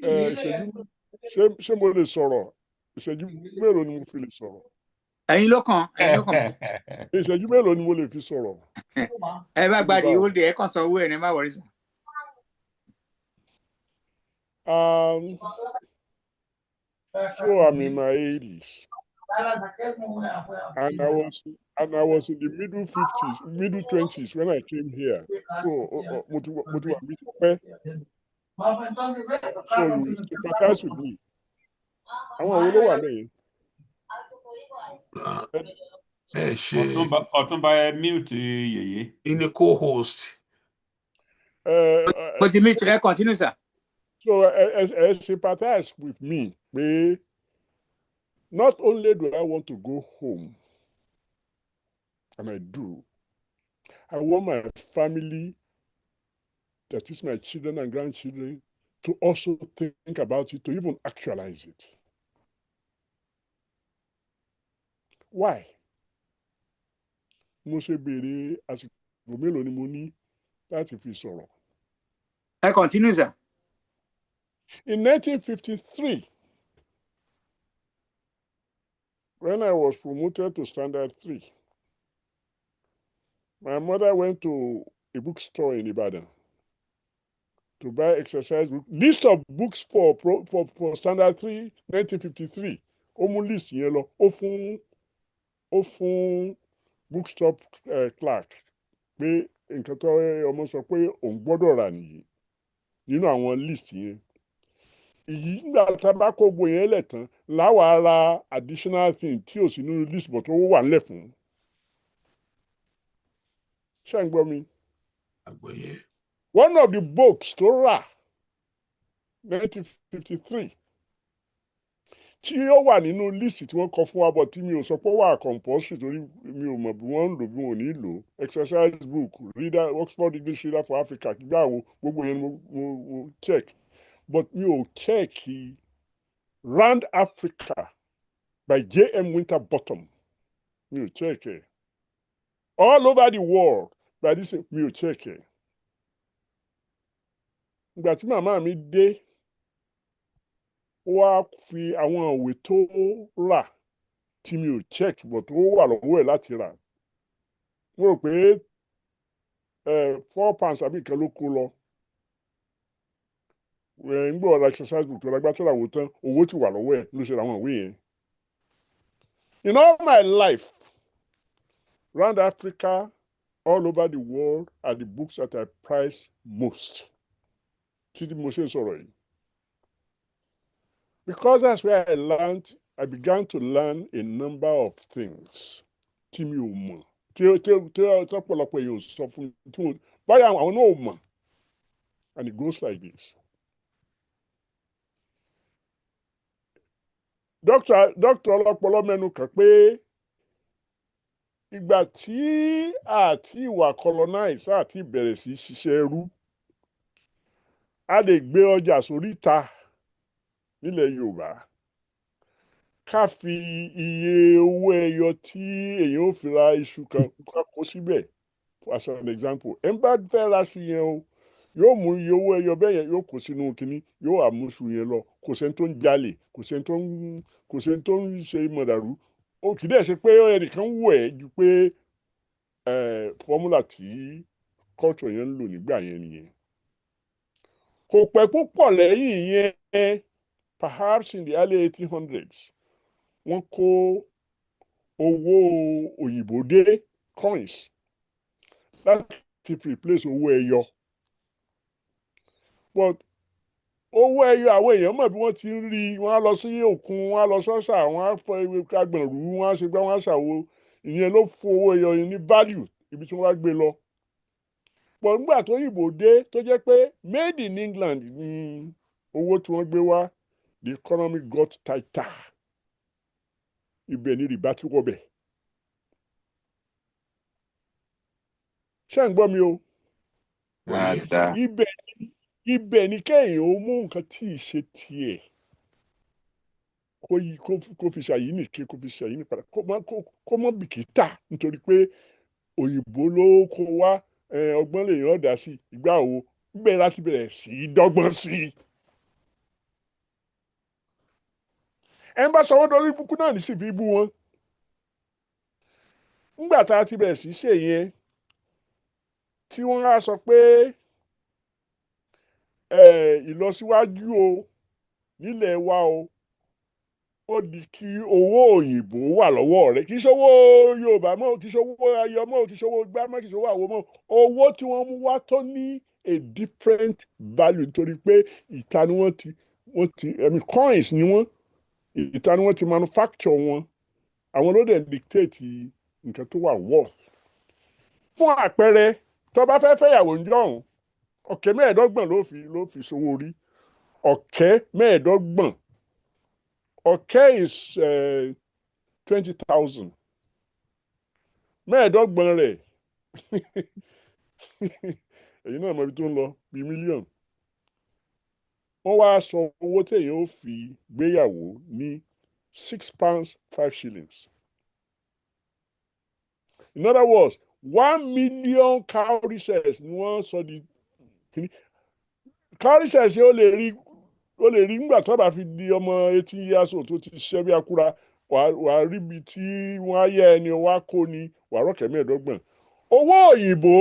Ṣé mo lè sọ̀rọ̀? Ìṣẹ́jú mélòó ni mo fi lè sọ̀rọ̀? Ẹ̀yin ló kàn. Ìṣẹ́jú mélòó ni mo lè fi sọ̀rọ̀? Ẹ bá gba the whole day, ẹ kàn sọ owó ẹ̀ ní má worry. So I'm in my 80s. And I was in the middle 20s when I came here. So so you sympathize with me. Ọ̀túnba mute yèyé. In a co-host. But you mute, continue, sir. So sympathize with me. Not only do I want to go home, and I do, I want my family, that is my children and grandchildren, to also think about it, to even actualize it. Why? Mo ṣe béèrè àsìkò mélòó ni mo ní láti fi sọ̀rọ̀. Continue, sir. In 1953, when I was promoted to Standard 3, my mother went to a bookstore in Ibadan to buy exercise book. List of books for Standard 3, 1953. Ó mú list yẹn lọ. Ó fún bookstore clerk pé nǹkan tó ọmọ sọ pé òun gbọ́dọ̀ rà nìyí nínú àwọn list yẹn. Ìyí nígbà tá a bá kó gbogbo yẹn lẹ̀ tán láwa ra additional thing tí ò sí nínú list but ó wà nílẹ̀ fún. Ṣé ń gbọ́ mi? Àgbọ́yé. One of the books tó rà 1953 tí ó wà nínú list tí wọ́n kọ fún wa bọ̀ tí mi ò sọ pé ó wà compulsory torí mi ò mọ̀ bí wọ́n ń lò bí wọ́n ò ní lò exercise book reader Oxford English Reader for Africa kígbà wo gbogbo yẹn mo check but mi ò check Round Africa by J.M. Winterbottom mi ò check ẹ̀ All Over the World by this mi ò check ẹ̀. Ìgbà tí màmá mi dé wá fi àwọn ìwé tó rà tí mi ò check but ó wà lọ́wọ́ ẹ̀ láti rà. Mo rò pé £4 àbí nǹkan ló kó lọ. ń gbọ́ ọ̀rọ̀ exercise book tó lágbá tó rà wò tán owó ti wà lọ́wọ́ ẹ̀ ló ṣe ra àwọn ìwé yẹn. In all my life, Round Africa, All Over the World are the books that I prize most. Títí mo ṣe ń sọ̀rọ̀ yìí. Because that's where I began to learn a number of things tí mi ò mọ̀ tí ọ̀pọ̀lọpọ̀ èèyàn sọ fún mi báyà àwọn náà ò mọ̀ and it goes like this. Doctor ọlọ́pọlọ mẹ́nu kàn pé ìgbà tí àti ìwà colonize àti ìbẹ̀rẹ̀ sí ṣiṣẹ́ ẹrú a lè gbé ọjà sóríta nílẹ̀ Yorùbá ká fi iye owó ẹyọ tí èèyàn ò fi ra iṣu kan ká kó síbẹ̀ as an example ẹ̀ ń bá fẹ́ ra iṣu yẹn o yóò mú iye owó ẹyọ bẹ́ẹ̀ yẹn yóò kó sínú kínní yóò àmúṣu yẹn lọ kò sẹ́ni tó ń jalè kò sẹ́ni tó ń ṣe mọ̀dàrú ó kì í dẹ̀ ṣe pé ẹnìkan wù ẹ́ ju pé fọ́múlà tí culture yẹn ń lò nígbà yẹn nìyẹn. Kò pẹ́ púpọ̀ lẹ́yìn yẹn perhaps in the early 1800s wọ́n kó owó òyìnbó dé coins láti replace owó ẹyọ. But owó ẹyọ àwọn èèyàn mọ̀ bí wọ́n ti ń rí wọ́n á lọ sí òkun wọ́n á lọ sọ́sà wọ́n á fọ ewé kagbọ̀nrú wọ́n á ṣe gbá wọ́n á ṣàwo ìyẹn ló fún owó ẹyọ yẹn ní value ibi tí wọ́n wá gbé lọ. Pọ̀ nígbà tó yìnbó dé tó jẹ́ pé made in England ni owó tí wọ́n gbé wá the economy got tighter ibẹ̀ ni rìbá tí wọ́n bẹ̀. Ṣé ń gbọ́ mi o? Ibẹ̀ ni kéèyàn ó mú nǹkan tí ì ṣe tiẹ̀ kó fi ṣàyí nìké kó fi ṣàyí ní padà kó mọ́ bìkítà nítorí pé òyìnbó ló kó wá ọgbọ́n lèèyàn dá sí ìgbà wo bẹ́ẹ̀ láti bẹ̀rẹ̀ sí í dọ́gbọ́n sí i. ẹ̀ ń bá sọ wọ́n dorí ibùkún náà ní sì fi bú wọn. nígbà tá a ti bẹ̀rẹ̀ sí í ṣe yẹn tí wọ́n á sọ pé ìlọsíwájú o nílẹ̀ wa o ó di kí owó òyìnbó wà lọ́wọ́ rẹ̀ kì í ṣowó Yorùbá mọ́ kì í ṣowó ayọ̀ mọ́ kì í ṣowó gbá mọ́ kì í ṣowó àwo mọ́ owó tí wọ́n mú wá tó ní a different value nítorí pé ìta ni wọ́n ti coins ni wọ́n ìta ni wọ́n ti manufacture wọn àwọn ló dẹ̀ dictate nǹkan tó wà worth. Fún àpẹẹrẹ tó bá fẹ́ fẹ́yàwó ń jọ̀hún ọ̀kẹ́ mẹ́ẹ̀ẹ́dọ́gbọ̀n ló fi ṣòwò orí ọ̀kẹ́ mẹ́ẹ̀ẹ́dọ́gbọ̀n ọ̀kẹ́ is 20,000 mẹ́ẹ̀ẹ́dọ́gbọ̀n rẹ̀ èyí náà mọ̀ ibi tó ń lọ bíi mílíọ̀nù. Wọ́n wá sọ owó téèyàn ó fi gbéyàwó ní £6 5 shillings. In other words, 1 million cowrie shares ni wọ́n sọ di kìíní. Cowrie shares yẹn ó lè rí nígbà tó bá fi di ọmọ 18 years old tó ti ṣiṣẹ́ bí akúra wàá rí ibi tí wọ́n á yẹ ẹni wá kó ni wàá rọ̀kẹ́ mẹ́ẹ̀ẹ́dọ́gbọ̀n. Owó òyìnbó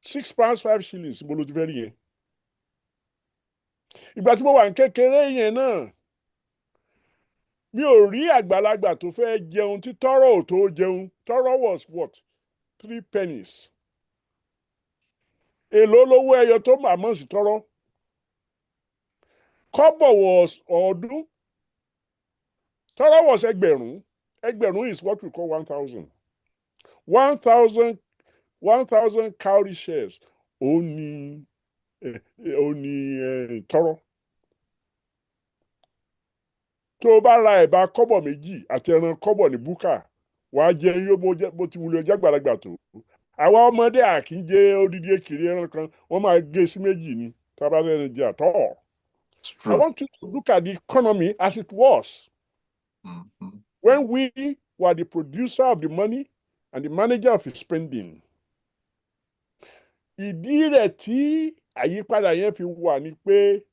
£6 5 shillings mo ló ti fẹ́ rí yẹn. Ìgbà tí mo wà ní kékeré yẹn náà mi ò rí àgbàlagbà tó fẹ́ jẹun tí tọ́rọ̀ ò tó jẹun. Tọ́rọ̀ was what? 3 pennies. Èló lówó ẹyọ tó màmọ́ sí tọ́rọ̀? Kọ́bọ̀ was ọdún. Tọ́rọ̀ was ẹgbẹ̀rún. Ẹgbẹ̀rún is what we call 1,000. 1,000 cowrie shares ó ní tọ́rọ̀. Tó o bá ra ẹ̀bà kọ́bọ̀ méjì àti ẹran kọ́bọ̀ ní búkà wàá jẹ yó bó ti wulẹ̀ ọjà gbàlagbà tó. Àwa ọmọdé àkì ń jẹ odidi èkìrí ẹran kan wọ́n máa gé sí méjì ni tá a bá rẹ̀ jẹ àtọ́. I want you to look at the economy as it was. When we were the producer of the money and the manager of the spending. Ìdí rẹ̀ tí àyípadà yẹn fi wà ni pé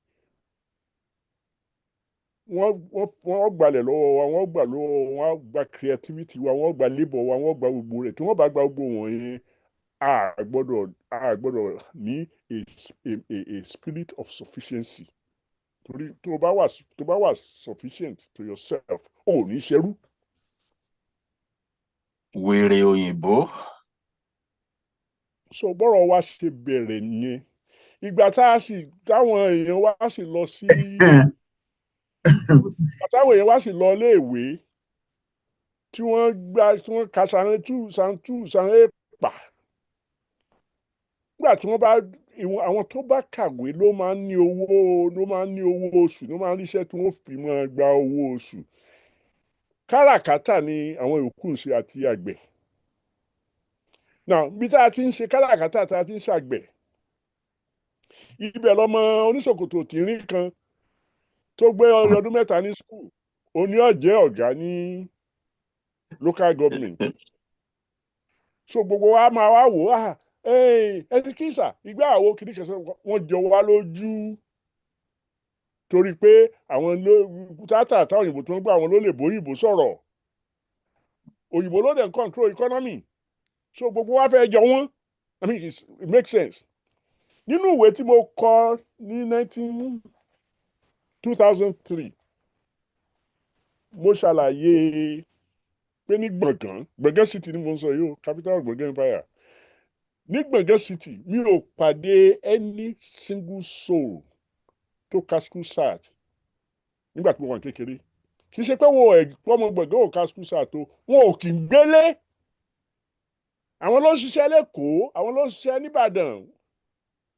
wọ́n gbalẹ̀ lọ́wọ́ wa, wọ́n gbà lọ́wọ́ wa, wọ́n gba creativity wa, wọ́n gba labour wa, wọ́n gba gbogbo rẹ̀. Tí wọ́n bá gba gbogbo wọ̀nyẹn, a gbọ́dọ̀ ní a spirit of sufficiency. Torí tó bá wà sufficient to yourself, ò ní ṣerú. Wèrè òyìnbó. So bọ́rọ̀ wa ṣe bẹ̀rẹ̀ nìyẹn. Ìgbà táwọn èèyàn wa sì lọ sí iléèwé tí wọ́n ka san 2 san 8 nígbà tí wọ́n bá àwọn tó bá kàwé ló máa ń ní owó oṣù ló máa ń ríṣẹ́ tí wọ́n fi máa gba owó oṣù. Káràkátà ni àwọn yòókù ń ṣe àti àgbẹ̀. Now bí tá a ti ń ṣe káràkátà tá a ti ń ṣàgbẹ̀ ibẹ̀ lọmọ oníṣòkòtò tìrín kan tó gbé ọdún 3 ní school òní ọ̀jẹ́ ọ̀gá ní local government. So gbogbo wa máa wá wò ó ẹtikísà ìgbà àwo kìíní kẹsàn wọ́n jọ wá lójú torí pé àwọn tátà òyìnbó tó ń gbà àwọn ló lè bóyìnbó sọ̀rọ̀ òyìnbó ló dẹ̀ ń control economy. So gbogbo wa fẹ́ jọ wọ́n. I mean it makes sense. Nínú ìwé tí mo kọ ní 2003 mo ṣàlàyé pé ní Gbọ̀ngán city ni mo ń sọ yìí o, capital of Gbọ̀ngán empire. Ní Gbọ̀ngán city mi ò pàdé any single soul tó ka school start nígbà tí mo wà kékeré. Kì í ṣe pé ọmọ Gbọ̀ngán ò ka school start tó wọn ò kì í gbélé. Àwọn ló ń ṣiṣẹ́ lÉkòó, àwọn ló ń ṣiṣẹ́ n'Íbàdàn.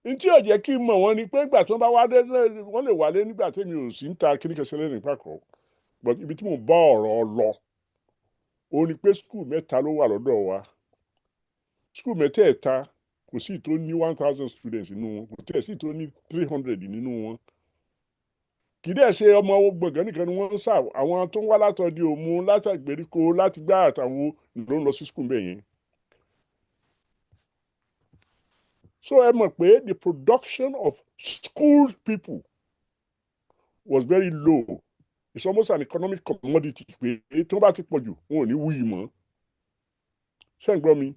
Ntí ò jẹ́ kí n mọ̀ wọ́n ni pé ìgbà tí wọ́n bá wálé wọ́n lè wálé nígbà tí mi ò sí ń ta kíní kẹsẹ̀ lẹ́nu ìpàkọ́. But ibi tí mo bá ọ̀rọ̀ lọ ó ní pé school mẹ́ta ló wà lọ́dọ̀ wa. School mẹ́tẹ̀ẹ̀ta kò sí tó ní 1,000 students nínú wọn, kò tẹ̀ sí tó ní 300 nínú wọn. Kì í dẹ̀ ṣe ọmọ Gbọ̀ngán nìkan ni wọ́n ń sà, àwọn tó ń wá látọ̀dí Òmu, láti ìgbèríko, láti gbá àtàwọn ló ń lọ sí school bẹ́ẹ̀ yẹn. So ẹ mọ̀ pé the production of school people was very low. It's almost an economic commodity pé tó bá ti pọ̀ jù wọn ò ní wúyì mọ́. Ṣé ń gbọ́ mi?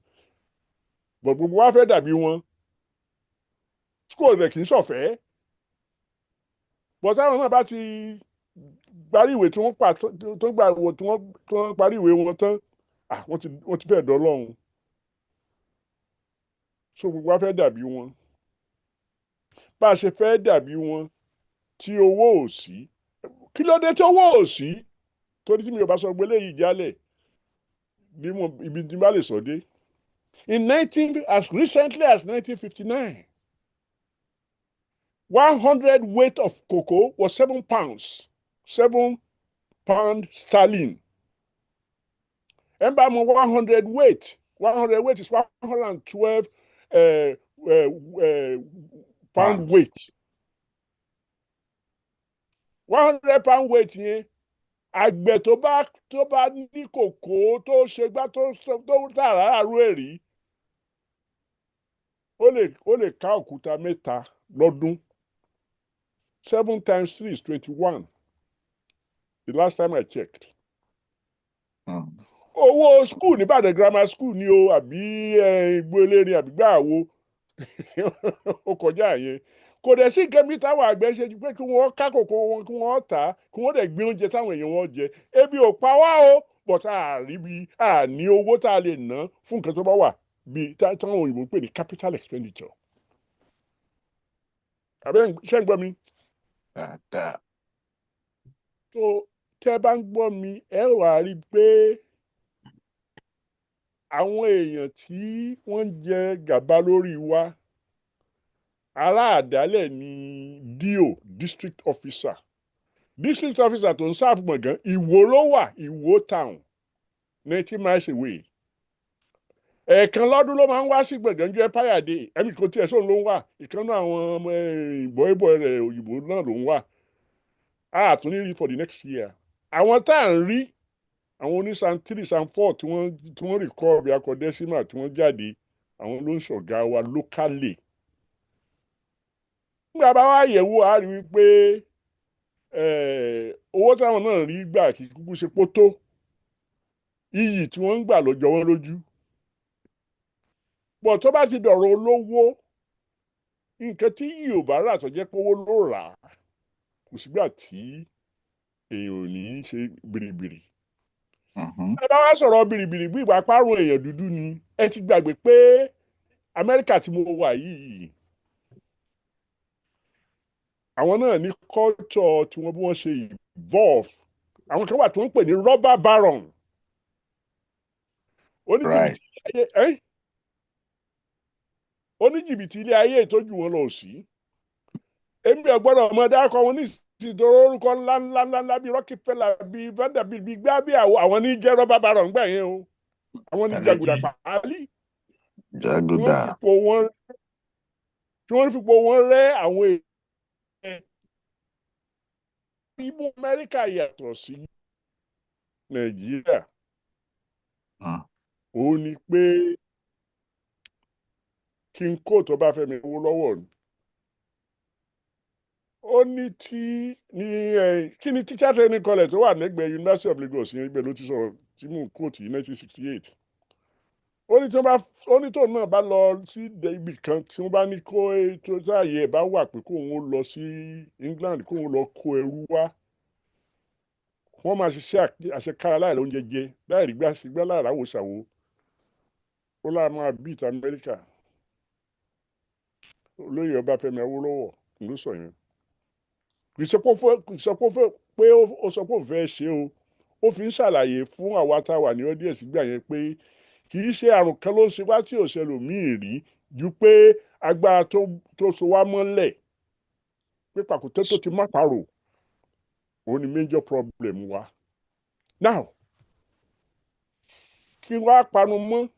But gbogbo wa fẹ́ dàbí wọn. School rẹ̀ kì í ṣọ̀fẹ́. But táwọn náà bá ti parí ìwé tí wọ́n parí ìwé wọn tán wọ́n ti fẹ́ dọ́lọ́run. So gbogbo wa fẹ́ dàbí wọn. Bá a ṣe fẹ́ dàbí wọn tí owó ò sí. Kí ló dé tí owó ò sí? Torí tí mi ò bá sọ gbé léyìí jálẹ̀. as recently as 1959, 100 weight of cocoa was 7 pounds, 7 pound sterling. And by 100 weight is 112 pound weight. 100 pound weight yẹn àgbẹ̀ tó bá ní kòkó tó ṣègbà tó tà láàárọ̀ èrì ó lè ká òkúta mẹ́ta lọ́dún. 7 times 3 is 21. The last time I checked. Owó school ní Ìbàdàn grammar school ni o àbí Igbó Elérin àbí gbàwó ó kọjá yẹn. Kò dẹ̀ sí nǹkan bí táwọn àgbẹ̀ ṣe ju pé kí wọ́n ká kòkó wọn kí wọ́n tà á kí wọ́n dẹ̀ gbé oúnjẹ táwọn èèyàn wọn jẹ. Ebi ò pa wá o but àní owó tá a lè ná fún nǹkan tó bá wà bí táwọn òyìnbó ń pè ní capital expenditure. Àbẹ́ ṣé ń gbọ́ mi? So tẹ́ bá ń gbọ́ mi ẹ wà rí pé àwọn èèyàn tí wọ́n ń jẹ gàba lórí wa aláàdálẹ̀ ni DO district officer tó ń sáàfù gbọ̀ngàn Ìwó ló wà Ìwó town 90 miles away. Ẹ̀ẹ̀kan lọ́dún ló máa ń wá sí gbọ̀ngàn ju Empire Day ẹ̀mí kò tiẹ̀ sóun ló ń wà ìkànnì àwọn ọmọ ìbọ̀ rẹ̀ òyìnbó náà ló ń wà tún ní rí for the next year. Àwọn tá à ń rí àwọn oní Psalm 3 Psalm 4 tí wọ́n record bí akọ̀dẹ́símà tí wọ́n jáde àwọn ló ń ṣọ̀gá wa locally. Nígbà bá wá yẹ̀wò a rí wípé owó táwọn náà rí gbà kì í kúkú ṣe pótó iyì tí wọ́n ń gbà lọ́jọ́ wọn lójú. Bọ̀ tó bá ti dọ̀rọ̀ olówó nǹkan tí yìí ò bá rà tó jẹ́ pé owó ló rà á kò sígbà tí èèyàn ò ní í ṣe bìrìbìrì. Ẹ bá wá sọ̀rọ̀ bìrìbìrì bí ìgbà párọ̀ èèyàn dúdú ni ẹ ti gbàgbé pé Amẹ́ríkà tí mo wà yìí àwọn náà ní culture tí wọ́n bí wọ́n ṣe evolve. Àwọn kan wà tí wọ́n ń pè ní rubber baron. Oníjìbìtì ilé ayé ìtọ́jú wọn lọ sí. Èmi ò gbọ́dọ̀ ọmọdé akọ wọn ní ìsìtò orúkọ ńláńlá bíi Rockefeller bíi Vanderbilt bíi gbá bíi àwọn ní jẹ́ rubber baron gbà yẹn o. Àwọn ní jàgùdà pàálí. Jàgùdà. Tí wọ́n fipò wọn rẹ́ àwọn èèyàn. Ibo Amẹ́ríkà yàtọ̀ sí Nàìjíríà. Ó ní pé kí n kó tó bá fẹ́ mi owó lọ́wọ́ ni. Ó ní kí ni teacher training college tó wà lẹ́gbẹ̀ẹ́ University of Lagos yẹn ibẹ̀ ló ti sọ̀rọ̀ tí mò ń kóòtù 1968. Ó ní tóun náà bá lọ sí ibì kan tí wọ́n bá ní kó tó sáàyè ẹ̀ bá wà pé kóun lọ sí England kóun lọ kó ẹrú wá. Wọ́n máa ṣiṣẹ́ àṣekára láì lóúnjẹ jẹ láì rí gbá láì ráwọ̀ ṣàwò. Ó láà máa beat Amẹ́ríkà. Olóyè Ọbáfẹ́mi Awólọ́wọ̀ ló sọ yẹn. Kì í sọ pé ó sọ pé ó fẹ́ ṣe o. Ó fi ń ṣàlàyé fún àwa tá a wà ní audience gbà yẹn pé kì í ṣe àrùn kan ló ń ṣe wá tí ò ṣẹlòmíì rí ju pé agbára tó so wá mọ́lẹ̀ pé pàkúté tó ti má parò òun ni major problem wa. Now kí wá panu mọ́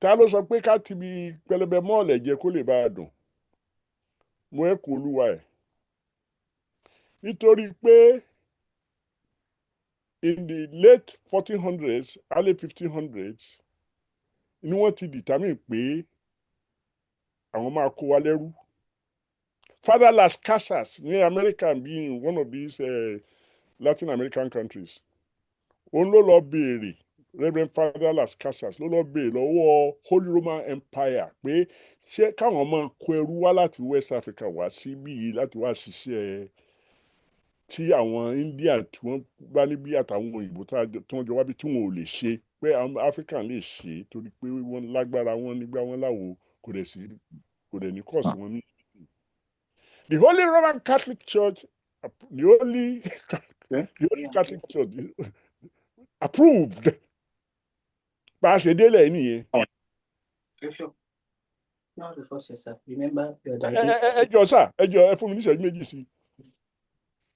ta ló sọ pé ká ti bi pẹlẹbẹ mọ́ọ̀lẹ̀ jẹ kó lè bá a dùn mo ẹ kó olúwa ẹ̀ nítorí pé in the late 1400s early 1500s ni wọ́n ti determine pé àwọn máa kó wa lẹ́rú. Fatherless casas ní America being one of these Latin American countries òun ló lọ béèrè Reverend Father Las Casas ló lọ béèrè lọ́wọ́ Holy Roman Empire pé ṣé káwọn máa kó ẹrú wá láti West Africa wá síbí láti wá ṣiṣẹ́ tí àwọn India tí wọ́n bá níbí àtàwọn òyìnbó tí wọ́n jọ wá bí tí wọ́n ò lè ṣe pé àwọn African lè ṣe torí pé wọ́n lágbára wọn nígbà wọn láwo kò dẹ̀ ní kọ́ọ̀sì wọn ní. The Holy Roman Catholic Church the only Catholic Church approved. Bá a ṣe délẹ̀ nìyẹn. Ẹ jọ̀ọ́ sà, ẹ jọ̀ọ́ ẹ fún mi ní ìṣẹ́jú méjì sí i.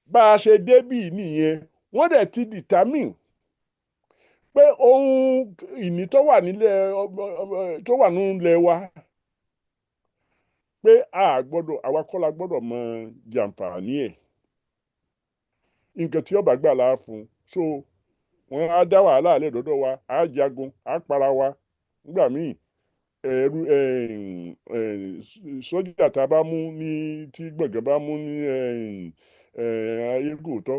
Bá a ṣe débì nìyẹn, wọ́n dẹ̀ ti determine pé ohun ìní tó wà nílẹ̀ wa pé àwa kọ́ la gbọ́dọ̀ mọ jàǹfààní ẹ̀. Nǹkan tí ọba gbà láà fún so wọ́n á dá wàhálà alẹ́ dọ́dọ̀ wa á jagun á para wa nígbà míì sọ́jà tá a bá mú ní tí gbọ̀ngàn bá mú ní ayégòótọ́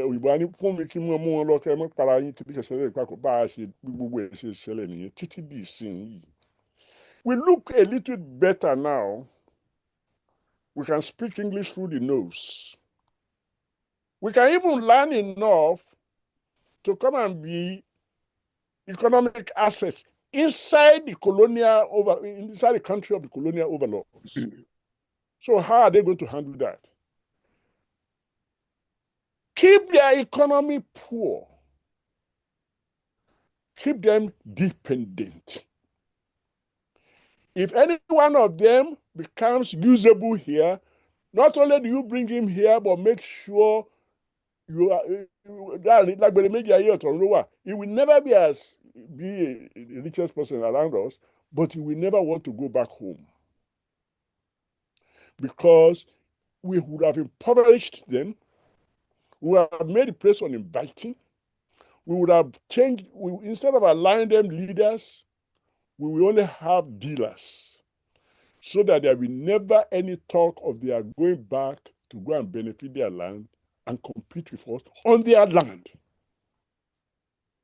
òyìnbó á ní fún mi kí wọ́n mú wọn lọ kẹ́ ẹ mọ́ para yín kí ṣẹ̀ṣẹ̀ lè papọ̀ bá a ṣe gbogbo ẹ̀ ṣe ṣẹlẹ̀ nìyẹn títí di ìsìn yìí. We look a little better now. We can speak English through the nose. We can even learn enough to come and be economic assets inside the country of the colonial overlords. So how are they going to handle that? Keep their economy poor. Keep them dependent. If any one of them becomes usable here, not only do you bring him here, but make sure you are he will never be the richest person around us, but he will never want to go back home. Because we would have impoverished them, we would have made the place uninviting, we would have changed, instead of allowing them leaders, we will only have dealers, so that there will never any talk of their going back to go and benefit their land and compete with us on their land.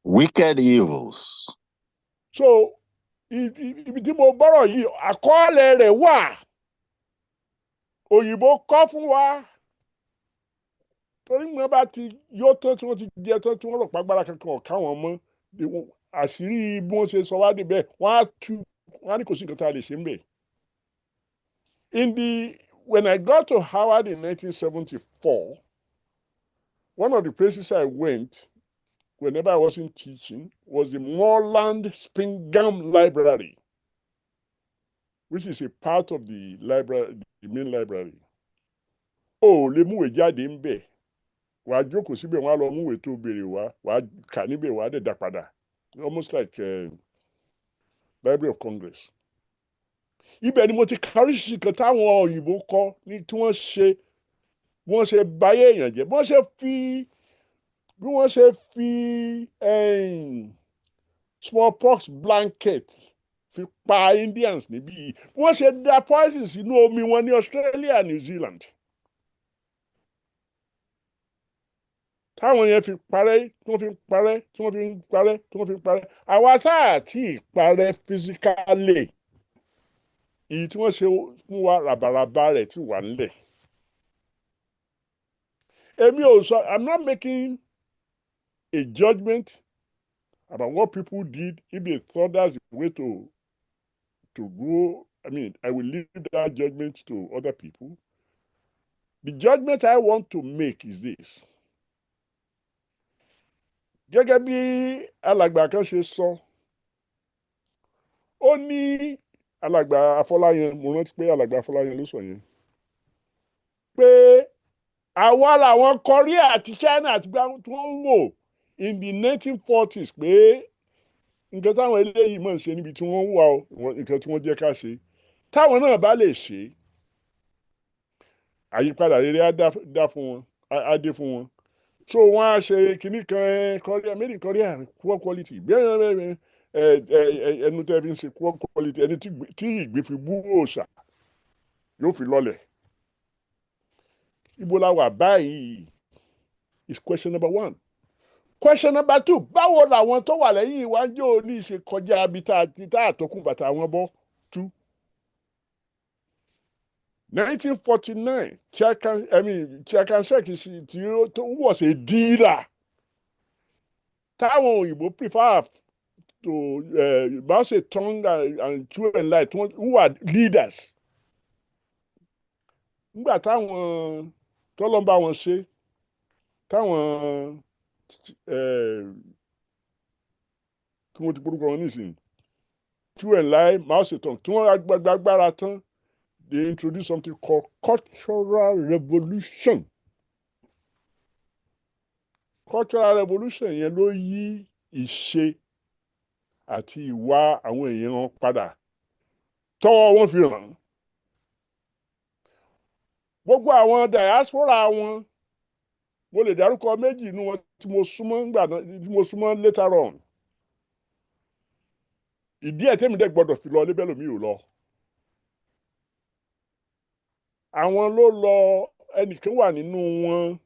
Wicked evils. So, ibi tí mo bọ́rọ̀ yìí, àkọọ́lẹ̀ rẹ̀ wà. Òyìnbó kọ́ fún wa. Torí mo bá ti yó tán tí wọ́n ti jẹ tán tí wọ́n rò pàgbára kankan ọ̀ká wọn mọ́. Àṣírí bí wọ́n ṣe sọ wá débẹ̀, wọ́n á ní kò sí nǹkan tá a lè ṣe ń bẹ̀. When I got to Howard in 1974, one of the places I went whenever I wasn't teaching was the Moreland Spingham Library, which is a part of the library, the main library. Lè múwèé jáde ń bẹ̀. Wàá jókòó síbẹ̀ wọ́n á lọ múwèé tó béèrè wá, wàá kà níbẹ̀ wàá dẹ̀ dá padà. Almost like Library of Congress. Ibẹ̀ ni mo ti ka oríṣiríṣi kan táwọn òyìnbó kọ́ ní tí wọ́n ṣe báyé èèyàn jẹ́, bí wọ́n ṣe fi smallpox blanket fi pa Indians níbí yìí, bí wọ́n ṣe da poison sínú omi wọn ní Australia, New Zealand. Táwọn yẹn fi parẹ́, tí wọ́n fi parẹ́, tí wọ́n fi parẹ́, tí wọ́n fi parẹ́. Àwa táà tí ì parẹ́ physically. Èyí tí wọ́n ṣe fún wa ràbàràbà rẹ̀ tí wà nílẹ̀. I'm not making a judgment about what people did if they thought that's the way to go. I mean, I will leave that judgment to other people. The judgment I want to make is this. Gẹ́gẹ́ bí alàgbà kan ṣe sọ, ó ní alàgbà Afọláyan, mo rántí pé alàgbà Afọláyan ló sọ yẹn, pé àwa làwọn Korea àti China àti gbà tí wọ́n ń wò in the 1940s pé nǹkan táwọn eléyìí mọ̀ ń ṣe níbi tí wọ́n wà ó, nǹkan tí wọ́n jẹ́ ká ṣe. Táwọn náà bá lè ṣe, àyípadà rere á dé fún wọn. So wọ́n á ṣe kinní kan Korea, made in Korea, poor quality. Ẹnu tẹ́ fi ń ṣe poor quality, ẹni tí ìgbín fi bú òòṣà yóò fi lọ́lẹ̀. Ibo la wà báyìí is question number 1. Question number 2, báwo làwọn tó wà lẹ́yìn ìwájú òní ṣe kọjá ibi tá àtọkùn bàtà wọn bọ́ tú? 1949, Chiakan-Shek was a dealer. Táwọn òyìnbó prefer to Mao Zedong and Zhou Enlai, who are leaders. nígbà táwọn tọ́lọ́ ń bá wọn ṣe táwọn kí wọ́n ti porúkọ wọn nísìnyí Chu Enlai Mao Zedong tí wọ́n gbàgbára tán they introduce something called cultural revolution. Cultural revolution yẹn ló yí ìṣe àti ìwà àwọn èèyàn wọn padà tọ́wọ́ wọn fi ràn. Gbogbo àwọn diaspora wọn mo lè dárúkọ méjì nínú wọn tí mo súnmọ́ later on. Ìdí ẹ̀ tẹ́mi dẹ́ gbọ́dọ̀ fi lọ lébẹ́ lómi ò lọ. Àwọn ló lọ ẹnìkan wà nínú wọn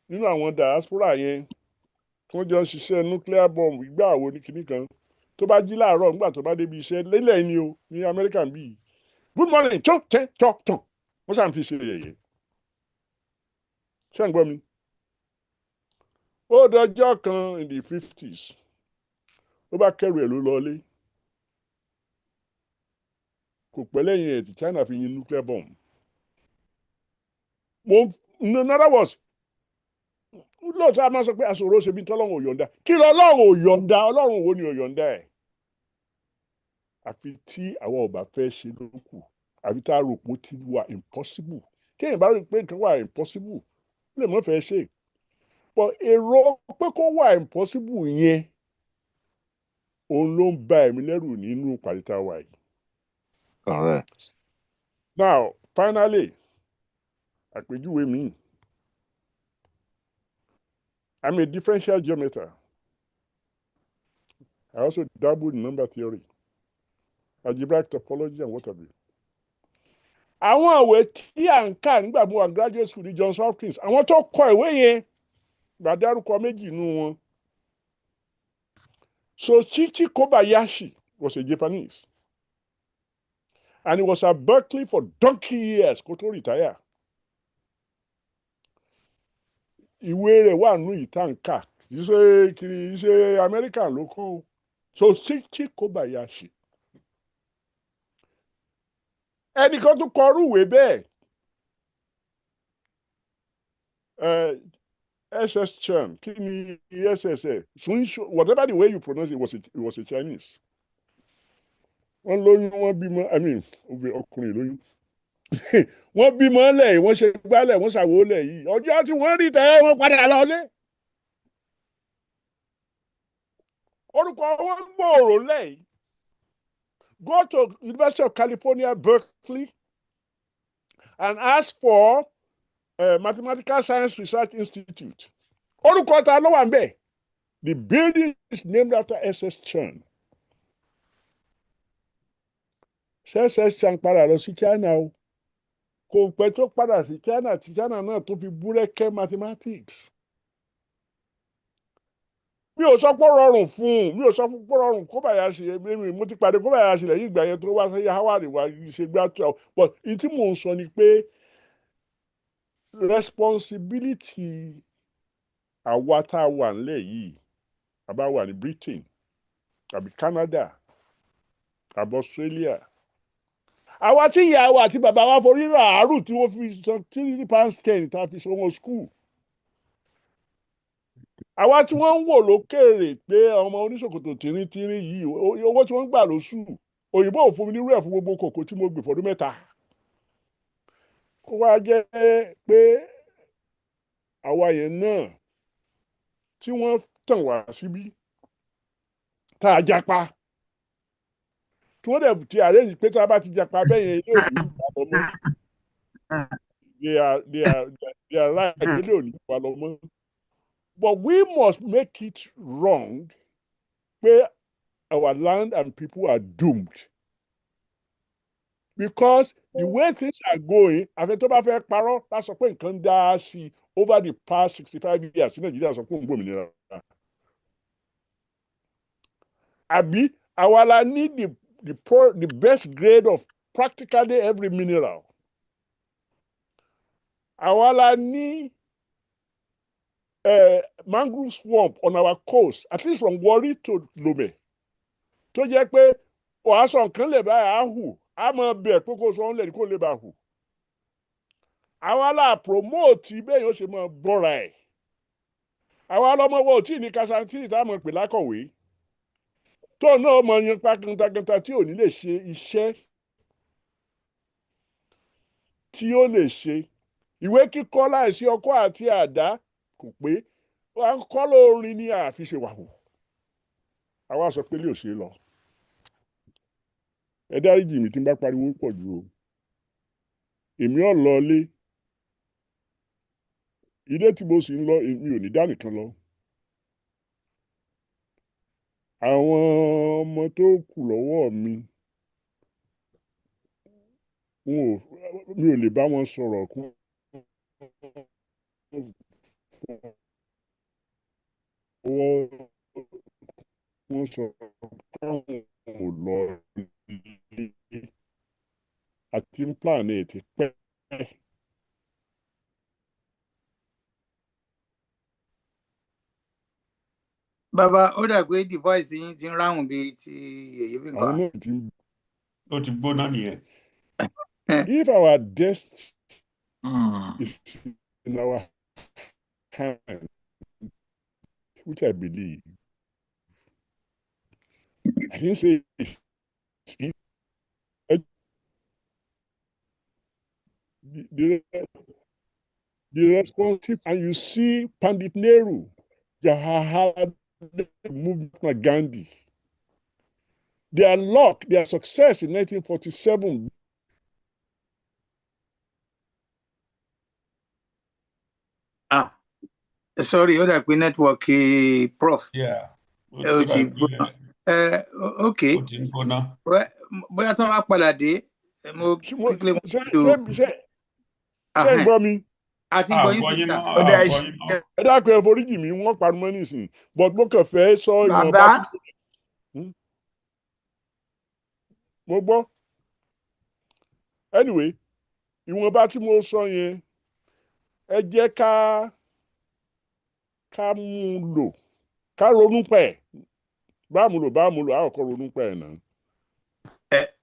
nínú àwọn diaspora yẹn tí wọ́n jọ ń ṣiṣẹ́ nuclear bomb ìgbà wo ní kinní kan tó bá jí láàárọ̀ nígbà tó bá débi iṣẹ́ lélẹ̀ ni o ní American bíi good morning tán wọ́n ṣàn fi ṣe yẹ̀yẹ́. Ṣé ń gbọ́ mi? Ó dọjọ́ kan in the 50s ó bá kẹrù ẹ̀ ló lọlé. Kò pẹ́ lẹ́yìn ẹ̀ tí China fi yin nuclear bomb. In other words, lóòótọ́ a máa sọ pé aṣòro ṣe bí tọ́lọ́run ò yọ̀ǹda. Kí lọ Ọlọ́run ò yọ̀ǹda? Ọlọ́run wo ni ò yọ̀ǹda ẹ̀? Àfi tí àwa ò bá fẹ́ ṣe ló kù. Àfi tá a rò pé ó ti wà impossible. Kéèyàn bá rí pé nǹkan wà impossible, ó lè mọ́ fẹ́ ṣe. But èrò pé kó wà impossible yẹn, òun ló ń ba ẹ̀mí lẹ́rù nínú pàdétà wa yìí. Correct. Now, finally, àpèjúwe mi. I'm a differential geometer. I also dabbled in number theory, algebraic topology, and what have you. Àwọn ìwé tí à ń kà nígbà mo wà graduate school ní Johns Hopkins, àwọn tó kọ ìwé yẹn gbà dárúkọ méjì nínú wọn. Soichi Kobayashi was a Japanese, and he was at Berkeley for donkey years kó tó retire. Ìwé rẹ̀ wà nínú ìtànkà kì í ṣe American ló kọ́ o. Soichi Kobayashi. Ẹnìkan tún kọ irú ìwé bẹ́ẹ̀. SS Chan, kí ni SSL? Whatever the way you pronounce it, it was a Chinese. Wọ́n lóyún, wọ́n bímọ, ọkùnrin lóyún. Wọ́n bímọ lẹ̀, wọ́n ṣe gbálẹ̀, wọ́n ṣàwó lẹ̀ yìí. Ọjọ́ tí wọ́n rí tẹ́ wọ́n padà lọlé. Orúkọ wọn gbòòrò lẹ̀. Go to University of California, Berkeley, and ask for Mathematical Science Research Institute. Orúkọ ta ló wà ńbẹ̀? The building is named after SS Chan. SS Chan padà lọ sí China o. Kò pẹ́ tó padà sí China tí China náà tó fi búrẹ́kẹ́ mathematics. Mi ò sọ pé rọrùn fún un, mi ò sọ pé rọrùn Kobayashi, mo ti pàdé Kobayashi lẹ́yìn ìgbà yẹn tó wá sí Howard wá ṣe graduate. But ìtí mò ń sọ ni pé responsibility àwa tá a wà nílẹ̀ yìí, àbá wà ní Britain, àbí Canada, àbí Australia. Àwa tí ìyá wa àti bàbá wa forí rà àárù tí wọ́n fi san £3.10 tá a fi sanwó school. Àwa tí wọ́n ń wò lókèrè pé ọmọ oníṣòkòtò tìrìntìrìn yìí owó tí wọ́n ń gbà lóṣù òyìnbó ò fún mi nírú ẹ̀ fún gbogbo kòkó tí mo gbè fọdún 3. Kó wá jẹ́ pé àwa yẹn náà tí wọ́n tàn wá síbí tá a japa tí wọ́n dẹ̀ ti arrange pé tá a bá ti japa bẹ́ẹ̀ yẹn ilé òní wà lọ́mọ́ they are right ilé òní wà lọ́mọ́. But we must make it wrong where our land and people are doomed. Because the way things are going, àfẹ́ tó bá fẹ́ parọ́ bá sọ pé nǹkan dá sí over the past 65 years ní Nàìjíríà sọ pé òun gbòmìnira. Àbí àwa la ní the best grade of practically every mineral. Àwa la ní mangrove swamp on our coast, at least from Warri to Lome. Tó jẹ́ pé wàá sọ nǹkan lè bá a hù, a máa bẹ̀ pé kó sọ ọ́n lẹ̀ kó lè bá a hù. àwa la promote bẹ́ẹ̀ yóò ṣe máa bọ́ra ẹ̀ àwa lọ́mọwọ́ ò tí ì ní kásántíìnì tá a mọ̀ pé lákọ̀wé tó náà mọ yan pákíntaganta tí ò ní lè ṣe iṣẹ́ tí ó lè ṣe ìwé kíkọ́ láìsí ọkọ́ àti àdá kò pé wà ń kọ́ lórin ní àfiṣe wàhù àwa sọ pé lè ò ṣe lọ ẹ dáríjì mi tí n bá pariwo pọ̀ jù o èmi ò lọ ilé tí mo sì ń lọ èmi ò ní dá nìkan lọ àwọn ọmọ tó kù lọ́wọ́ mi mi ò lè bá wọn sọ̀rọ̀ kún wọ́n sọ káwọn ò lọ ilé àti ń plan ẹ̀ ti pẹ́. Bàbá ó dà pé device yín ti ń ráhùn bíi ti èyí bí àwọn nǹkan. náà ti ó ti gbóná nìyẹn. if our destiny is in our hand, which I believe, I didn't say it's the responsive, and you see Pandit Nehru, Jawaharlal, Mahatma Gandhi, their luck, their success in 1947. Sorry, ó dà pé network prof. Yeah. Ó ti gbóná. Okay. Ó ti ń gbóná. Bóyá tí wọ́n bá padà dé, mo quickly want to. Ṣé ń gbọ́ mi? Àti gbọ́ yín síta. Ẹ dákun ẹ foríjì mi, wọ́n parọ́ mọ́ nísìnyí, but mo kàn fẹ́ sọ ìwọ̀nba. Bàbá. Mo gbọ́. Anyway, ìwọ̀nba tí mo sọ yẹn, ẹ jẹ́ ká mú un lò, ká ronú pẹ̀. Bá mu lò, a kò ronú pẹ̀ náà.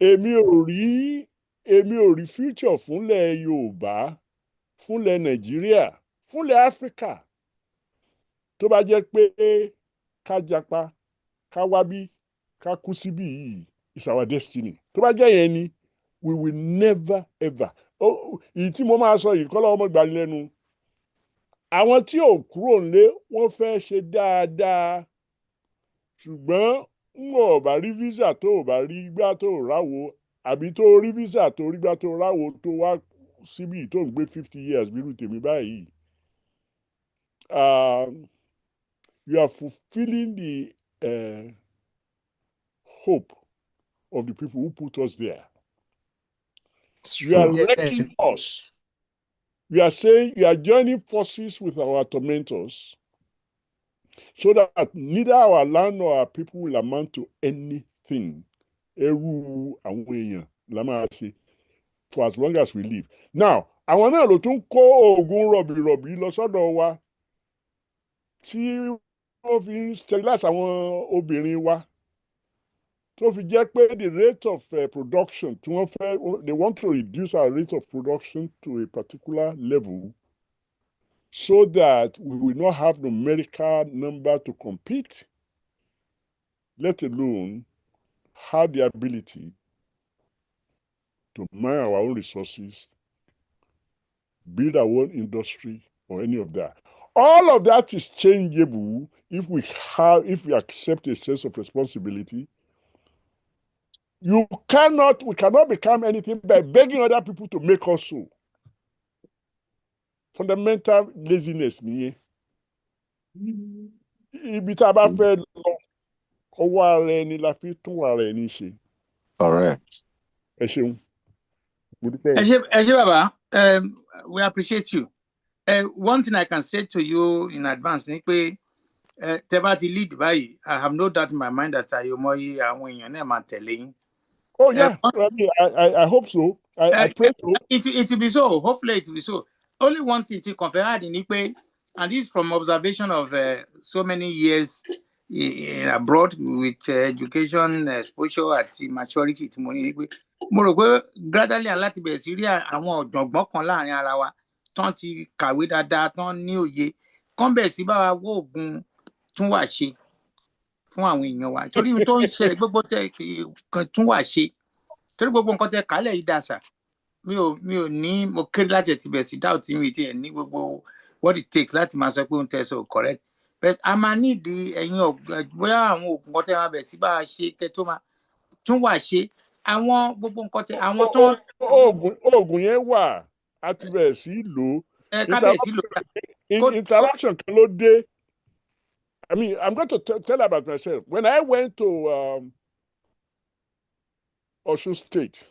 Èmi ò rí future fúnlẹ̀ Yorùbá, fúnlẹ̀ Nàìjíríà, fúnlẹ̀ Áfíríkà tó bá jẹ́ pé ká japa, ká wábí, ká kú síbí yìí is our destiny. Tó bá jẹ́ yẹn ni, we will never ever. Ìyí tí mo máa sọ yìí kọ́ lọ́wọ́ mọ́ gbani lẹ́nu. Àwọn tí ò kúrò nílé wọ́n fẹ́ ṣe dáadáa ṣùgbọ́n n ò bá rí visa tó ò bá rí gbá tó ráwo àbí tó rí visa tó rí gbá tó ráwo tó wá síbí tó ń gbé 50 years bí irú tèmi báyìí. You are fulfilling the hope of the people who put us there. You are wrecking us. We are saying you are joining forces with our tormentors so that neither our land nor our people will amount to anything. Eru àwọn èèyàn la máa ṣe for as long as we live. Now, àwọn náà ló tún kó oògùn rọ̀bìrọ̀bì lọ sọ́dọ̀ wa tí wọ́n fi ń sterilize àwọn obìnrin wa tó fi jẹ́ pé the rate of production tí wọ́n fẹ́, they want to reduce our rate of production to a particular level so that we will not have numerical number to compete, let alone have the ability to mine our own resources, build our own industry, or any of that. All of that is changeable if we accept a sense of responsibility. We cannot become anything by begging other people to make us so. Fundamental laziness nìyẹn. Ibi tá a bá fẹ́ lọ, ọwọ́ ara ẹni la fi tún ara ẹni ṣe. Correct. Ẹ ṣeun. Ẹ ṣé bàbá, we appreciate you. One thing I can say to you in advance ni pé tẹ́ bá ti lead báyìí, I have no doubt in my mind that àyọmọ́yé àwọn èèyàn náà máa tẹ̀lé yín. Oh yeah, I hope so. I pray so. It will be so. Hopefully it will be so. Only one thing to confirm ni pé, and this is from observation of so many years abroad with education, exposure àti maturity tí mo ní ni pé mo rò pé gradually láti bẹ̀rẹ̀ sí rí àwọn ọ̀jọ̀gbọ́n kan láàrin ara wa tán ti kàwé dáadáa tán ní òye kán bẹ̀ sí bá wa wó oògùn tún wà ṣe fún àwọn èèyàn wa torí ohun tó ń ṣẹlẹ̀ gbogbo kan tún wà ṣe torí gbogbo nǹkan tẹ kálẹ̀ yìí dàsà mi ò ní mo kéré láti ti bẹ̀ sí dáùtì mi tí ẹ̀ ní gbogbo what it takes láti máa sọ pé ohun tẹ́ sọ correct but a máa nídìí ẹ̀yin bóyá àwọn oògùn kan tẹ́ máa bẹ̀ sí bá a ṣe kẹ́ tó máa tún wà ṣe àwọn gbogbo nǹkan tẹ àwọn tó. oògùn yẹn wà á ti bẹ̀rẹ̀ sí lò ó interaction kan ló dé. I mean, I'm going to tell about myself. When I went to Osun State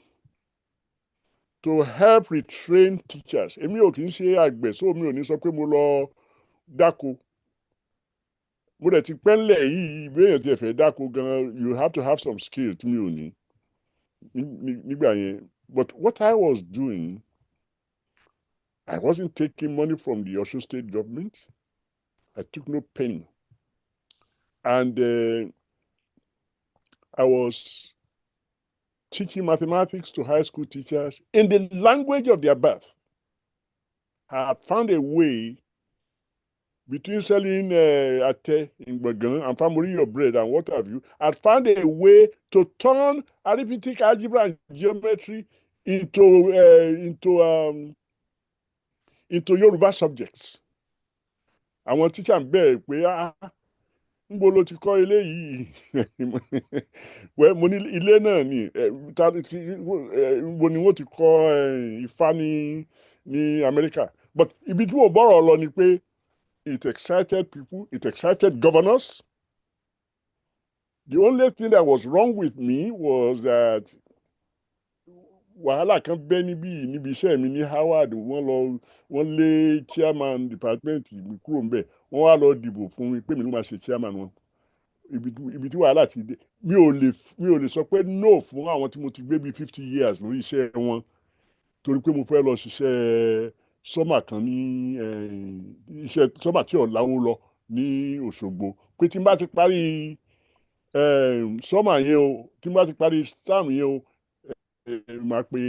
to help retrain teachers, èmi ò kì í ṣe àgbẹ̀, so mi ò ní sọ pé mo lọ dáko. Mo dẹ̀ ti pẹ́ńlẹ̀ yìí béèyàn ti fẹ́ dáko gan, you have to have some skill tí mi ò ní nígbà yẹn. But what I was doing, I wasn't taking money from the Osun State government. I took no penny. And I was teaching mathematics to high school teachers in the language of their birth. I had found a way between selling ate in Gbagan and family of bread and what have you. I found a way to turn arithmetic, algebra, and geometry into Yoruba subjects. I want teacher and beg pé nbo ló ti kọ́ ilé yìí well mo ní ilé náà ni nbo ni wọ́n ti kọ́ Ifá ní America, but ibi tí mo bọ́rọ̀ lọ ni pé it excited people, it excited governors. The only thing that was wrong with me was that wàhálà kan bẹ́ níbi iṣẹ́ mi ní Howard wọ́n lé chairman department mi kúrò ńbẹ̀ wọ́n wá lọ dìbò fún mi pé mi ló máa ṣe chairman wọn ibi tí wàhálà ti dé mi ò lè sọ pé no fún àwọn tí mo ti gbé bíi 50 years lórí iṣẹ́ wọn torí pé mo fẹ́ lọ ṣiṣẹ́ sọ́mà kan ní iṣẹ́ sọ́mà tí ò láwó lọ ní Òṣogbo pé tí n bá ti parí sọ́mà yẹn o tí n bá ti parí stam yẹn o máa pe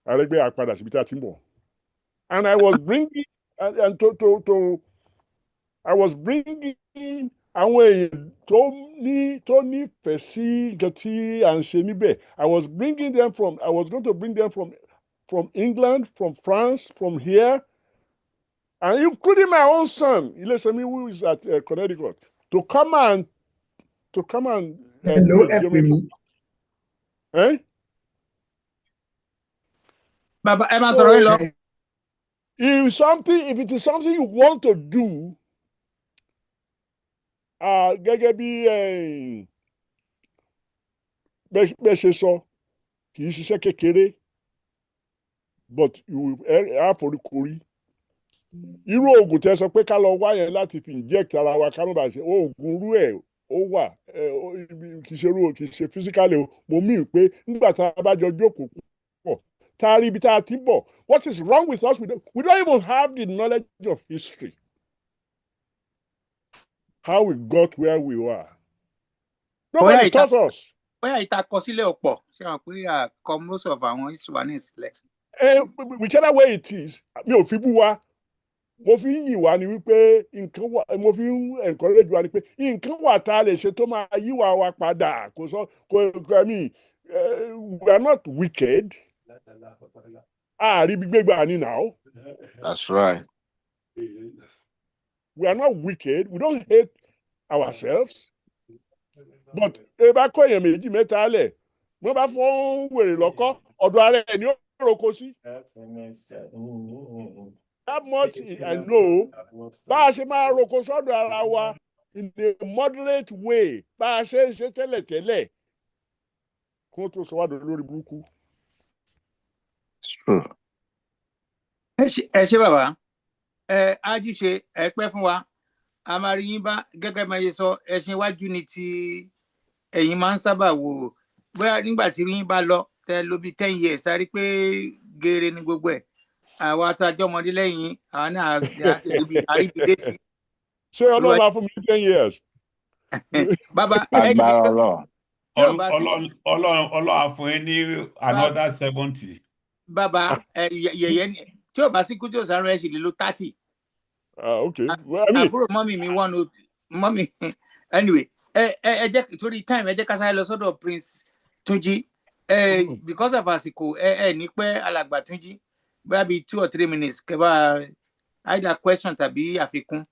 Arẹ́gbẹ́ àpadà síbi tí a ti ń bọ̀. And I was bringing I was bringing àwọn èèyàn tó nífẹ̀ẹ́ sí nǹkan tí à ń ṣe níbẹ̀. I was going to bring them from England, from France, from here, and including my own son, Ilesemi, who is at Connecticut, to come and hello, Epimi. Eh? Baba, Emma, sorry, if it is something you want to do, gẹ́gẹ́ bí bẹ́ẹ̀ ṣe sọ kì í ṣiṣẹ́ kékeré but àforíkorí irú oògùn tẹ́ sọ pé ká lọ wá yẹn láti fi inject ara wa ká má bàa ṣe oògùn irú ẹ̀ ó wà kì í ṣe physically o mo mí pé nígbà tá a bá jọ jókòó pọ̀ tá a rí ibi tá a ti bọ̀ what is wrong with us we don't even have the knowledge of history. How we got where we were. Nobody taught us. Bóyá ìtakọsílẹ̀ ọ̀pọ̀ ṣe hàn pé àkọ most of àwọn history wa ní ìsílẹ̀. Whichever way it is, mi ò fi bú wa, mo fi ń yìn wá ni wípé nǹkan wà, mo fi ń encourage wa ni pé nǹkan wà tá a lè ṣe tó máa yí wa padà. I mean, we are not wicked. Àrí gbígbégbá ni now. That's right. We are not wicked. We don't hate ourselves. But eba kọ èèyàn méjì mẹ́ta lẹ̀, wọ́n bá fọ́n wèrè lọ́kọ́, ọ̀dọ̀ ara ẹ̀ ni ó roko sí. That much I know. Bá a ṣe máa roko sọ́dọ̀ ara wa in a moderate way. Bá a ṣe ń ṣe tẹ́lẹ̀tẹ́lẹ̀. Kó tó sọ wá lórí burúkú. Ẹ ṣé bàbá. Ájúṣe ẹ pẹ́ fún wa a máa rí yín bá gẹ́gẹ́ bí ẹ sọ ẹṣin iwájú ni tí ẹ̀yin máa ń sábà wò bóyá nígbà tí yín bá lọ tẹ ló bí 10 years a rí pé geere ní gbogbo ẹ̀ àwa àtàjọ ọmọdé lẹ́yìn àwọn náà àríbidé sí. ṣé Ọlọ́run máa fún mi 10 years. Bàbá Ọlọ́run á fún yín ní another 70. Bàbá yẹ̀yẹ́ tí ò bá sí kú tí ò sáré ẹ ṣì lè lo 30. Okay. Well, I mean, àbúrò mọ́mì mi 102 mọ́mì anyway ẹ jẹ́ torí time ẹ jẹ́ ká sáré lọ sọ́dọ̀ Prince Túnjí because of àsìkò ní pẹ́ alàgbà Túnjí bóyá bíi 2 or 3 minutes kẹba either question tàbí àfikún.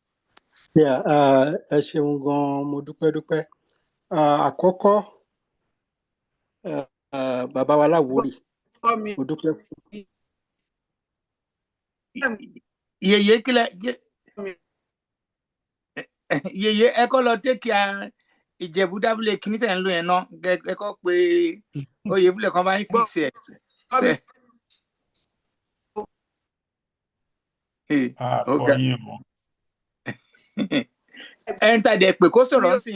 Ẹ ṣeun gan-an, mo dúpẹ́. Àkọ́kọ́ bàbá wa Láwórì, mo dúpẹ́ fún. Yèyé kílẹ̀ yèyé ẹ kọ́ lọ take Ìjẹ̀bú dábúlé kìíní tẹ̀ ń lò yẹn náà ẹ kọ́ pé oyè fúlẹ̀ kan bá ń fix ẹ̀. Ẹ ń tàdé pé kó sọ̀rọ̀ sí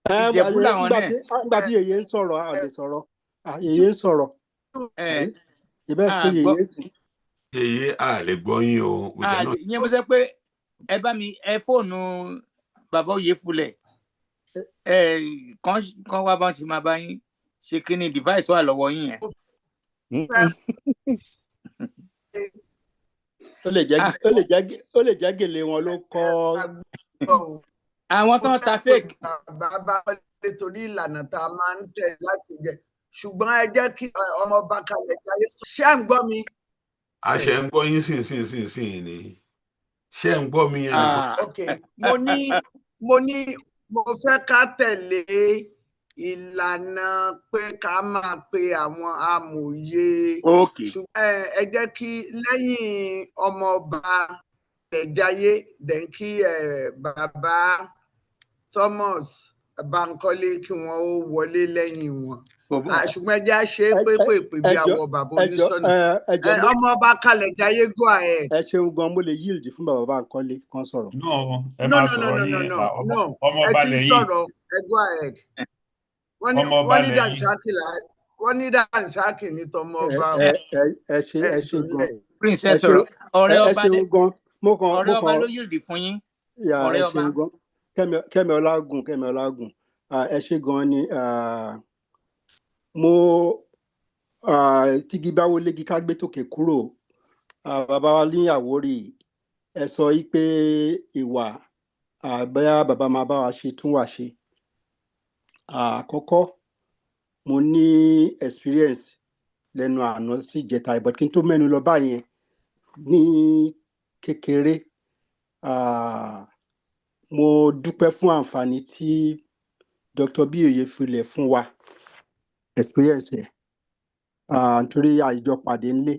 Ìjẹ̀bú làwọn náà. Nígbà tí yèyé ń sọ̀rọ̀ a lè sọ̀rọ̀ yèyé ń sọ̀rọ̀ ìbẹ́ pé yèyé sì. Yèyé a lè gbọ́ yín o. Ìyẹn mo sọ pé ẹ bá mi fóònù bàbá oyè fúlẹ̀ kan wá bá ti máa bá yín ṣe kí ni device wà lọ́wọ́ yín yẹn. ó lè jẹ́ gèlè wọn ló kọ́. Àwọn tó ń ta fake. Bàbá nítorí ìlànà tá a máa ń tẹ̀ láti jẹ ṣùgbọ́n ẹ jẹ́ kí ọmọọba kalẹ̀ jáyé sọ. Ṣé ẹ̀ ń gbọ́ mi? A ṣe ń gbọ́ yín sìn ni. Ṣé ẹ̀ ń gbọ́ mi yẹn nìkan? Okay, mo fẹ́ ká tẹ̀lé ìlànà pé ká máa pe àwọn amòye. Ẹ jẹ́ kí lẹ́yìn ọmọọba Ẹ̀jáyé dẹ̀ kí bàbá Thomas Bankole kí wọ́n ó wọlé lẹ́yìn wọn. Ṣùgbọ́n ẹ jẹ́ á ṣe pépè bí àwọ̀ bàbá oníṣọ́nà. Ọmọọba Kalẹ̀ Jayé go ahead. Ẹ ṣeun gan, mo lè yield fún bàbá Bankole kan sọ̀rọ̀. ẹ máa sọ̀rọ̀ ní ọmọọba lẹ́yìn. Ẹ ti sọ̀rọ̀, ẹ go ahead. Wọ́n ní dànsákì ní tọmọọba. Ẹ ṣe gan. Princess sọ̀rọ̀ ọ̀rẹ́ ọba ló yield fún yín. Ọ̀rẹ́ ọba. Kẹ́mi Ọlágùn ẹ ṣe gan ni mo tígi báwo légi ká gbé tòkè kúrò. Bàbá wa ní Àwórì ẹ sọ yí pé ìwà bóyá bàbá máa bá wa ṣe tún wà ṣe. Àkọ́kọ́ mo ní experience lẹ́nu àná sí ìjẹta ìbọn kí n tó mẹ́nu lọ báyẹn ní kékeré. Mo dúpẹ́ fún àǹfààní tí Dr. Bíoyè filẹ̀ fún wa experience ẹ̀ nítorí àìjọ pàdé ńlé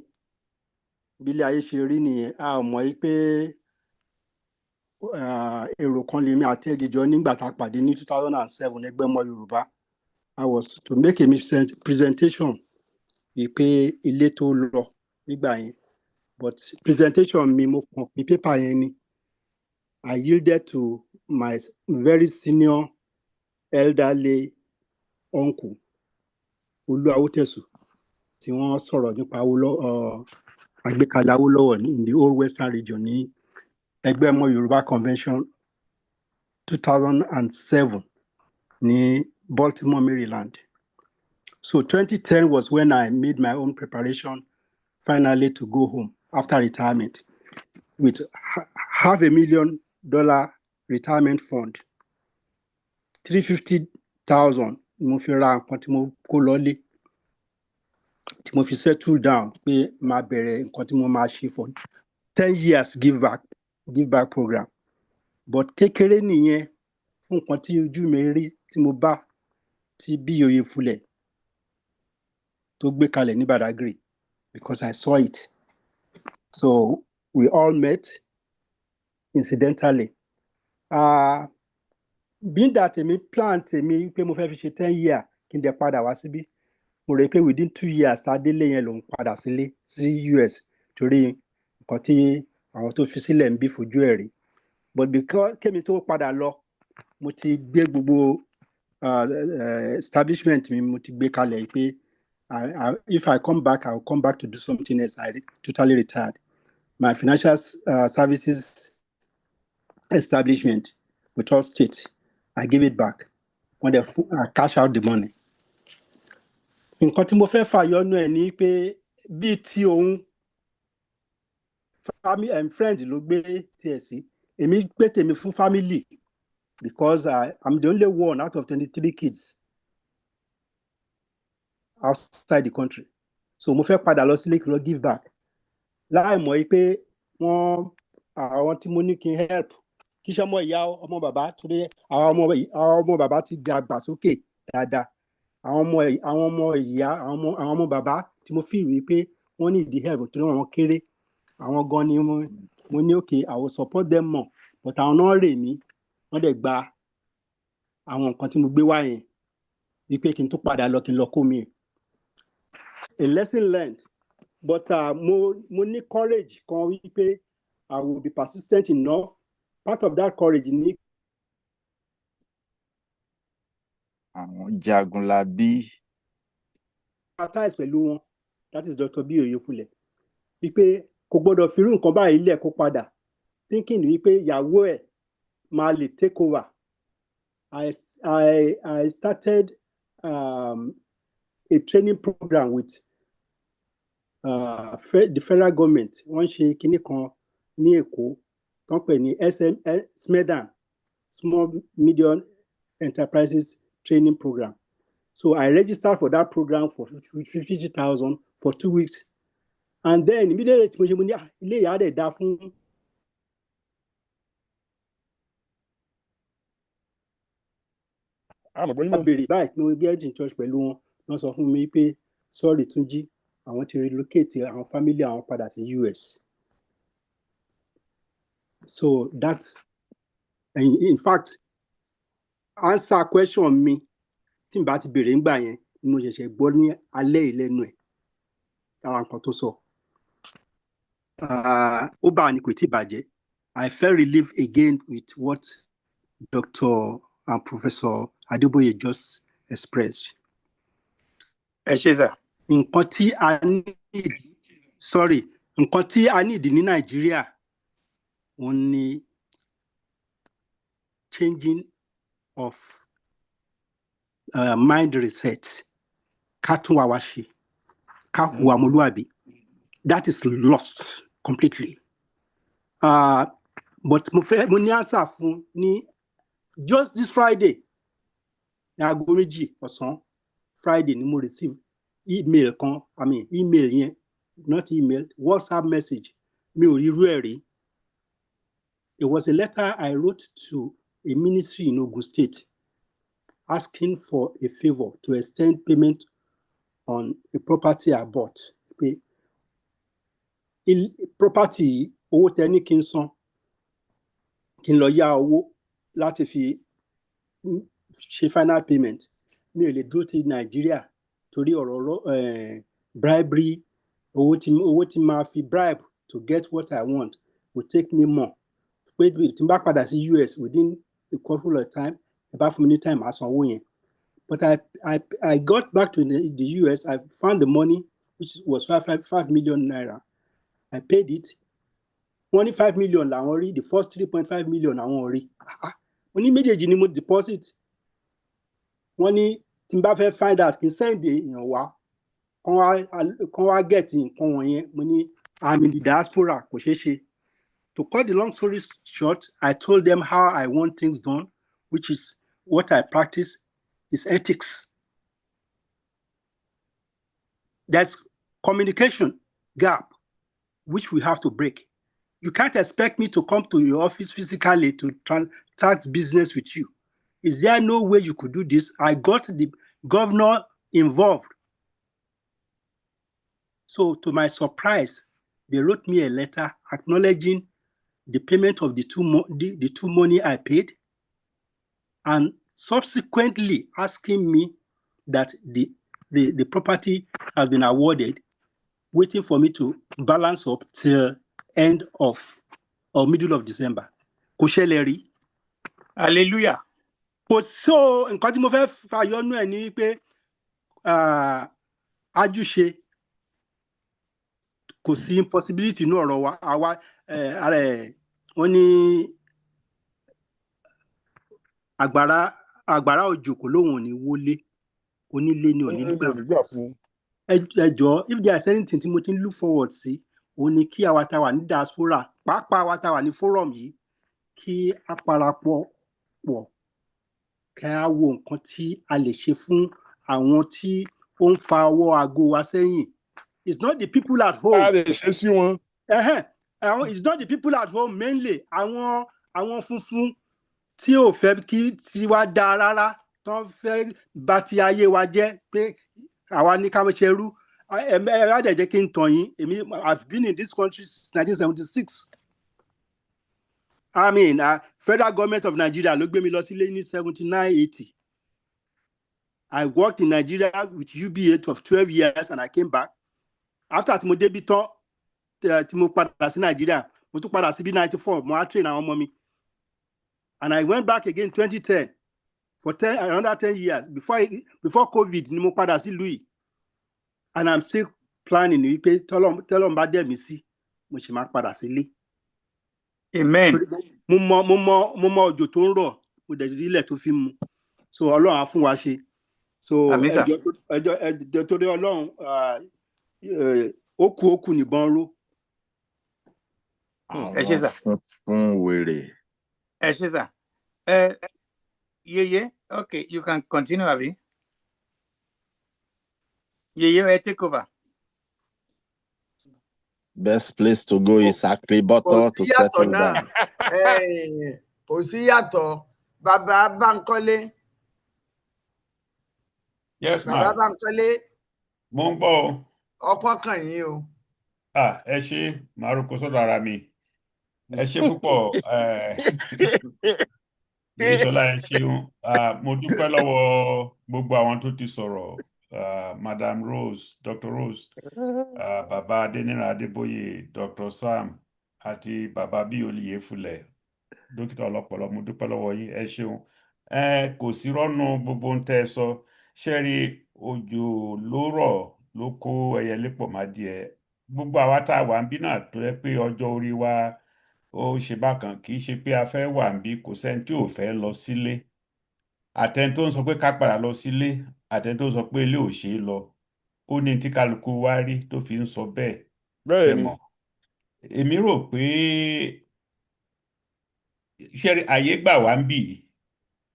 bí ilé ayé ṣe rí nìyẹn. A ò mọ̀ yí pé èrò kan lèmi àti ẹ̀jẹ̀jọ nígbà tá a pàdé ní 2007 ẹgbẹ́ ọmọ Yorùbá. I was to make a presentation bíi pé ilé tó lọ nígbà yẹn but presentation mi mo kàn pín paper yẹn ni. I yielded to my very senior elderly uncle Olúawótẹ̀sù tí wọ́n sọ̀rọ̀ nípa àgbékalẹ̀ Awólọ́wọ̀ in the whole Western region ní ẹgbẹ́ ọmọ Yorùbá convention 2007 ní Baltimore, Maryland. So 2010 was when I made my own preparation finally to go home after retirement with $500,000 retirement fund. 350,000 mo fi ra nǹkan tí mo kó lọ́lé tí mo fi settle down pé máa bẹ̀rẹ̀ nǹkan tí mo máa ṣe for 10 years give back program. But kékeré nìyẹn fún nǹkan tí ojú mi rí tí mo bá tí Bíoyè Fúlẹ̀ tó gbé kalẹ̀ ní Badagry because I saw it. So we all met incidentally. Being that èmi plan tèmi pé mo fẹ́ fi ṣe 10 years kí n dẹ̀ padà wá síbí mo rò pé within 2 years adélé yẹn lòun padà sílé sí US torí nǹkan tí àwọn tó fi sílẹ̀ ń bí fojú ẹ̀ rí. But because kémi tó padà lọ mo ti gbé gbogbo establishment mi mo ti gbé kalẹ̀ pé if I come back I will come back to do something else. I totally retired. My financial services establishment with all states, I give it back when I cash out the money. Nǹkan tí mo fẹ́ fàyọnú ẹ̀ ni pé bíi ti òun family and friends ló gbé tiẹ̀ sí. Èmi gbé tèmi fún family because I'm the only one out of 23 kids outside the country. So mo fẹ́ padà lọ sílé kí n lọ give back. Láì mọ̀ pé àwọn tí mo ní kí n help kí ṣe ọmọ ìyá ọmọ bàbá torí àwọn ọmọ bàbá ti dàgbà sókè dáadáa. Àwọn ọmọ ìyá àwọn ọmọ bàbá tí mo fi rí pé wọ́n ní ìdí help torí wọ́n kéré. Àwọn gan ni mo ní okay, I will support them more. But àwọn náà rè mí, wọ́n dẹ̀ gba àwọn nǹkan tí mo gbé wá yẹn wípé kí n tó padà lọ kí n lọ kó mi. A lesson learned. But mo ní courage kan wípé I will be persistent enough. Part of that courage ni àwọn Jagunlabi. Attached pẹ̀lú wọn. That is Dr. B. Oyefule. Wípé kò gbọ́dọ̀ fi irú nǹkan báyìí lẹ̀ kó padà. Thinking wípé ìyàwó ẹ̀ máa lè take over. I started a training program with the federal government. Wọ́n ṣe kinní kan ní Èkó tó ń pè ní SMEDAN, Small Medium Enterprises Training Program. So I registered for that program for 50,000 for 2 weeks. And then immediately mo ní ilé ìyá rẹ̀ dá fún abèrè báyìí pé mo get in touch pẹ̀lú wọn. Wọ́n sọ fún mi pé sorry Túnjí, àwọn ti relocate àwọn family àwọn padà sí US. So that's, in fact, answer question mi tí n bá ti bèrè ńgbà yẹn ni mo ṣẹ̀ṣẹ̀ gbọ́ ní alẹ́ ìlẹ́nu ẹ̀ àwọn nǹkan tó sọ. Ó bá ní kò tí bàjẹ́. I felt relieved again with what Dr. and Professor Adeboye just expressed. Ẹ ṣé sà. Nǹkan tí a need ní Nàìjíríà òun ni changing of mind reset. Ká tún wa ṣe, ká hùwà ọmọlúwàbí. That is lost completely. But mo ní answer fún ní just this Friday ní aago 2 ọ̀sán Friday ni mo receive email kan, email yẹn, not email, WhatsApp message. Mi ò rí irú ẹ̀ rí. It was a letter I wrote to a ministry in Ogun State asking for a favor to extend payment on a property I bought. Property owó tẹ́ ní kí n san, kí n lọ yá owó láti fi ṣe final payment. Mi ò lè dúró ti Nàìjíríà torí ọ̀rọ̀ bribery, owó tí máa fi bribe to get what I want will take me more. Pé tí n bá padà sí US within a couple of time, ẹ bá fún mi ní time màá san owó yẹn. But I got back to the US. I found the money, which was 5 million naira. I paid it. Wọ́n ní 5 million làwọn rí. The first 3.5 million àwọn rí. Wọ́n ní méjèèjì ni mo deposit. Wọ́n ní tí n bá fẹ́ find out kí n send èèyàn wá kán wá get nǹkan wọ̀nyẹn. Mo ní I'm in the diaspora, kò ṣeé ṣe. To cut the long story short, I told them how I want things done, which is what I practice, is ethics. There's communication gap, which we have to break. You can't expect me to come to your office physically to transact business with you. Is there no way you could do this? I got the governor involved. So to my surprise, they wrote me a letter acknowledging the payment of the two money I paid, and subsequently asking me that the property has been awarded, waiting for me to balance up till end of or middle of December. Kò ṣẹlẹ̀ rí. Hallelujah. So nǹkan tí mo fẹ́ fàyọnú ẹ̀ ni pé ajúṣe kò sí impossibility inú ọ̀rọ̀ wa. Àwa wọ́n ní àgbàrá òjò kò lóhùn ní wọlé, onílé ni òní nígbà fún. Ẹ jọ̀ọ́, if there is anything tí mo ti ń look forward sí, ó ní kí àwa tá a wà ní diaspora pàápàá àwa tá a wà ní forum yìí kí a parapọ̀ pọ̀ kí a wo nǹkan tí a lè ṣe fún àwọn tí ó ń fa ọwọ́ aago wa sẹ́yìn. It's not the people at home. It's not the people at home mainly. Àwọn funfun tí ò fẹ́ kí tiwa dáa rárá tó ń fẹ́ bà ti ayé wa jẹ́ pé àwa ní ká ṣe rú. Ẹ dẹ̀ jẹ́ kí n tàn yín. I've been in this country since 1976. I mean, federal government of Nigeria ló gbé mi lọ sílé ní 79-80. I worked in Nigeria with UBA of 12 years and I came back. After tí mo débí tán, tí mo padà sí Nigeria, mo tún padà sí bí 94, mo á train àwọn ọmọ mi. And I went back again 2010 for another 10 years. Before COVID, ni mo padà sí Louis. And I'm still planning wípé tọ́lọ́run bá dẹ̀ mí sí, mo ṣì máa padà sílé. Amen. Mo mọ òjò tó ń rọ̀, mo dẹ̀ rí ilẹ̀ tó fi mu. So Ọlọ́run á fún wa ṣe. So ẹjọ́ torí Ọlọ́run ó kù nìbọn ró. Ẹ ṣé sà. Fún wèrè. Ẹ ṣé sà. Yeye, okay, you can continue, Abi. Yeye, take over. Best place to go is Akriboto to settle down. Kò sí yàtọ̀. Bàbá Bankole. Yes, ma'am. Bàbá Bankole. Mo ń gbọ́. Ọpọ́n kàn yín o. Ẹ ṣé, màá roko sọ́dọ̀ ara mi. Ẹ ṣé púpọ̀. Ìṣọlá ẹ ṣeun. Mo dúpẹ́ lọ́wọ́ gbogbo àwọn tó ti sọ̀rọ̀. Madam Rose, Dr. Rose, Baba Adenira Adeboye, Dr. Sam, àti Baba Bíolì Efulẹ̀, dókítà ọlọ́pọlọ, mo dúpẹ́ lọ́wọ́ yín, ẹ ṣeun. Kò sí rọ́nù gbogbo ń tẹ́ ẹ sọ. Ṣẹ́rí òjò ló rọ̀ ló kó ẹyẹlé pọ̀ má díẹ̀. Gbogbo àwa tá a wà ń bí náà tó yẹ pé ọjọ́ orí wa ó ṣe bákan, kì í ṣe pé a fẹ́ wà ń bí, kò sẹ́ni tí ò fẹ́ lọ sílé. Àtẹni tó ń sọ pé ká padà lọ sílé, àtẹni tó ń sọ pé ilé ò ṣe é lọ. Ó ní tí kálukú wá rí tó fi ń sọ bẹ́ẹ̀. Ṣé mọ̀? Èmi rò pé ṣẹ́rí àyè gbà wá ń bì í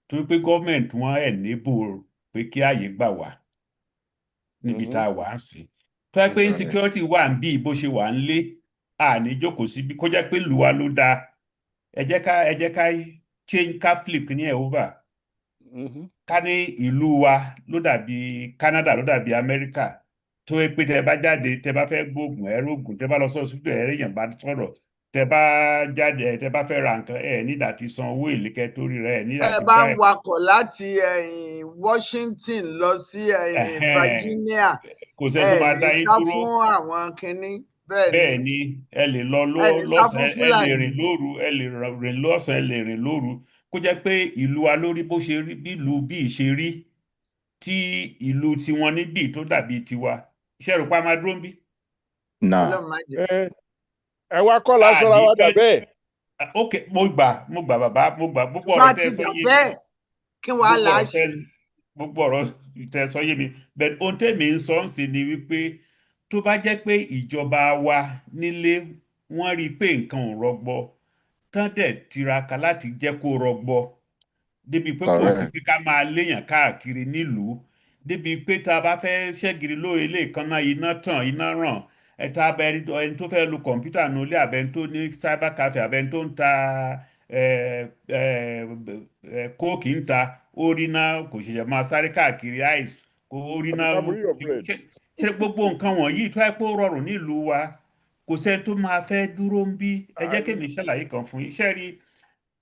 torí pé gọ́ọ̀mẹ̀ntì wọn enable pé kí àyè gbà wá níbi tá a wà ń sìn. Tó yẹ pé insecurity wà ń bì bó ṣe wà ń lé, àní jókòó síbi kó jẹ́ pé lùwà ló dáa. Ẹ jẹ́ ká change ká flip ní ẹ̀ over. Ká ní ìlú wa ló dàbí Canada ló dàbí America tó yẹ pé tẹ bá jáde tẹ bá fẹ́ gbóògùn ẹ rógùn tẹ bá lọ sọ́ọ̀sìpítù ẹ réyàn bá sọ̀rọ̀ tẹ bá jáde tẹ bá fẹ́ ra nǹkan ẹ nígbà tí san owó èlékẹ́ tó rí rẹ ẹ nígbà tí ẹ bá ń wakọ̀ láti Washington lọ sí Virginia kò sẹ́ni tó máa dá yín dúró fún àwọn kinní bẹ́ẹ̀ ni ẹ lè lọ lọ́sàn ẹ lè rìn lóru ẹ lè rìn lọ́sàn ẹ lè rìn lóru kó jẹ́ pé ìlú wa lórí bó ṣe rí bí ìlú bí ṣe rí tí ìlú tiwọn níbí tó dàbí tiwa iṣẹ́ rò pa máa dúró ń bí. ẹ wá kọ́ lásán ra wá dà bẹ́ẹ̀. ok mo gbà bàbá mo gbà gbogbo ọ̀rọ̀ tẹ́ sọ yé mi kí wàá là á ṣe. gbogbo ọ̀rọ̀ tẹ́ sọ yé mi bẹ́ẹ̀ ohun tẹ́mi ń sọ ń sìn ni wípé tó bá jẹ́ pé ìjọba wa nílé wọ́n rí i pé nǹkan ò rọgbọ tán dẹ̀ tiraka láti jẹ́ kó rọgbọ débi pé kò sí pé ká máa léèyàn káàkiri nílùú débi pé tá a bá fẹ́ ṣẹ́giri lóye ilé kan náà iná tàn iná ràn ẹ̀ta abẹ́ni ẹni tó fẹ́ lu kọ̀ǹpútà nulé abẹ́ni tó ní cyber cafe abẹ́ni tó ń ta kóòkì ń ta orí náà kò ṣẹ̀ṣẹ̀ máa sáré káàkiri ice kó orí náà ṣe gbogbo nǹkan wọ̀nyí tó ẹ pé ó rọrùn nílùú wa kò sẹ́ni tó máa fẹ́ dúró ń bí ẹ jẹ́ kí èmi ṣàlàyé kan fún iṣẹ́ rí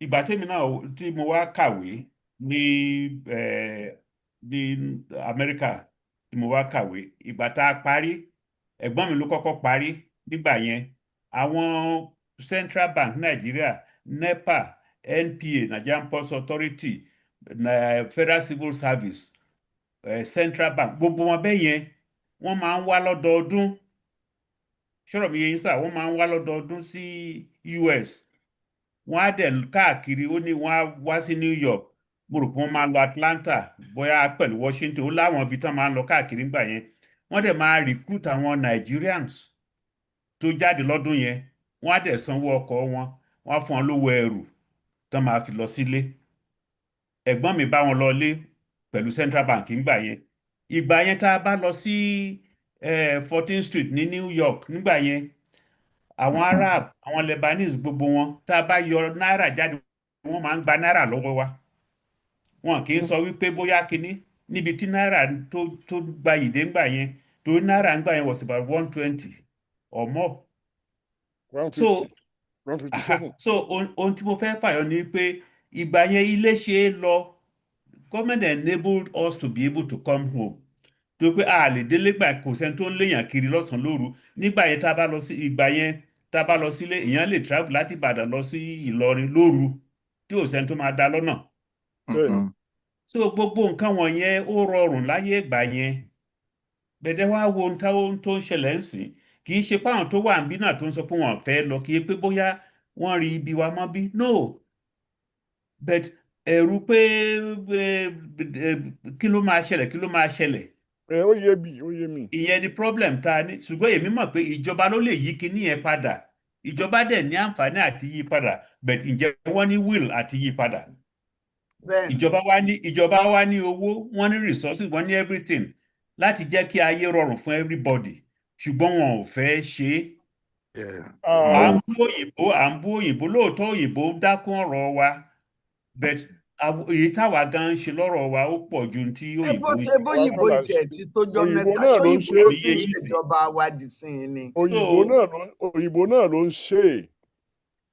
ìgbà tèmi náà tí mo wá kàwé ní Amẹ́ríkà tí mo wá kàwé ìgbà tá a parí ẹ̀gbọ́n mi ló kọ́kọ́ parí nígbà yẹn àwọn Central Bank Nigeria NEPA NPA Nigerian Post Authority Federal Civil Service Central Bank gbogbo wọn bẹ́ẹ̀ yẹn wọ́n máa ń wá lọ́dọọdún ṣọ́rọ̀ mi yẹn sá wọ́n máa ń wá lọ́dọọdún sí US wọ́n á dẹ̀ káàkiri ó ní wọ́n á wá sí New York mo rò pé wọ́n máa lọ Atlanta bóyá pẹ̀lú Washington ó láwọn ibi tán máa ń lọ káàkiri nígbà yẹn wọ́n dẹ̀ máa recruit àwọn Nigerians tó tó jáde lọ́dún yẹn wọ́n á dẹ̀ sanwó ọkọ̀ wọn wọ́n á fún wọn lówó ẹrù tán máa fi lọ sílé ẹ̀gbọ́n mi bá wọn lọ lé pẹ̀lú Central Bank ńgbà yẹn ìgbà yẹn tá a bá lọ sí 14th Street ní New York nígbà yẹn àwọn Arab àwọn Lebanese gbogbo wọn tá a bá yọ náírà jáde wọ́n máa ń gba náírà lọ́wọ́ wa wọn kì í sọ wípé bóyá kinní níbi tí náírà tó gba ìdè ńgbà yẹn torí náírà ńgbà yẹn was about 120 or more. 150, so 157. so ohun tí mo fẹ́ fàyọ ni pé ìgbà yẹn ilé ṣe é lọ government enabled us to be able to come home tó pé a lè délé gbà kò sẹ́ni tó ń léèyàn kiri lọ́sàn-án lóru nígbà yẹn tá a bá lọ sí ìgbà yẹn tá a bá lọ sílé èèyàn lè travel láti Ìbàdàn lọ sí Ìlọrin lóru tí ò sẹ́ni tó máa dá lọ́nà. So gbogbo nǹkan wọ̀nyẹn ó rọrùn láyé ìgbà yẹn bẹ̀dẹ̀ wá wo ohun tó ń ṣẹlẹ̀ ń sìn kì í ṣe páwọn tó wà níbí náà tó ń sọ pé wọn fẹ́ lọ kì í pé bóyá wọ́n rí ibi wa mọ́ bí no but ẹ̀rù pé kí ló máa ṣẹlẹ̀. Ó yé mi. Ìyẹn ni problem ta ni ṣùgbọ́n èmi mọ̀ pé ìjọba ló lè yí kinní yẹn padà ìjọba dẹ̀ ní àǹfààní àti yí padà but ǹjẹ́ wọ́n ní will àti yí padà. Ìjọba wa ní owó wọ́n ní resources wọ́n ní everything láti jẹ́ kí ayé rọrùn fún everybody ṣùgbọ́n wọn ò fẹ́ ṣe é. À ń bú òyìnbó lóòótọ́ òyìnbó dákún ọ̀rọ̀ wa but èyí táwa gan ń ṣe lọ́rọ̀ wa ó pọ̀ ju tí òyìnbó ń ṣe. Bóyìnbó ìtẹ̀ tí tó jọ mẹ́ta òyìnbó ló fi ń ṣèjọba wa dì sí i ni. Òyìnbó náà ló ń ṣe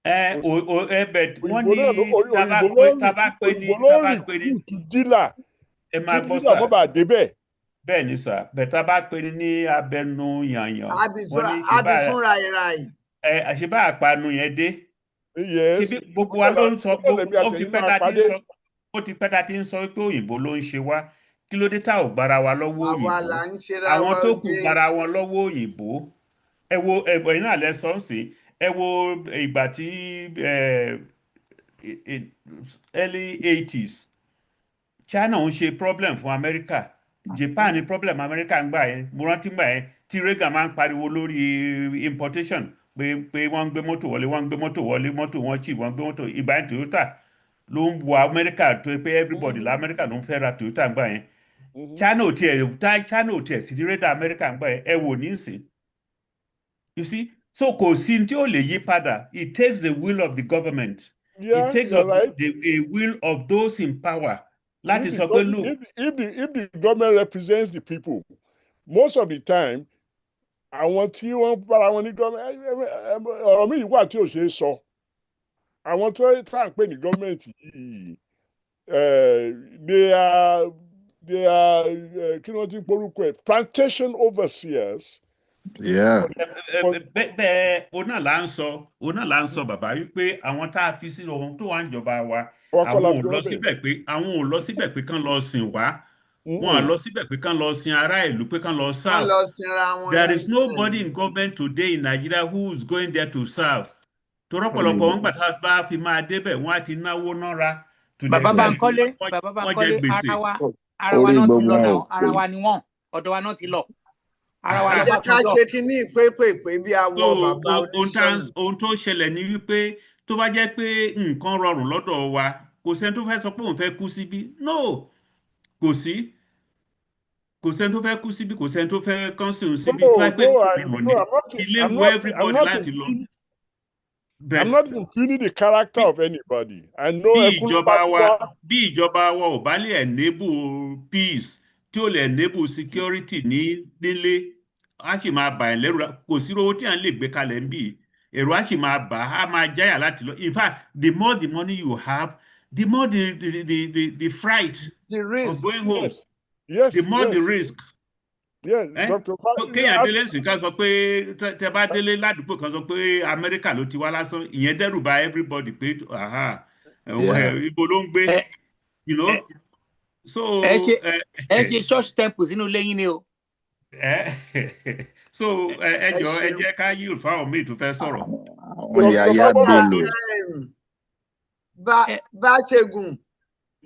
é. Wọ́n ní dílà ẹ máa gbọ́ sà mọ́ bá débẹ̀. Bẹ́ẹ̀ ni sà bẹ̀tà bá pe ní abẹnú yànyàn abifúnra ìràyè. Àṣebá àpanu yẹn dé. Yes. Gbogbo wa ló ń sọ ó ti pẹ́ ta ti ń sọ pé òyìnbó ló ń ṣe wá kí ló dé tá ò gbára wa lọ́wọ́ òyìnbó àwọn tó kù gbára wọn lọ́wọ́ òyìnbó ẹ wo ẹ̀yìn náà lẹ sọ ń sìn ẹ wo ìgbà tí early 80s China ń ṣe problem fún America Japan ní problem America ń gbà yẹn mo rántí gbà yẹn tí Reagan máa ń pariwo lórí importation pé wọ́n ń gbé mọ́tò wọlé mọ́tò wọn cheap wọ́n gbé mọ́tò ìgbà yẹn Toyota ló ń wọ America tó pé everybody la America ló ń fẹ́ ra Toyota ń gbà yẹn China ò tiẹ̀ sí ní radar America ń gbà yẹn ẹ wò ní ìsìn you see so kò sí tí ó lè yí padà it takes the will of the government it takes the will of those in power láti sọ pé look. If the government represents the people most of the time àwọn tí wọ́n bára wọn ní gọ́ọ̀mẹ̀ntì ọ̀rọ̀ mi wà tí ò ṣeé sọ àwọn tó tá à ń pè ní gọ́ọ̀mẹ̀ntì yìí they are kí wọ́n ti porúkọ ẹ̀ plantation overseers. bẹ́ẹ̀ òun náà là ń sọ bàbá wípé àwọn tá a fi sí ohun tó wà ń jọba wa àwọn ò lọ síbẹ̀ pé kán lọ sìn wá. Wọ́n lọ síbẹ̀ pé kán lọ sin ará ìlú pé kán lọ serve. There is nobody in government today in Nigeria who is going there to serve. Torọ́pọ̀lọpọ̀ wọn gbàtà bá fi máa débẹ̀ wọ́n á ti náwó nára. Bàbá Bankole ara wa náà ti lọ náà ara wa ni wọ́n ọ̀dọ̀ wa náà ti lọ. Ara wa náà ti lọ. Ká ṣe kínní pépèpé bí awọ bàbá oníṣòwò. Ohun tó ṣẹlẹ̀ ni wípé tó bá jẹ́ pé nǹkan rọrùn lọ́dọ̀ wa kò sẹ́ni tó fẹ́ sọ pé òun fẹ́ kú síbí. No. Kò sẹ́ni tó fẹ́ kú síbí kò sẹ́ni tó fẹ́ kọ́nsìn síbí tó pé ilé wo everybody láti lọ. I'm not including the character of anybody. I know bí ìjọba wa ò bá lè enable peace tí ó lè enable security nílé á sì máa bà ẹ́ lẹ́rù kò sí owó tí à ń lè gbé kalẹ̀ ń bì èrò á sì máa bà á máa jáyà láti lọ. In fact, the more the money you have, the more the fright of going home. Yes, the more the risk. Yes, Dr. Kéèyàn délé sì ká sọ pé tẹ bá délé ládùúgbò kan sọ pé Amẹ́ríkà ló ti wá lásán ìyẹn dẹ́rù bà everybody pé ibo ló ń gbé you know so. ẹ ṣe church temple sínú lẹ́yìn ni o. So ẹ jẹ́ ká yield fáwọn míì tó fẹ́ sọ̀rọ̀. Bá ṣe gùn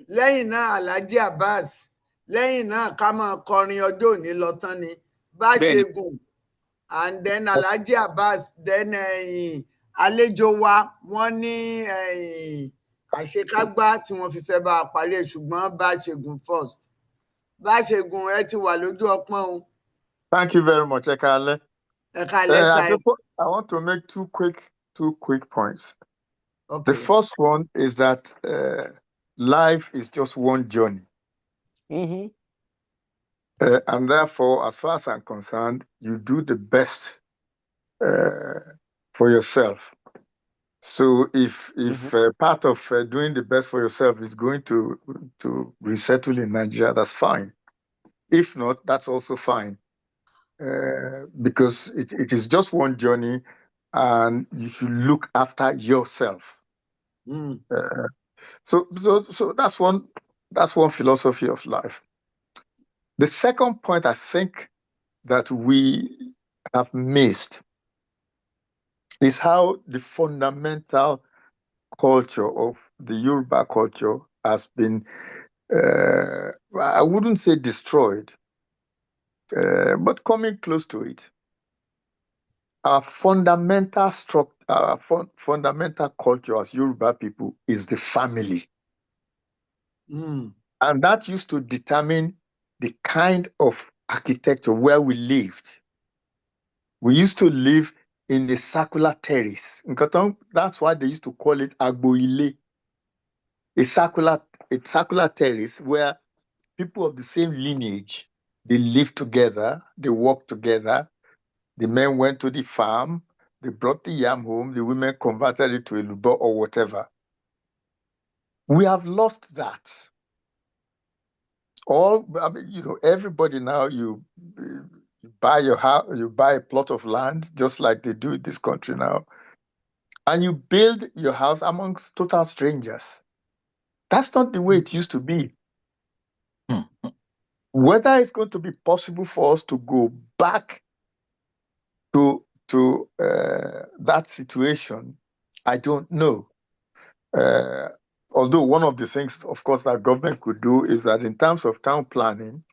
lẹ́yìn náà Alhaji Abbas lẹ́yìn náà ká máa kọrin ọjọ́ òní lọ tán ni bá ṣe gùn And then Alhaji Abbas, then àlejò wa wọ́n ní àṣekágbá tí wọ́n fi fẹ́ bá a parí ẹ̀ ṣùgbọ́n Báṣẹ̀gùn first. Báṣẹ̀gùn ẹ ti wà lójú ọpọ́n o. Thank you very much, Ekale. Ẹ káalẹ́ sá. I want to make two quick points. Okay. The first one is that life is just one journey. Mm-hmm. And therefore, as far as I'm concerned, you do the best for yourself. So if part of doing the best for yourself is going to resettle in Nigeria, that's fine. If not, that's also fine. Because it is just one journey, and you should look after yourself. Mm. So that's one philosophy of life. The second point I think that we have missed is how the fundamental culture of the Yoruba culture has been, I wouldn't say destroyed, but coming close to it. Our fundamental fundamental culture as Yoruba people is the family. Mm. And that used to determine the kind of architecture where we lived. We used to live in a circular terrace. In Koton, that's why they used to call it Agboile. A circular terrace where people of the same lineage, they live together, they work together. The men went to the farm, they brought the yam home, the women converted it to a lubo or whatever. We have lost that. Everybody now, you buy your house, you buy a plot of land, just like they do in this country now, and you build your house amongst total strangers. That's not the way it used to be. Whether it's going to be possible for us to go back to that situation, I don't know. Although one of the things, of course, that government could do is that in terms of town planning,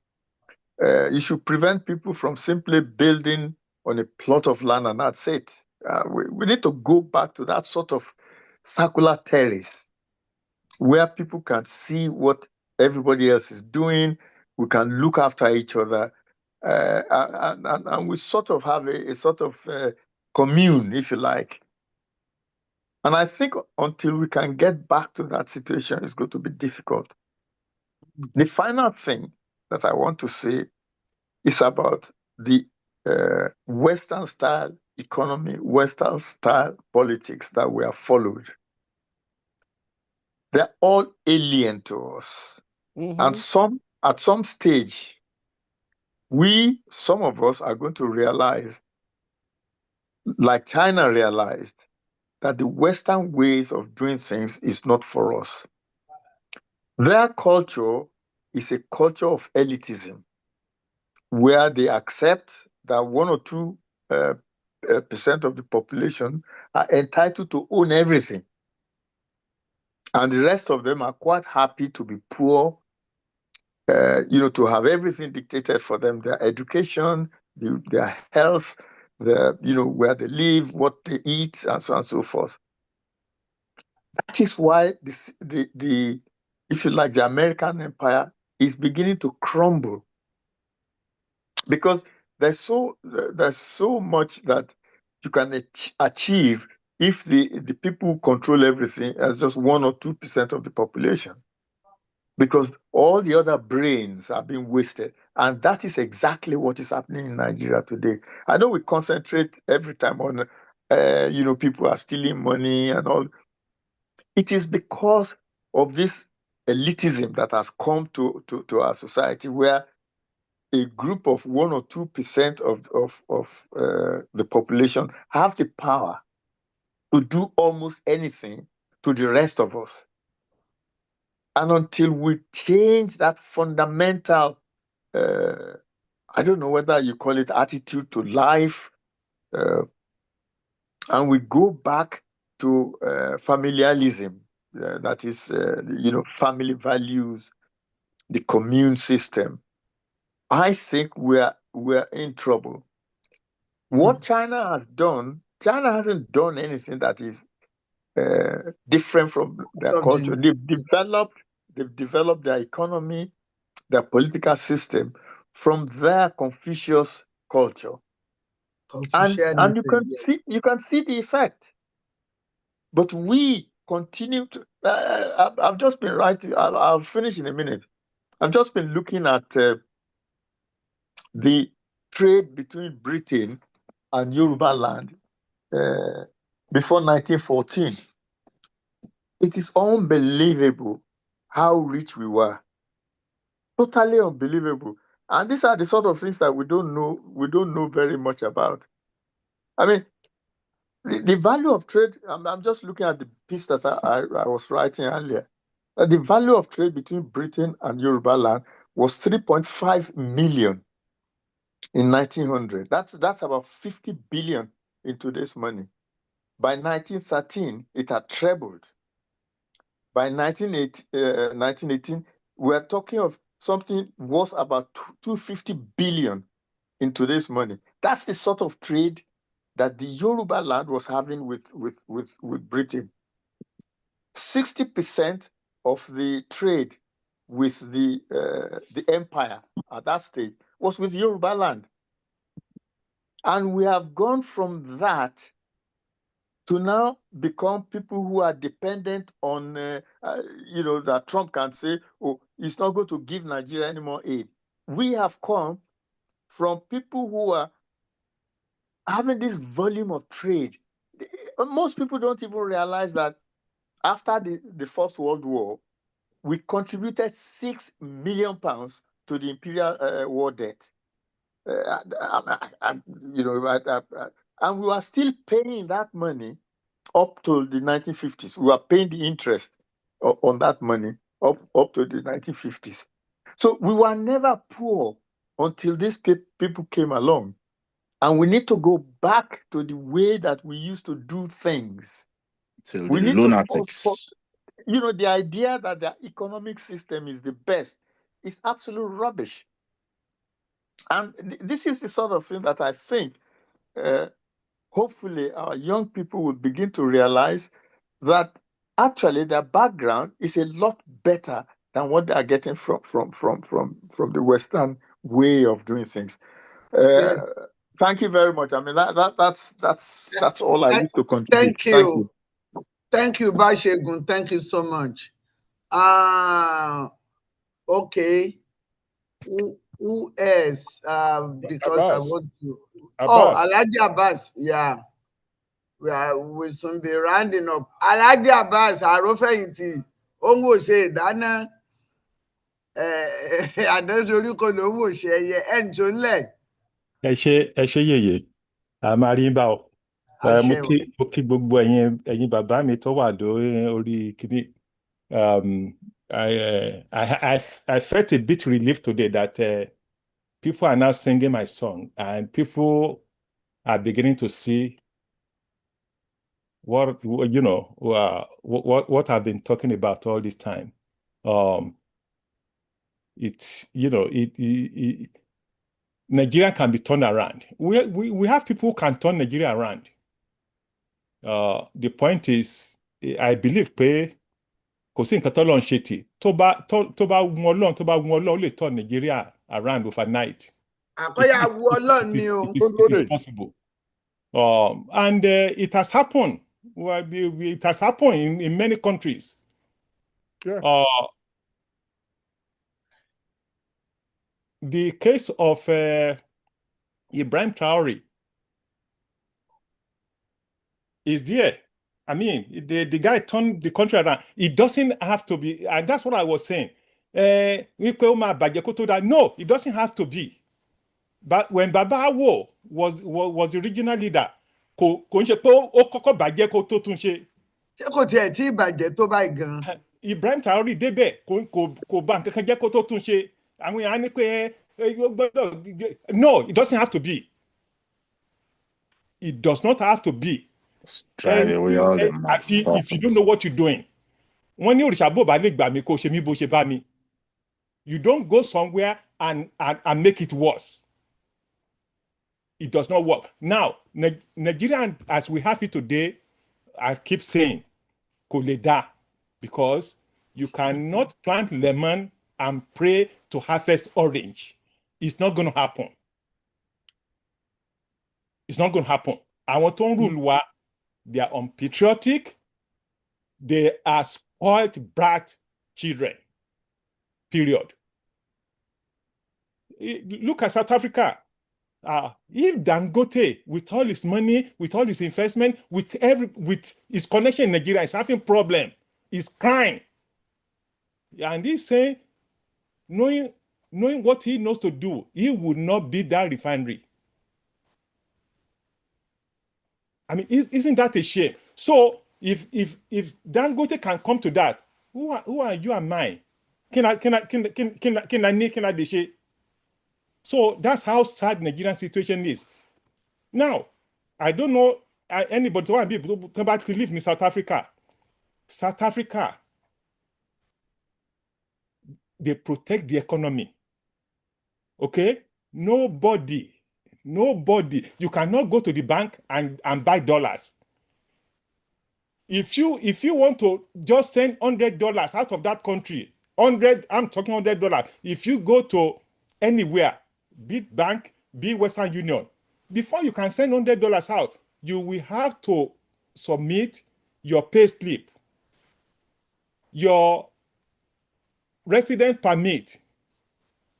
you should prevent people from simply building on a plot of land and that's it. We need to go back to that sort of circular terrace where people can see what everybody else is doing. We can look after each other. And we sort of have a sort of commune, if you like. And I think until we can get back to that situation, it's going to be difficult. The final thing that I want to say is about the Western style economy, Western style politics that we have followed. They're all alien to us. Mm-hmm. And at some stage, some of us are going to realize, like China realized, that the Western ways of doing things is not for us. Their culture is a culture of elitism, where they accept that 1 or 2% of the population are entitled to own everything. And the rest of them are quite happy to be poor, to have everything dictated for them, their education, their health, where they live, what they eat, and so on and so forth. That is why if you like, the American empire is beginning to crumble, because there's so much that you can achieve if the people who control everything are just 1 or 2% of the population, because all the other brains are being wasted. And that is exactly what is happening in Nigeria today. I know we concentrate every time on, people are stealing money and all. It is because of this elitism that has come to our society, where a group of 1 or 2% of the population have the power to do almost anything to the rest of us. And until we change that fundamental, I don't know whether you call it attitude to life, and we go back to familialism, that is, family values, the commune system, I think we're in trouble. What China has done, China hasn't done anything that is different from their culture. They've developed their economy, their political system from their Confucius culture. And you can see the effect. But we continue to. I've just been writing. I'll finish in a minute. I've just been looking at the trade between Britain and Yoruba land before 1914. It is unbelievable how rich we were. Totally unbelievable. And these are the sort of things that we don't know very much about. I mean, the value of trade, I'm just looking at the piece that I was writing earlier. The value of trade between Britain and Yoruba land was 3.5 million in 1900. That's about 50 billion in today's money. By 1913, it had trebled. By 1918, we're talking of something worth about 250 billion in today's money. That's the sort of trade that the Yoruba land was having with Britain. 60% of the trade with the empire at that stage was with Yoruba land. And we have gone from that to now become people who are dependent on, that Trump can say, oh, he's not going to give Nigeria any more aid. We have come from people who are having this volume of trade. Most people don't even realize that after the First World War, we contributed 6 million pounds to the imperial war debt. And we are still paying that money up to the 1950s. We are paying the interest on that money up to the 1950s. So we were never poor until these people came along. And we need to go back to the way that we used to do things. Till We the need lunatics. the idea that the economic system is the best is absolute rubbish. And this is the sort of thing that I think hopefully our young people will begin to realize that actually their background is a lot better than what they are getting from the Western way of doing things. Yes. Thank you very much. I mean that's all I wish to contribute. Thank you. Thank you, Bashegun. Thank you so much. Okay. Who else? Because Abbas. I want to. Abbas. Oh, Alhaji Abbas. Yeah. We soon be rounding up. Alhaji Abbas, Arofeyinti. Ongo ṣe ìdáná. Àdánsoríkò ló ń wò ṣe ẹyẹ ẹ̀ ń tó ńlẹ̀. Ẹ ṣé yèyè. A máa rí bá ọ. Mo kí gbogbo ẹ̀yin bàbá mi tó wà lórí kíní. I felt a bit relieved today that people are now singing my song and people are beginning to see what I've been talking about all this time. Nigeria can be turned around. We have people who can turn Nigeria around. The point is, I believe pé kò sí nǹkan t'Ọlọ́run ṣe tì tó bá wù Ọlọ́run ó lè turn Nigeria around overnight. Àkọ́yà wù Ọlọ́run ni o. It is possible. And it has happened. Well, it has happened in many countries. Yeah. The case of Ibrahim Traore is there. I mean, the guy turned the country around. It doesn't have to be, and that's what I was saying. No, it doesn't have to be. But when Baba Awo was the regional leader, kò ń ṣe pé ó kọ́kọ́ bàjẹ́ kó tó tún ṣe. Ṣé kò tiẹ̀ tí ìbàjẹ́ tó báyìí gan? Ibrahim Traore débẹ̀ kò bá nǹkan kan jẹ́ kó tó tún ṣe. Àwọn èèyàn á ní pé no, it doesn't have to be. It does not have to be. If you don't know what you're doing, wọ́n ní òrìṣà bò bá lè gbà mí kó ṣe mí bó ṣe bá mi. You don't go somewhere and make it worse. it does not work. Now, Nigeria, as we have it today, I keep saying, koleda, because you cannot plant lemon and pray to harvest orange. It's not going to happen. It's not going to happen. I want to rule. They are unpatriotic. They are spoiled brat children. Period. Look at South Africa. If Dangote, with all his money, with all his investment, with his connection in Nigeria, is having problem, is crying, and he's saying, knowing what he knows to do, he would not be that refinery. I mean, isn't that a shame? So if Dangote can come to that, who are you and I? Can I So that's how sad Nigerian situation is. Now, I don't know anybody want to be able to come back to live in South Africa. South Africa, they protect the economy. Okay? Nobody. You cannot go to the bank and buy dollars. If you want to just send $100 out of that country, I'm talking $100. If you go to anywhere, big bank, big Western Union, before you can send $100 out, you will have to submit your pay slip, your resident permit,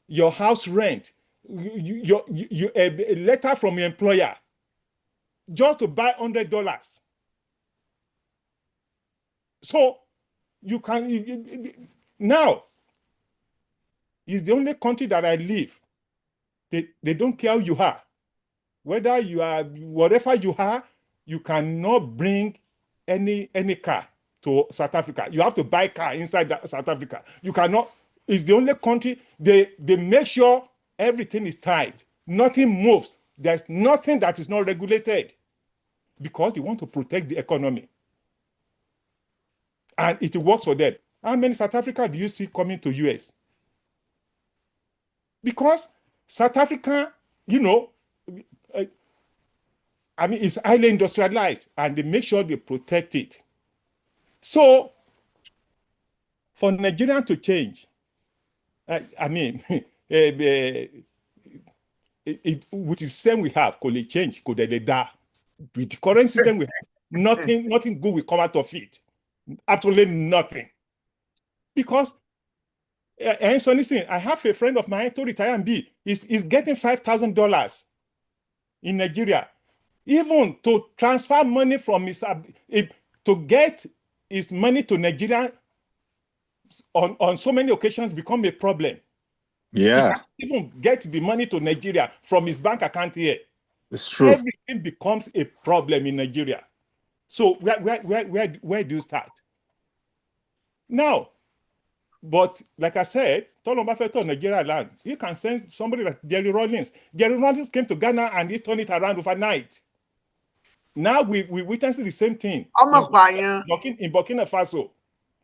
your house rent, a letter from your employer, just to buy $100. So you can now. It's the only country that I live. They don't care who you are. Whether you are, whatever you are, you cannot bring any car to South Africa. You have to buy car inside South Africa. You cannot. It's the only country, they make sure everything is tight. Nothing moves. There's nothing that is not regulated because they want to protect the economy. And it works for them. How many South Africa do you see coming to US? Because South Africa, it's highly industrialized and they make sure they protect it. So, for Nigerian to change, with the system we have, could they change? Could they die? With the current system we have, nothing good will come out of it. Absolutely nothing. Because and so listen, I have a friend of mine to retire and be. He's getting $5,000 in Nigeria. Even to transfer money from to get his money to Nigeria on so many occasions become a problem. Yeah. He can't even get the money to Nigeria from his bank account here. It's true. Everything becomes a problem in Nigeria. So where do you start? Now, but like I said, Nigeria land, you can send somebody like Jerry Rawlings. Jerry Rawlings came to Ghana and he turned it around overnight. Now we witness the same thing in Burkina Faso.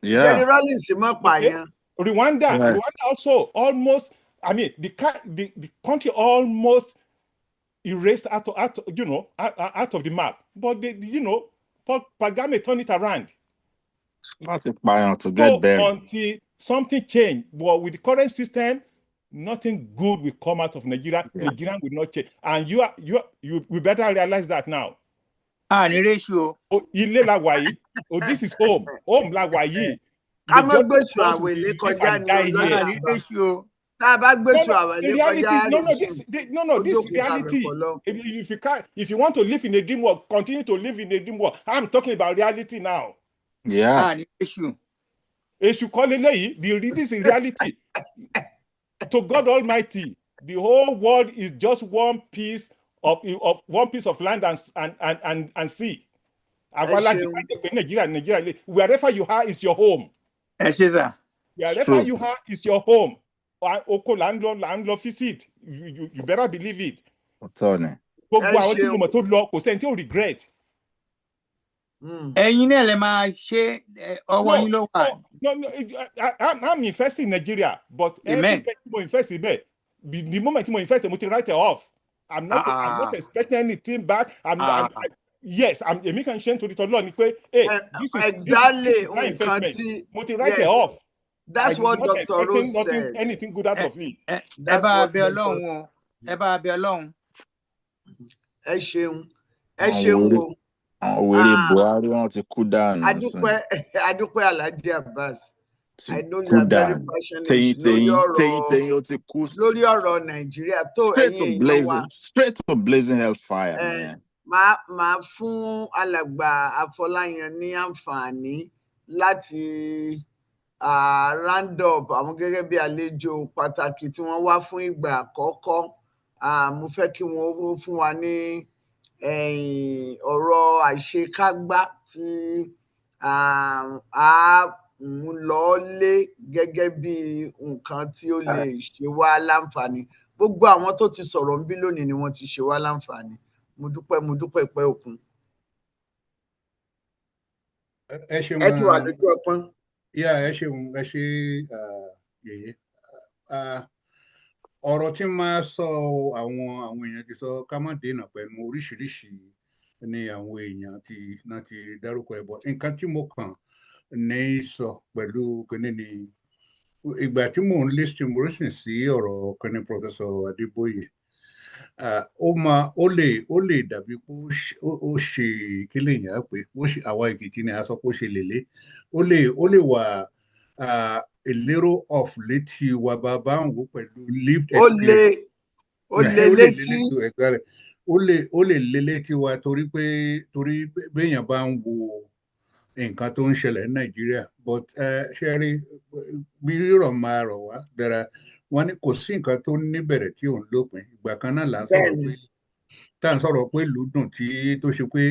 Yeah. Jerry Rawlings, okay. Rwanda also almost. I mean, the country almost erased out of the map. But Paul Kagame turned it around. To get there. Until something changed, but with the current system, nothing good will come out of Nigeria. Yeah. Nigeria will not change, and we better realize that now. Ratio. Oh, this is home la wayi. This reality. If you want to live in a dream world, continue to live in a dream world. I'm talking about reality now. Yeah. This is reality. To God Almighty, the whole world is just one piece of land and sea. Nigeria, wherever you are is your home. Wherever you are is your home. Landlord visit. You better believe it. Regret. No, I'm investing in Nigeria, but every person invest in me. The moment you invest, you write it off. I'm not expecting anything back. Yes, èmi kàn ṣe nítorí tọ́lọ́ ni pé, hey, this is my investment. Mo ti write it off. That's I'm what not Dr. expecting Rose said. anything good out of it. That's what Ẹ bá bẹ Ọlọ́run. Ẹ ṣeun. Ẹ ṣeun o. Àwọn wèrè Buhari wọn ti kú dànù. Adúpẹ́ Alhaji Abbas. I know you are very passionate lórí ọ̀rọ̀ Nàìjíríà tó ẹ̀yin èèyàn wa. Straight to blazing hellfire, man. Màá fún alàgbà Afọláyan ní àǹfààní láti round up àwọn gẹ́gẹ́ bí àlejò pàtàkì tí wọ́n wá fún ìgbà àkọ́kọ́. Mo fẹ́ kí wọ́n fún wa ní ọ̀rọ̀ àṣekágbá tí a ń lọ lé gẹ́gẹ́ bí nǹkan tí ó lè ṣe wá láǹfààní. Gbogbo àwọn tó ti sọ̀rọ̀ ń bí lónìí ni wọ́n ti ṣe wá láǹfààní. Mo dúpẹ́ pẹ́ òkun. Ẹ ṣeun. Ẹ ti wà lójú ọpọ́n. Ẹ ṣeun, ẹ ṣe yèyé. Ọ̀rọ̀ tí máa sọ àwọn èèyàn ti sọ ká má dènà pẹ̀lú oríṣiríṣi ni àwọn èèyàn náà ti dárúkọ ẹ̀ bọ̀. Nǹkan tí mo kàn ní sọ pẹ̀lú kíní ni ìgbà tí mò ń listen sí ọ̀rọ̀ kíní Professor Adébóyè, ó lè dàbí pé ó ṣe kí lèèyàn á pè àwa Èkìtì ni a sọ pé ó ṣe lélẹ̀. Ó lè wà a little off létí wa bàbá ń wò pẹ̀lú lived experience. Ó lè lé létí wa torí béèyàn bá ń wo nǹkan tó ń ṣẹlẹ̀ ní Nàìjíríà. But ṣe rí bí rírọ̀ máa rọ̀ wá dára. Wọ́n ní kò sí nǹkan tó níbẹ̀rẹ̀ tí òun lópin. Ìgbà kan náà là ń sọ̀rọ̀ pé ìlú dùn tó ṣe pé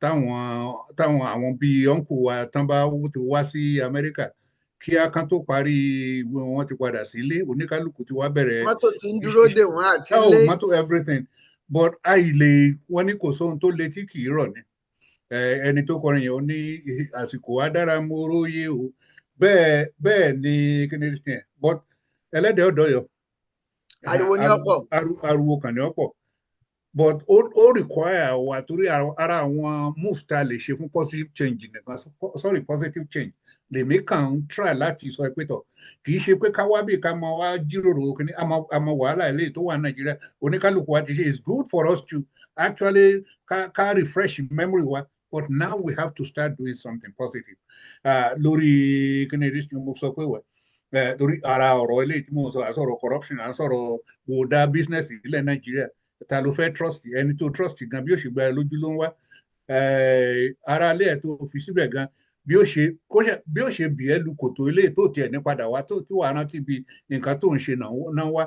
táwọn àwọn bíi ọ̀nkù wa tán bá ti wá sí Amẹ́ríkà kí a kan tó parí ìwé wọn ti padà sílé, oníkálukú ti wá bẹ̀rẹ̀. Mọ́tò ti ń dúró dè wọ́n àti ilé. Mọ́tò everything. But wọ́n ní kò sóhun tó le tí kì í rọ̀ ni. Ẹni tó kọrin yẹn ó ní àsìkò adára mo róye o. Bẹ́ẹ̀ ni kí ni ṣe. But ẹlẹ́dẹ̀ ọ̀dọ́ yọ. Ariwo ní ọ̀pọ̀. Ariwo kan ní ọ̀pọ̀. But ó require wa torí ara àwọn move tá a lè ṣe fún positive change nìkan, positive change lèmi kàn ń try láti sọ pé tọ̀ kì í ṣe pé ká wá bí ká máa wá jíròrò kíní àmọ́ wàhálà eléyìí tó wà ní Nàìjíríà oníkálukú wa ti ṣe. It's good for us to actually ká refresh memory wa, but now we have to start doing something positive. Lórí kíní rí mo sọ pé wẹ̀ torí ara ọ̀rọ̀ eléyìí tí mo sọ àsọ̀rọ̀ corruption à ń sọ̀rọ̀ wòdà business ìlẹ̀ Nàìjíríà. Ta ló fẹ́ trust ẹni tó trust gan bí ó ṣe gba lójú ló ń wá. Ara ilé ẹ̀ tó fi síbẹ̀ gan bí ó ṣe bì ẹ́ lu kòtò ilé tó tiẹ̀ ní padà wá tó wà rántí bí nǹkan tó ń ṣe náà wá.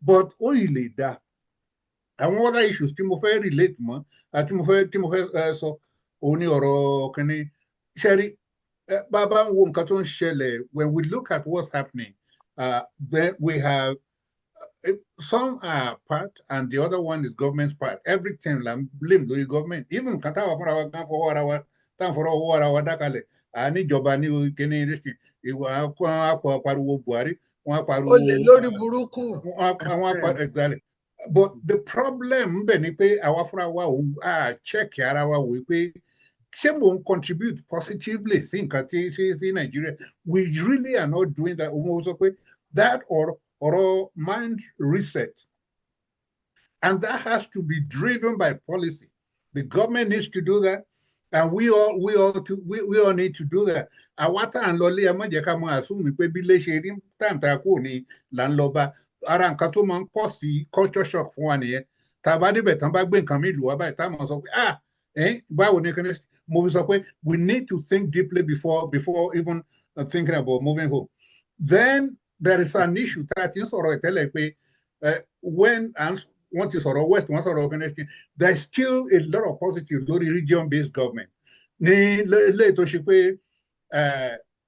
But ó yìí lè dá àwọn other issues tí mo fẹ́ relate mọ́ àti tí mo fẹ́ sọ òun ní ọ̀rọ̀ kìíní. Ṣẹ́rí bàbá ń wo nǹkan tó ń ṣẹlẹ̀. When we look at what's happening, then we have some are part and the other one is government's part. Everything blame the government. Even katawa fúnra wa gan fọwọ́ ara wa táwọn fọwọ́ ara wa dákalẹ̀ níjọba ní kíní rísìn ìwà àpò àpariwo Buhari wọn àpariwo. Olè lórí burúkú. Exactly. But the problem bẹ̀ ni pé àwa fúnra wa òun check ara wa wò pé ṣé mò ń contribute positively sí nǹkan tí sí Nàìjíríà. We really are not doing that. Òun sọ pé that or mind reset. And that has to be driven by policy. The government needs to do that. And we all need to do that. Awata and lọlé ẹmọ́jẹ́ ká mọ́ assume pé bí lè ṣe rí tàǹtà kò ní là ń lọ bá. Ara nǹkan tó máa ń kọ́ sí culture shock fún wa nìyẹn. Tá a bá débẹ̀ tán bá gbé nǹkan mi lù wá báyìí táwọn sọ pé báwo ni kí mo fi sọ pé we need to think deeply before even thinking about moving home. Then there is an issue that in sọ̀rọ̀ ìtẹ́lẹ̀ pé when wọ́n ti sọ̀rọ̀ west wọ́n sọ̀rọ̀ organization, there is still a lot of positive lórí region-based government. Ní ilé tó ṣe pé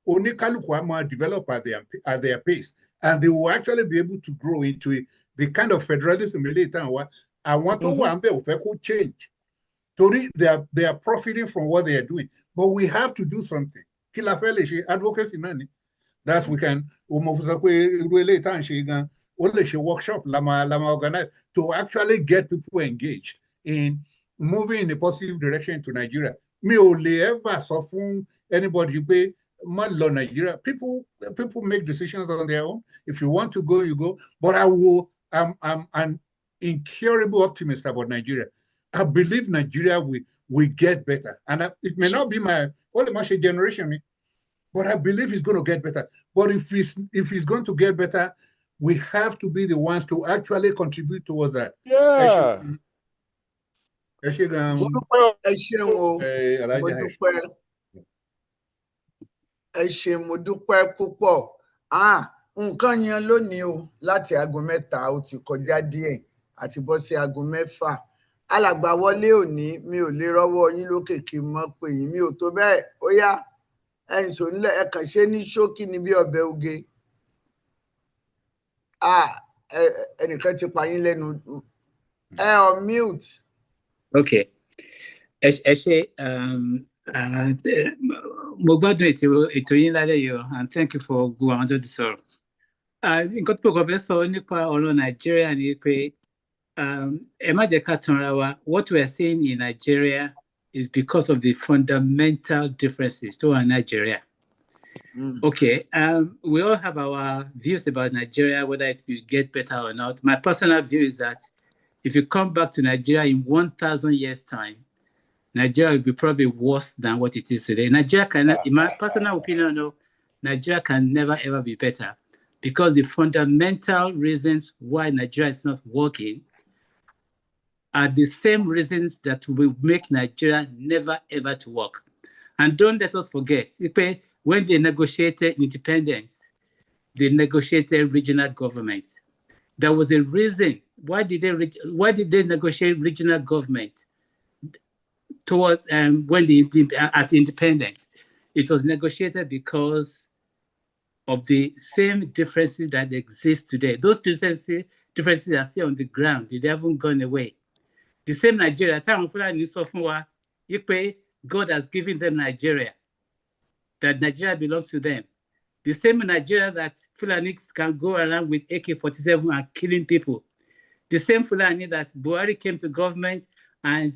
oníkálukú á máa develop at their pace, and they will actually be able to grow into the kind of federalism ilé ìtàn wa. Àwọn tó wà ń bẹ̀ ò fẹ́ kó change torí they are profiting from what they are doing, but we have to do something. Kí la fẹ́ lè ṣe advocacy náà ni. That's we can sọ pé irú eléyìí tá à ń ṣe gan only she workshop lama organize to actually get people engaged in moving in a positive direction to Nigeria. Me only ever saw from anybody pay Nigeria. People make decisions on their own. If you want to go, you go. But I'm an incurable optimist about Nigeria. I believe Nigeria will get better. And it may not be my only my generation, but I believe it's going to get better. But if it's going to get better, we have to be the ones to actually contribute towards that. Yeah. Mo dúpẹ́ púpọ̀. Nǹkan yan lónìí o láti aago 3 ó ti kọjá díẹ̀ àti bọ́ sí aago 6. Alàgbà Wọlé òní mi ò lè rọ́wọ́ yín lókè kí n mọ̀ pé yín mi ò tó bẹ́ẹ̀. Ó yá ẹ̀yin tó nílẹ̀ ẹ kàn ṣe ní ṣókí ni bí ọbẹ̀ oge. Ẹnìkan ti pa yín lẹ́nu. On mute. Okay. Ẹ ṣé mo gbádùn ètò yín lálẹ́ yìí o, and thank you for gbogbo àwọn tó ti sọ̀rọ̀. Nǹkan tó kọ̀ fẹ́ sọ nípa ọ̀rọ̀ Nàìjíríà ni pé ẹ má jẹ́ ká tanra wa. What we are seeing in Nigeria is because of the fundamental differences to our Nigeria. Okay, we all have our views about Nigeria, whether it will get better or not. My personal view is that if you come back to Nigeria in 1,000 years' time, Nigeria will be probably worse than what it is today. Nigeria cannot, in my personal opinion, no, Nigeria can never ever be better because the fundamental reasons why Nigeria is not working are the same reasons that will make Nigeria never ever to work. And don't let us forget, when they negotiated independence, they negotiated regional government. There was a reason. Why did they negotiate regional government toward at independence? It was negotiated because of the same differences that exist today. Those differences are still on the ground. They haven't gone away. The same Nigeria, God has given them Nigeria, that Nigeria belongs to them. The same Nigeria that Fulanis can go around with AK-47 and killing people. The same Fulani that Buhari came to government and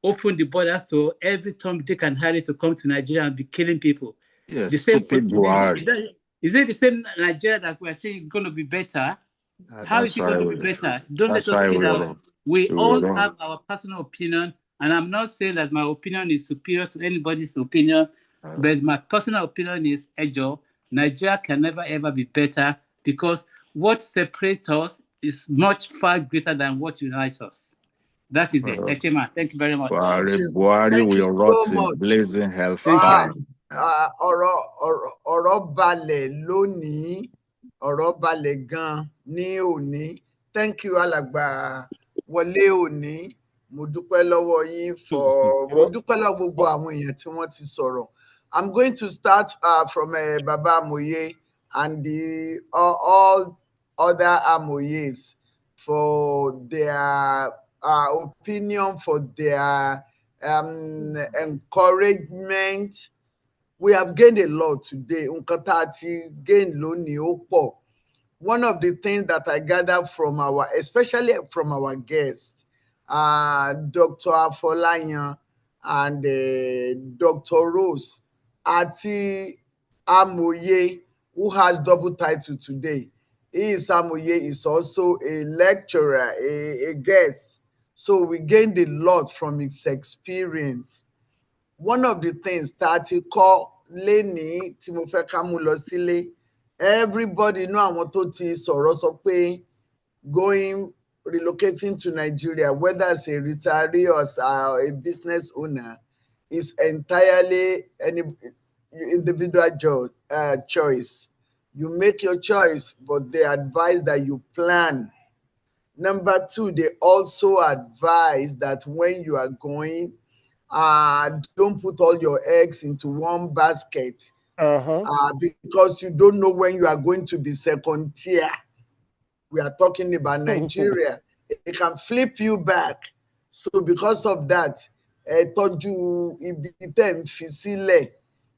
opened the borders to every Tom, Dick, and Harry to come to Nigeria and be killing people. Yes, the same Buhari. Is it the same Nigeria that we're saying is going to be better? How is it going to be better? Don't let us kid out. We all have our personal opinion, and I'm not saying that my opinion is superior to anybody's opinion, but my personal opinion is, Ejo, Nigeria can never ever be better because what separates us is much far greater than what unites us. That is it. Echema, thank you very much. Buhari will rot in blazing hellfire. Ọ̀rọ̀ balẹ̀ lónìí, ọ̀rọ̀ balẹ̀ gan ní òní. Thank you, Alàgbà Wọlé òní. Mo dúpẹ́ lọ́wọ́ yín mo dúpẹ́ lọ́wọ́ gbogbo àwọn èèyàn tí wọ́n ti sọ̀rọ̀. I'm going to start from Baba Amoye and all other Amoyes for their opinion, for their encouragement. We have gained a lot today. One of the things that I gathered from especially from our guests, Dr. Afolayan and Dr. Rose, Ati Amoye, who has double title today. Amoye is also a lecturer, a guest. So we gained a lot from his experience. One of the things that he called Leni Timofekamu everybody know àwọn tó ti sọ̀rọ̀ sọ pé relocating to Nigeria, whether as a retiree or a business owner, is entirely an individual choice. You make your choice, but they advise that you plan. Number 2, they also advise that when you are going, don't put all your eggs into one basket because you don't know when you are going to be second tier. We are talking about Nigeria. It can flip you back. So because of that,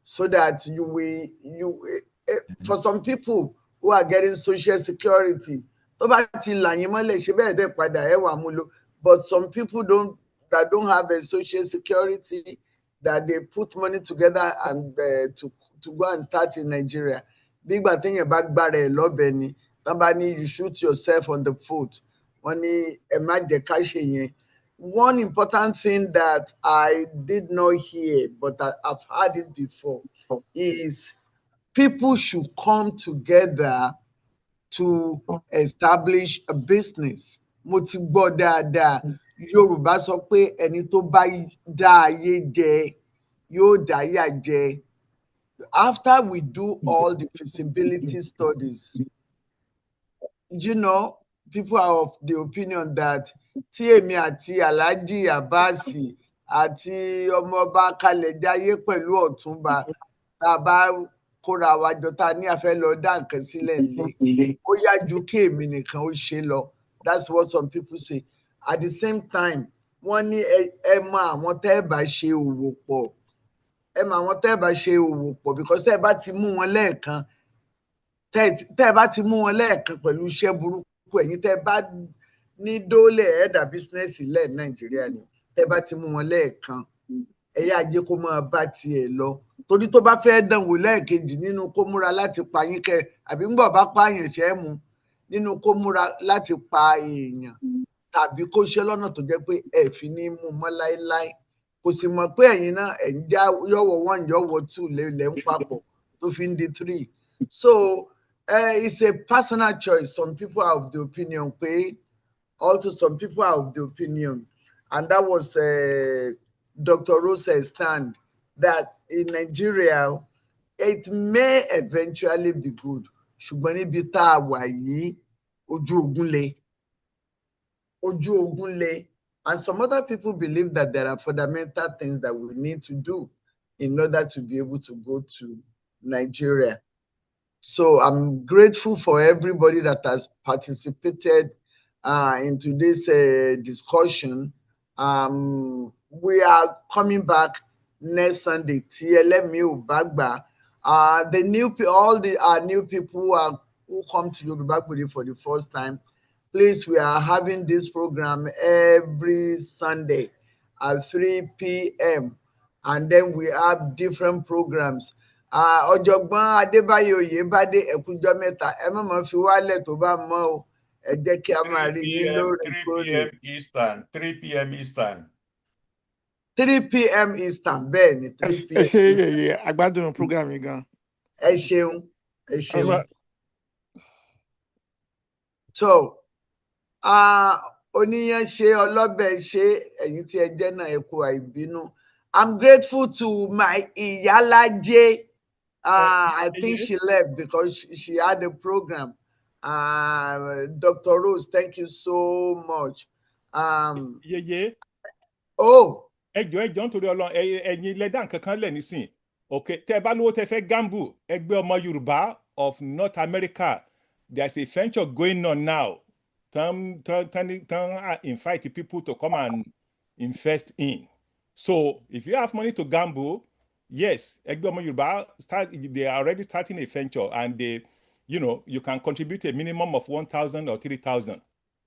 so that you for some people who are getting social security, tó bá ti là yín mọ́lẹ̀ ṣe bẹ́ẹ̀ dẹ̀ padà ẹ wà mú lò, but some people that don't have a social security, that they put money together and to go and start in Nigeria. Bí ìgbà téèyàn bá gbára ẹ̀ lọ́bẹ ni, tán bá ní you shoot yourself on the foot, wọ́n ní ẹ má jẹ́ ká ṣe yẹn. One important thing that I did not hear, but I've heard it before, is people should come together to establish a business. Mo ti gbọ́ dáadáa, Yorùbá sọ pé ẹni tó bá dá ayé jẹ yóò dáyà jẹ. After we do all the feasibility studies, people are of the opinion that tí èmi àti Alhaji Abbasi àti ọmọọba Kalẹ̀jáyé pẹ̀lú Ọ̀túnba tá a bá kóra wa jọ tá a ní a fẹ́ lọ dá nǹkan sílẹ̀ lé, ó yá ju kí èmi nìkan ó ṣe lọ. That's what some people say. At the same time, wọ́n ní ẹ mọ àwọn tẹ́ ẹ bá ṣe òwò pọ̀. Ẹ mọ àwọn tẹ́ ẹ bá ṣe òwò pọ̀, because tẹ́ ẹ bá ti mú wọn lẹ́ẹ̀kan, tẹ́ ẹ bá ti mú wọn lẹ́ẹ̀kan pẹ̀lú iṣẹ́ burúkú, ẹ̀yin tẹ́ ẹ bá ní dólẹ̀ ẹ̀dà bísínẹ́sì lẹ̀ Nàìjíríà ni, tẹ́ ẹ bá ti mú wọn lẹ́ẹ̀kan, ẹ yá jẹ́ kó máa bá tiẹ̀ lọ. Torí tó bá fẹ́ dánwò lẹ́ẹ̀kejì nínú kó múra láti pa yín kẹ, àbí ńgbà bá pààyàn ṣẹ́ mu, nínú kó múra láti pa èèyàn, tàbí kó ṣe lọ́nà tó jẹ́ pé ẹ fi ní mú mọ́ láéláé. Kò sì mọ̀ pé ẹ̀yin náà ẹ̀ ń já yọ̀wọ̀ 1 yọ̀wọ̀ 2 lẹ̀ ń papọ̀ tó fi ń di 3. So it's a personal choice. Some people are of the opinion pé, also some people are of the opinion, and that was Dr. Rose's stand, that in Nigeria it may eventually be good, ṣùgbọ́n níbi tá a wà yìí ojú ogun le. And some other people believe that there are fundamental things that we need to do in order to be able to go to Nigeria. So I'm grateful for everybody that has participated in today's discussion. We are coming back next Sunday. All the new people who come to Yoruba Gbode for the first time, please, we are having this program every Sunday at 3 p.m. And then we have different programs. Ọ̀jọ̀gbọ́n Adébáyọ̀ Oyèbádé ẹ̀kújọ́ mẹ́ta, ẹ má máa fi wálẹ̀ tó bá mọ́ o, ẹ jẹ́ kí a máa rí yín lóòrèkóòrè. 3 p.m. Eastern. 3 p.m. Eastern, bẹ́ẹ̀ ni 3 p.m. Ẹ ṣe yẹ̀yẹ̀ agbádùn program yìí gan. Ẹ ṣeun. So, oníyàn ṣe ọlọ́bẹ̀ ṣe ẹ̀yin tí ẹ jẹ́ náà ẹ kú àìbínú. I'm grateful to my Iyalaje. I think she left because she had a program. Dr. Rose, thank you so much. Yeye. Oh. Ẹjọ́ nítorí Ọlọ́run ẹ̀yin lẹ dá nǹkan kan lẹ̀ nísìn. Okay, tẹ́ bá lówó tẹ́ fẹ́ gamble, ẹgbẹ́ ọmọ Yorùbá of North America, there's a venture going on now. Invite people to come and invest in. So if you have money to gamble, yes, Egbe Omo Yoruba they are already starting a venture, and you can contribute a minimum of 1,000 or 3,000.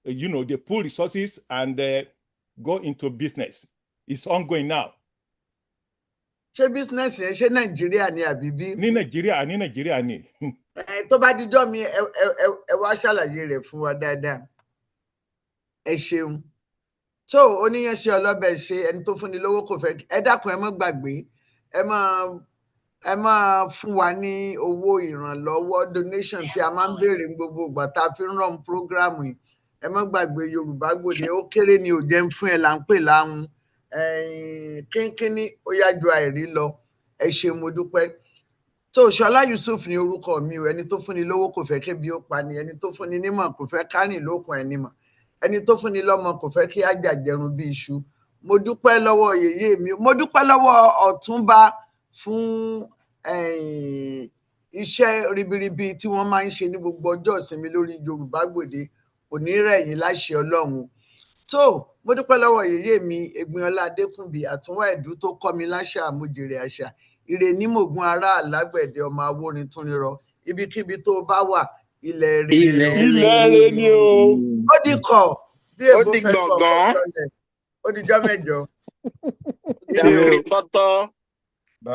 They pool resources and go into business. It's ongoing now. Ṣé business yẹn ṣé Nàìjíríà ni àbíbí? Ní Nàìjíríà ni. Tó bá dijọ́ mi ẹ wá ṣàlàyé rẹ̀ fún wa dáadáa. Ẹ ṣeun. So oníyàn ṣe ọlọ́bẹ̀ ṣe ẹni tó fúnni lówó kò fẹ́, ẹ dákun ẹ má gbàgbé, ẹ máa fún wa ní owó ìrànlọ́wọ́ donation tí a máa ń béèrè gbogbo ìgbà tá a fi ń run program yìí. Ẹ má gbàgbé Yorùbá Gbode, ó kéré ni ò jẹ́ ń fún ẹ là ń pè láhùn. Kínkínní ó yá ju àìrí lọ. Ẹ ṣé mo dúpẹ́. So Ṣọlá Yusuf ni orúkọ mi o, ẹni tó fúnni lówó kò fẹ́ kébi ó pa ni, ẹni tó fúnni nímọ̀ kò fẹ́ kárìn lókun ẹni mọ̀, ẹni tó fúnni lọ́mọ kò fẹ́ kí ajá jẹrun bí iṣu. Mo dúpẹ́ lọ́wọ́ yèyé mi, mo dúpẹ́ lọ́wọ́ Ọ̀túnba fún iṣẹ́ ribiribi tí wọ́n máa ń ṣe ní gbogbo ọjọ́ ìsinmi lórí Yorùbá Gbode, òní rẹ̀yìn láṣẹ Ọlọ́run. So mo dúpẹ́ lọ́wọ́ yèyé mi Ẹ̀gbìnọlá Adékúnbí àtúnwá ẹ̀dú tó kọ́ mi láṣà àmújèrè àṣà. Ire ní mògùn ará alágbẹ̀dẹ ọmọ awórin tún nírọ, ibikíbi tó bá wà ilẹ̀ rẹ ni o. Ó di kọ̀ bí Ó èbó di fẹ́ kọ̀ gbọ̀ngàn. lọ́lẹ̀. Ó di jọ́ mẹ́jọ. Dàkírí bọ́tọ́. Ó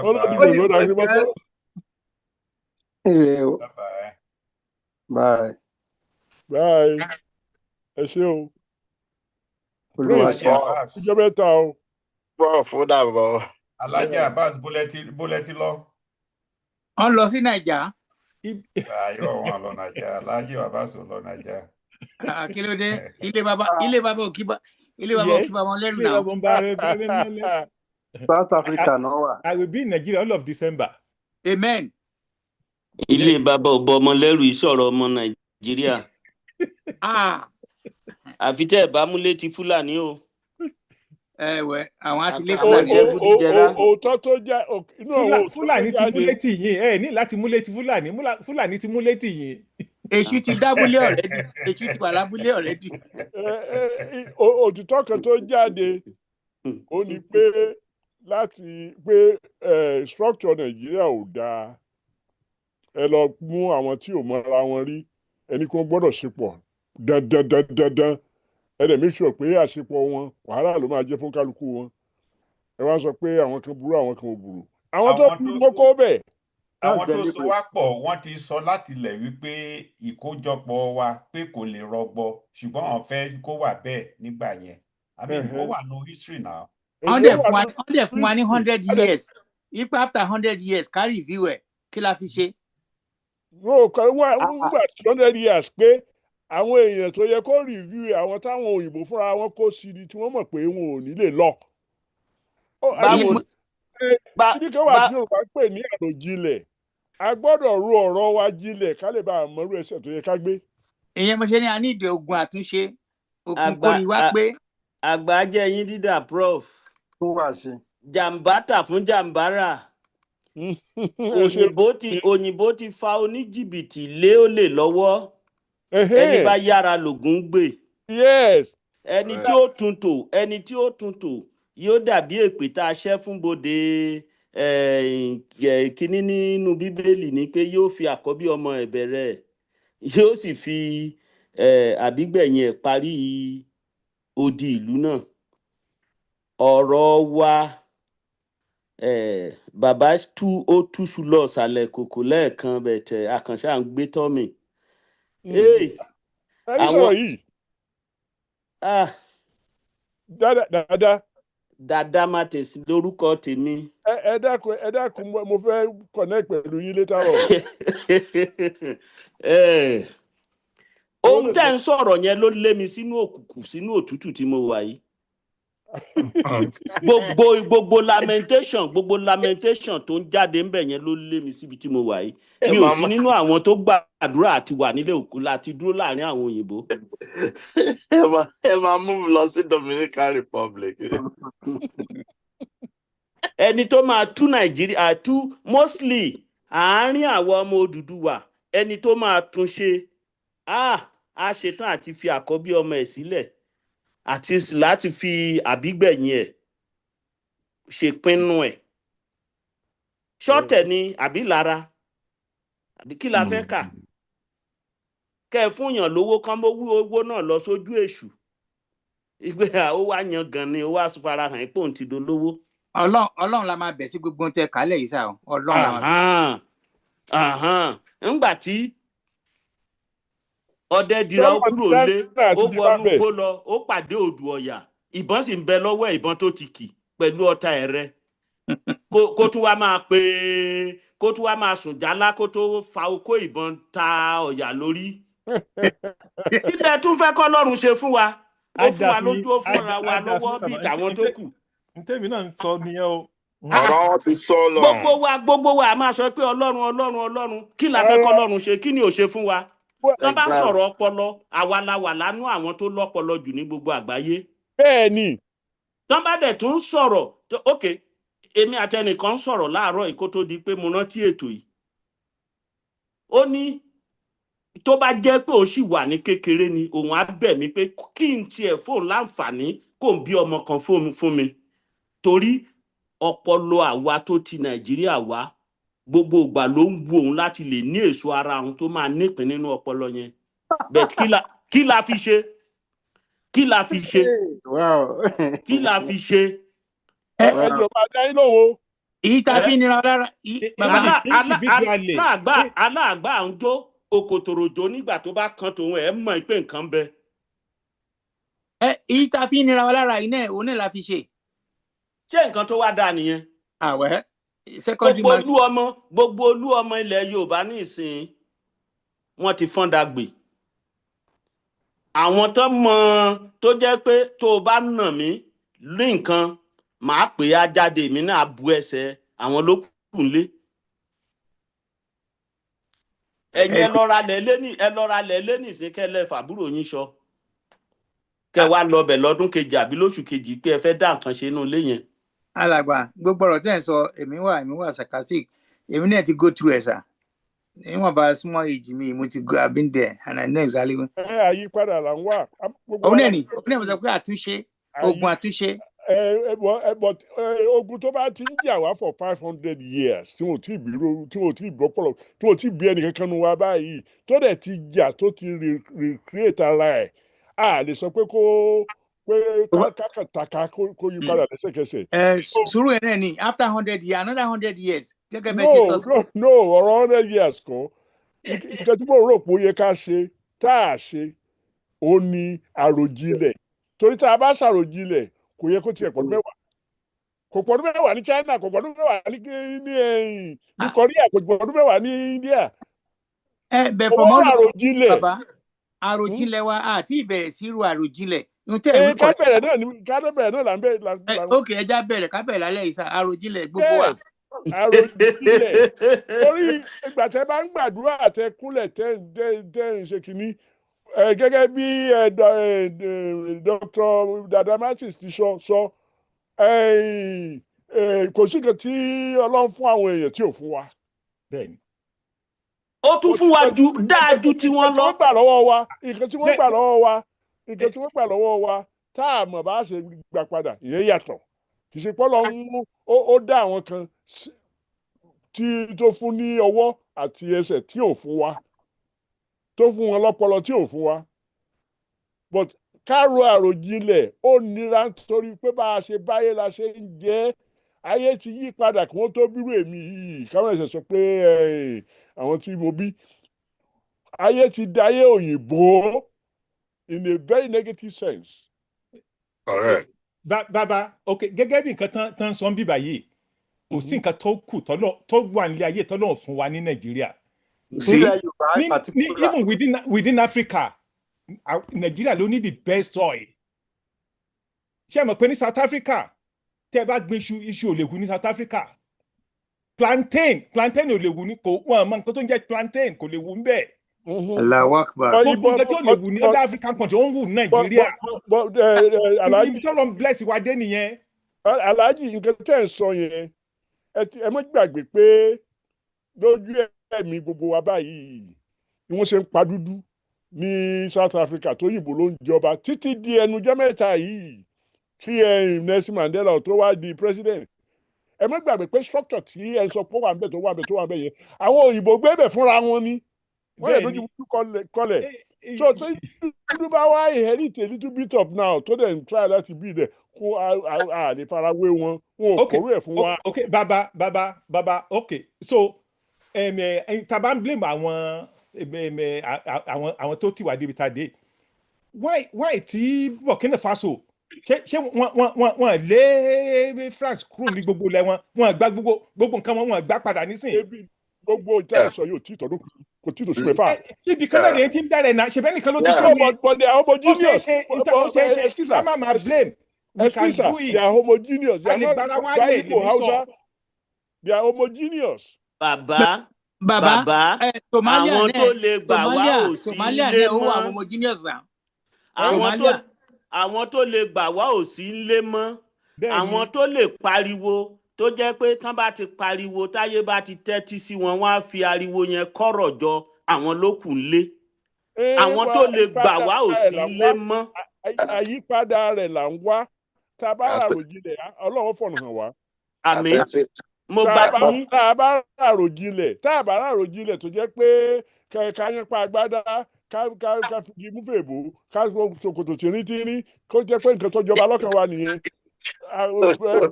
di pẹ̀tẹ́. Ire o. Bye. Bye. Ẹ ṣé o. Olúwa Prince, ìjọ mẹ́ta o. Prof, ó dàbọ̀. Alhaji Abbas bólẹ́tì lọ. Wọ́n lọ sí Nàìjà. Irọ́ wọn lọ Nàìjà. Alhaji Abbas lọ Nàìjà. Kí ló dé? Ilé bàbá òkí bá wọn lẹ́rù náà. South Africa náà wà. I will be in Nigeria all of December. Amen. Ilé bàbá ọ̀bọ ọmọ lẹ́rù ìṣòro ọmọ Nàìjíríà. Àfi tẹ́ ẹ̀ bá múlé ti Fúlàní o. Ẹ̀wẹ̀, àwọn àti ilé Fúlàní jẹ́ búdíjẹrá. Òótọ́ tó já inú àwọn Fúlàní ti múlé tì yín. Ẹ ní láti múlé ti Fúlàní. Fúlàní ti múlé tì yín. Èṣù ti dábúlé ọ̀rẹ́dì. Èṣù ti wà lábúlé ọ̀rẹ́dì. Òtítọ́ kan tó jáde ó ní pé láti pé structure Nàìjíríà ò dáa. Ẹ lọ mú àwọn tí ò mọra wọn rí ẹni kan gbọ́dọ̀ ṣepọ̀ dandan ẹ dẹ̀ make sure pé àṣepọ̀ wọn wàhálà ló máa jẹ́ fún kálukú wọn. Ẹ wá sọ pé àwọn kan burú àwọn kan ò burú. Àwọn tó burú mọ́kọ́ bẹ̀. Àwọn tó so wá pọ̀ wọ́n ti sọ láti lẹ̀ wípé ìkójọpọ̀ wa pé kò lè rọgbọ ṣùgbọ́n àwọn fẹ́ kó wà bẹ́ẹ̀ nígbà yẹn. I mean, ó wà no history now. Wọ́n dẹ̀ fún wa ní 100 years. If after 100 years, ká review ẹ̀, kí la fi ṣe? No, kan wá nígbà 100 years pé àwọn èèyàn tó yẹ kó review àwọn táwọn òyìnbó fúnra wọn kó sí ni tí wọ́n mọ̀ pé wọn ò ní lè lọ. Kíni kan wà tí Yorùbá ń pè ní àròjinlẹ̀. A gbọ́dọ̀ ro ọ̀rọ̀ wa jinlẹ̀ ká lè bá àmọ́rú ẹsẹ̀ tó yẹ ká gbé. Ìyẹn mo ṣe ní a ní ìdè ogun àtúnṣe. Òkun kórìí wá pé. Àgbà jẹ́ yín dídà Prof. Jàǹbá tà fún jàǹbára. Òyìnbó ti fa oníjìbìtì lé olè lọ́wọ́. Ẹni bá yára lògùn gbè. Ẹni tí ó tún tò yóò dàbí èpè tá a ṣẹ́ fún bodè kíní nínú Bíbélì ni pé yóò fi àkọ́bí ọmọ ẹ̀ bẹ̀rẹ̀ yóò sì fi àbígbẹ̀yìn ẹ̀ parí odi ìlú náà. Ọ̀rọ̀ wa bàbá ó túṣu lọ sàlẹ̀ kòkò lẹ́ẹ̀kan bẹ̀tẹ̀ àkànṣe à ń gbé tọ́mì. Àwọn yìí. Dada máa tẹ̀sí lórúkọ tèmi. Ẹ dákun mo fẹ́ connect pẹ̀lú yín later on. Ohun tẹ́ ń sọ̀rọ̀ yẹn ló lé mi sínú òkùnkùn sínú òtútù tí mo wà yìí. Gbogbo lamentation tó ń jáde ń bẹ̀ yẹn ló lé mi síbi tí mo wà yìí. Mi ò sí nínú àwọn tó gbàdúrà àti wà nílé òkú láti dúró láàrin àwọn òyìnbó. Ẹ máa move lọ sí Dominican Republic. Ẹni tó máa tú Nàìjíríà mostly àárín àwọn ọmọ Odùduwà ẹni tó máa tún ṣe á ṣetán àti fi àkọ́bí ọmọ ẹ̀ sílẹ̀ àti láti fi àbígbẹ̀yìn ẹ̀ ṣèpinnu ẹ̀. Ṣọ́tẹ̀ ni àbí lára àbí kí la fẹ́ kà? Kẹ́ ẹ fún yàn lówó kan mọ́ owó náà lọ sójú èṣù. Ìgbé ó wá yan gan ni ó wá farahàn ipò ń ti dolówó. Ọlọ́run la máa bẹ̀ sí gbogbo tẹ kálẹ̀ yìí sáà. Ọlọ́run la máa bẹ̀. Ńgbà tí ọdẹ dira ó kúrò lé ó wọnú gbó lọ ó pàdé odù ọ̀yà ìbọn sì ń bẹ lọ́wọ́ ìbọn tó ti kì pẹ̀lú ọta ẹ̀rẹ́ kó tún wá máa sùn jálá kó tó fa okó ìbọn ta ọ̀yà lórí. Ilẹ̀ tún fẹ́ kọ́ lọ́run ṣe fún wa ó fún wa lójú ó fúnra wa lọ́wọ́ bí tàwọn tó kù. Ntẹ́mi náà ń sọ nìyẹn o. Ọ̀rọ̀ ti sọ lọ. Gbogbo wa a máa sọ pé Ọlọ́run kí la fẹ́ kọ́ lọ́run ṣe kí ni ò ṣe fún wa. Tọ́ bá sọ̀rọ̀ ọpọlọ àwa la wà lánú àwọn tó lọ́pọlọ jù ní gbogbo àgbáyé. Bẹ́ẹ̀ni. Tọ́ bá dẹ̀ tún sọ̀rọ̀ èmi àtẹnìkan sọ̀rọ̀ láàárọ̀ ìkó tó di pé mo rántí ètò yìí. Ó ní tó bá jẹ́ pé ó sì wà ní kékeré ni òun á bẹ̀ mí pé kí n tiẹ̀ fóun láǹfààní kó n bí ọmọ kan fún mi torí ọpọlọ àwa tó ti Nàìjíríà wá gbogbo ìgbà ló ń wu òun láti lè ní èso ara òun tó máa nípìn nínú ọpọlọ yẹn but kí la fi ṣe kí la fi ṣe kí la fi ṣe. ẹjọ máa dá yín lóhùn. èyí tá a fi nira lára aláàgbà ń jó òkòtòròjò nígbà tó bá kan tòun ẹ̀ mọ̀ pé nǹkan bẹ. èyí tá a fi nira wa lára yìí náà òun náà la fi ṣe. ṣé nǹkan tó wá dáa nìyẹn. àwẹ̀ gbogbo olú ọmọ ilẹ̀ Yorùbá ní ìsìn wọ́n ti fọ́n dàgbé. àwọn tó mọ̀ tó jẹ́ pé tó o bá nà mí ní nǹkan màá pè á jáde mi náà bu ẹsẹ̀ àwọn ló kù nílé. ẹ̀yin ẹ lọ́ra lẹ̀ lé nìsín kẹ́lẹ́ fàbúrò yín sọ kẹ́ wá lọ bẹ̀ lọ́dún kejì àbí lóṣù kejì pé ẹ fẹ́ dá nǹkan ṣe inú ilé yẹn. alàgbà gbogbo ọ̀rọ̀ tẹ́ ẹ̀ sọ èmi wà sarcastic èmi náà ti go through ẹ̀ sà níwọ̀n bá súnmọ́ èjì mi mo ti go I've been there and I know exactly. àyípadà là ń wà. òun náà ni sọ pé àtúnṣe ogun àtúnṣe. ogun tó bá ti ń jà wá for 500 years tí wọn ò tí ì gbọ́pọ̀lọ̀ tí wọn ò tí ì bí ẹnìkan kan nu wa báyìí tó dẹ̀ ti jà tó ti recreate ara ẹ̀ a lè sọ pé kákàtàkà kó yí padà lẹ́sẹ̀kẹsẹ̀. sùúrù ẹ̀ náà ni after 100 years another 100 years gẹ́gẹ́ bẹ́ẹ̀ ṣe sọ. no ọ̀rọ̀ 100 years kan nǹkan tí mo rò pé ó yẹ ká ṣe tá a ṣe ó ní àròjinlẹ̀ torí tá a bá ṣàròjinlẹ̀ kò yẹ kó tiẹ̀ pọ̀dún mẹ́wàá kò pọ̀dún mẹ́wàá ní China kò pọ̀dún mẹ́wàá ní Korea kò pọ̀dún mẹ́wàá ní India. bẹ́ẹ̀ fọmọ́ àròjinlẹ̀ bàbá àròjinlẹ̀ wa àti ìbẹ̀rẹ̀ sí irú àròjinlẹ̀. ká bẹ̀rẹ̀ náà là ń bẹ̀rẹ̀. ok ẹja bẹ̀rẹ̀ ká bẹ̀rẹ̀ lálẹ́ yìí sá àròjinlẹ̀ gbogbo wa. àròjinlẹ̀ torí ìgbà tẹ́ bá ń gbàdúrà tẹ́ kúnlẹ̀ tẹ́ ń ṣe kínní gẹ́gẹ́ bí Dr. Dada Martins ti sọ kò sí nǹkan tí Ọlọ́run fún àwọn èèyàn tí ò fún wa. bẹ́ẹ̀ni. ó tún fún wa dáa ju tí wọ́n lọ. nǹkan tí wọ́n gbà lọ́wọ́ wa tá a mọ̀ bá ṣe gbà padà ìyẹn yàtọ̀ kì í ṣe pé Ọlọ́run ó dá àwọn kan tó fún ní ọwọ́ àti ẹsẹ̀ tí ò fún wa tó fún wọn lọ́pọlọ tí ò fún wa but káàrò àròjinlẹ̀ ó nira nítorí pé bá a ṣe báyé la ṣe ń jẹ́ ayé ti yí padà kí wọ́n tó bírò èmi yìí káwọn ẹ̀sẹ̀ sọ pé àwọn tí mo bí ayé ti dáyé òyìnbó in a very negative sense. Correct. Bàbá ok gẹ́gẹ́ bí nǹkan tán sọ ń bíbà yìí kò sí nǹkan tó kù tó wà nílé ayé tọ́lọ́run fún wa ní Nàìjíríà. Even within Africa Nigeria ló ní the best soil. ṣé ẹ mọ̀ pé ní South Africa tẹ́ ẹ bá gbin iṣu ò lè wù ní South Africa plantain ò lè wù ní kò wọ́n mọ nǹkan tó ń jẹ́ plantain kò lè wù ń bẹ́ẹ̀. Allahu Akbar. gbogbo nǹkan tí ò lè wù ní other African country ó ń wù ní Nàìjíríà. ibi tó lọ bless wa dé nìyẹn. Alhaji nǹkan tẹ́ ẹ̀ sọ yẹn ẹ mọ́ gbàgbé pé lójú ẹ̀mí gbogbo wa báyìí ni wọ́n ṣe ń pa dúdú ní South Africa tó yìnbó ló ń jọba títí di ẹnujọ́ mẹ́ta yìí tí Nelson Mandela tó wá di president. ẹ mọ́ gbàgbé pé structure tí ẹ sọ pé wà ń bẹ̀ tó wà ń bẹ̀ yẹn àwọn òyìnbó gbé bẹ̀ fúnra wọn ni wọ́n yẹ lójú kọlẹ̀ so tó dúdú bá wá inherit a little bit of now tó dẹ̀ ń try láti bí dẹ̀ kó a lè fara wé wọn ò kọ̀wé ẹ̀ fún wa. ok baba ok so taba ń blame àwọn tó ti wà débi tá a dé why tí Burkina Faso ṣé wọ́n lé France kúrò ní gbogbo ilẹ̀ wọ́n gba gbogbo nǹkan wọ́n gbà padà nísìnyí. gbogbo ìjà ẹ̀sọ́ yóò tí tọdún kò tí tó sí mẹ́fà. ibi kan náà lè ti ń bẹ̀rẹ̀ náà ṣẹ̀bẹ̀ nìkan ló ti ṣe yẹn. they are homogeneous. ó ṣe ká má máa blame. we can do it. They are homogeneous. They are not Igbo Hausa. They are homogeneous. Bàbá àwọn tó lè gbà wá ò sí ilé mọ́. àwọn tó lè gbà wá ò sí ilé mọ́. àwọn tó lè pariwo tó jẹ́ pé tán bá ti pariwo táyé bá ti tẹ́tí sí wọn wọ́n á fi ariwo yẹn kọ́rọ̀ jọ àwọn ló kù lé. àwọn tó lè gbà wá ò sí ilé mọ́. àyípadà rẹ̀ là ń wá tá a bá àròjinlẹ̀ Ọlọ́run fọ̀nà hàn wá. àmín. mo gbà tí yín. Tá a bá ràròjinlẹ̀ tó jẹ́ pé ká yẹn pa agbádá ká fi mú fèbó ká ṣòkòtò tìrín kó jẹ́ pé nǹkan tó jọba lọ́kàn wa nìyẹn.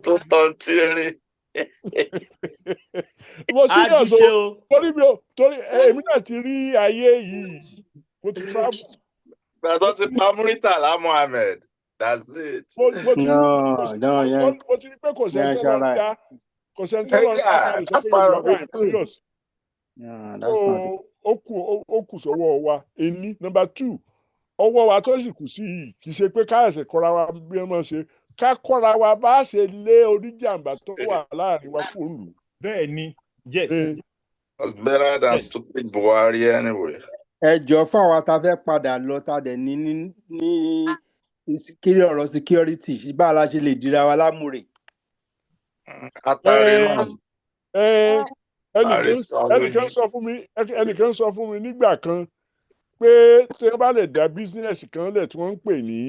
tó tán tírín. mo sí ní ọ̀dọ́ torí èmi náà ti rí ayé yìí mo ti travel. Gbàtọ́ ti pa Muritala Muhammed. That's it. Mo ti rí pé kò sẹ́ni tó lọ dá kò sẹ́ni tó lọ dá kò sẹ́ni tó lọ dá serious. Ó kù sọ́wọ́ wa ení. Number 2 ọwọ́ wa tó sì kù sí yìí kì í ṣe pé ká ẹ̀sẹ̀ kọ́ra wa bí wọ́n máa ṣe ká kọ́ra wa bá ṣe lé oníjàmbá tó wà láàrin wa kúrò lù. Bẹ́ẹ̀ ni yes. It's better than stupid Buhari anyway. Ẹ jọ fún àwọn tá a fẹ́ padà lọ tá a dẹ̀ ní kiri ọ̀rọ̀ security bá a la ṣe lè dira wa lámúre. Àtàrí náà. Ẹnìkan sọ fún mi nígbà kan pé tí wọ́n bá lè dá bísínẹ́sì kan lẹ̀ tí wọ́n ń pè ní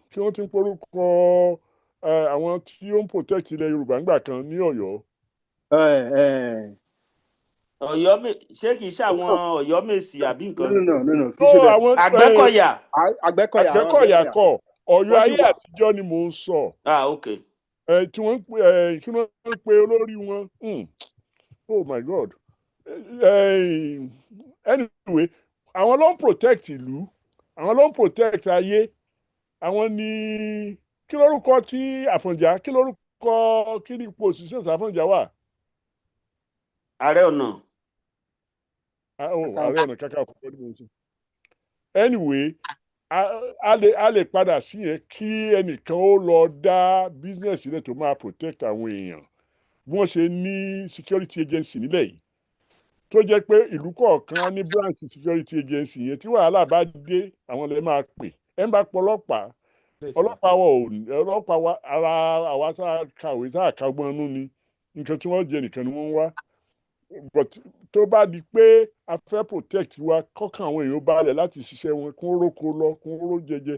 tí wọ́n ti ń porúkọ àwọn tí ó ń protect ilẹ̀ Yorùbá nígbà kan ní Ọ̀yọ́. Ṣé kìí ṣe àwọn Ọ̀yọ́mèsì àbí nǹkan? No. Àgbẹ̀kọ̀yà. Àgbẹ̀kọ̀yà kọ́ Ọ̀yọ́ ayé àtijọ́ ni mò ń sọ. Okay. Tí wọ́n ń pe olórí wọn. Oh my God. Anyway, àwọn ló ń protect ìlú, àwọn ló ń protect ayé, àwọn ni kí lórúkọ tí Àfọ̀njá kí lórúkọ kí ni position Àfọ̀njá wà? Ààrẹ Ọ̀nà. Ààrẹ Ọ̀nà Kakanfò. Anyway, a lè padà sí yẹn kí ẹnìkan ó lọ dá business sílẹ̀ tó máa protect àwọn èèyàn bí wọ́n ṣe ní security agency nílẹ̀ yìí tó jẹ́ pé ìlú kọ̀ọ̀kan ní branch security agency yẹn tí wàhálà bá dé àwọn lè máa pè ẹ̀ ń bá pọ̀ ọlọ́pàá wa ara àwa tá a kàwé tá a kàgbọ́n nú ni nǹkan tí wọ́n jẹ nìkan ni wọ́n ń wá but tó bá di pé a fẹ́ protect wa kọ́kàn àwọn èèyàn balẹ̀ láti ṣiṣẹ́ wọn kún róko lọ kún ró jẹjẹ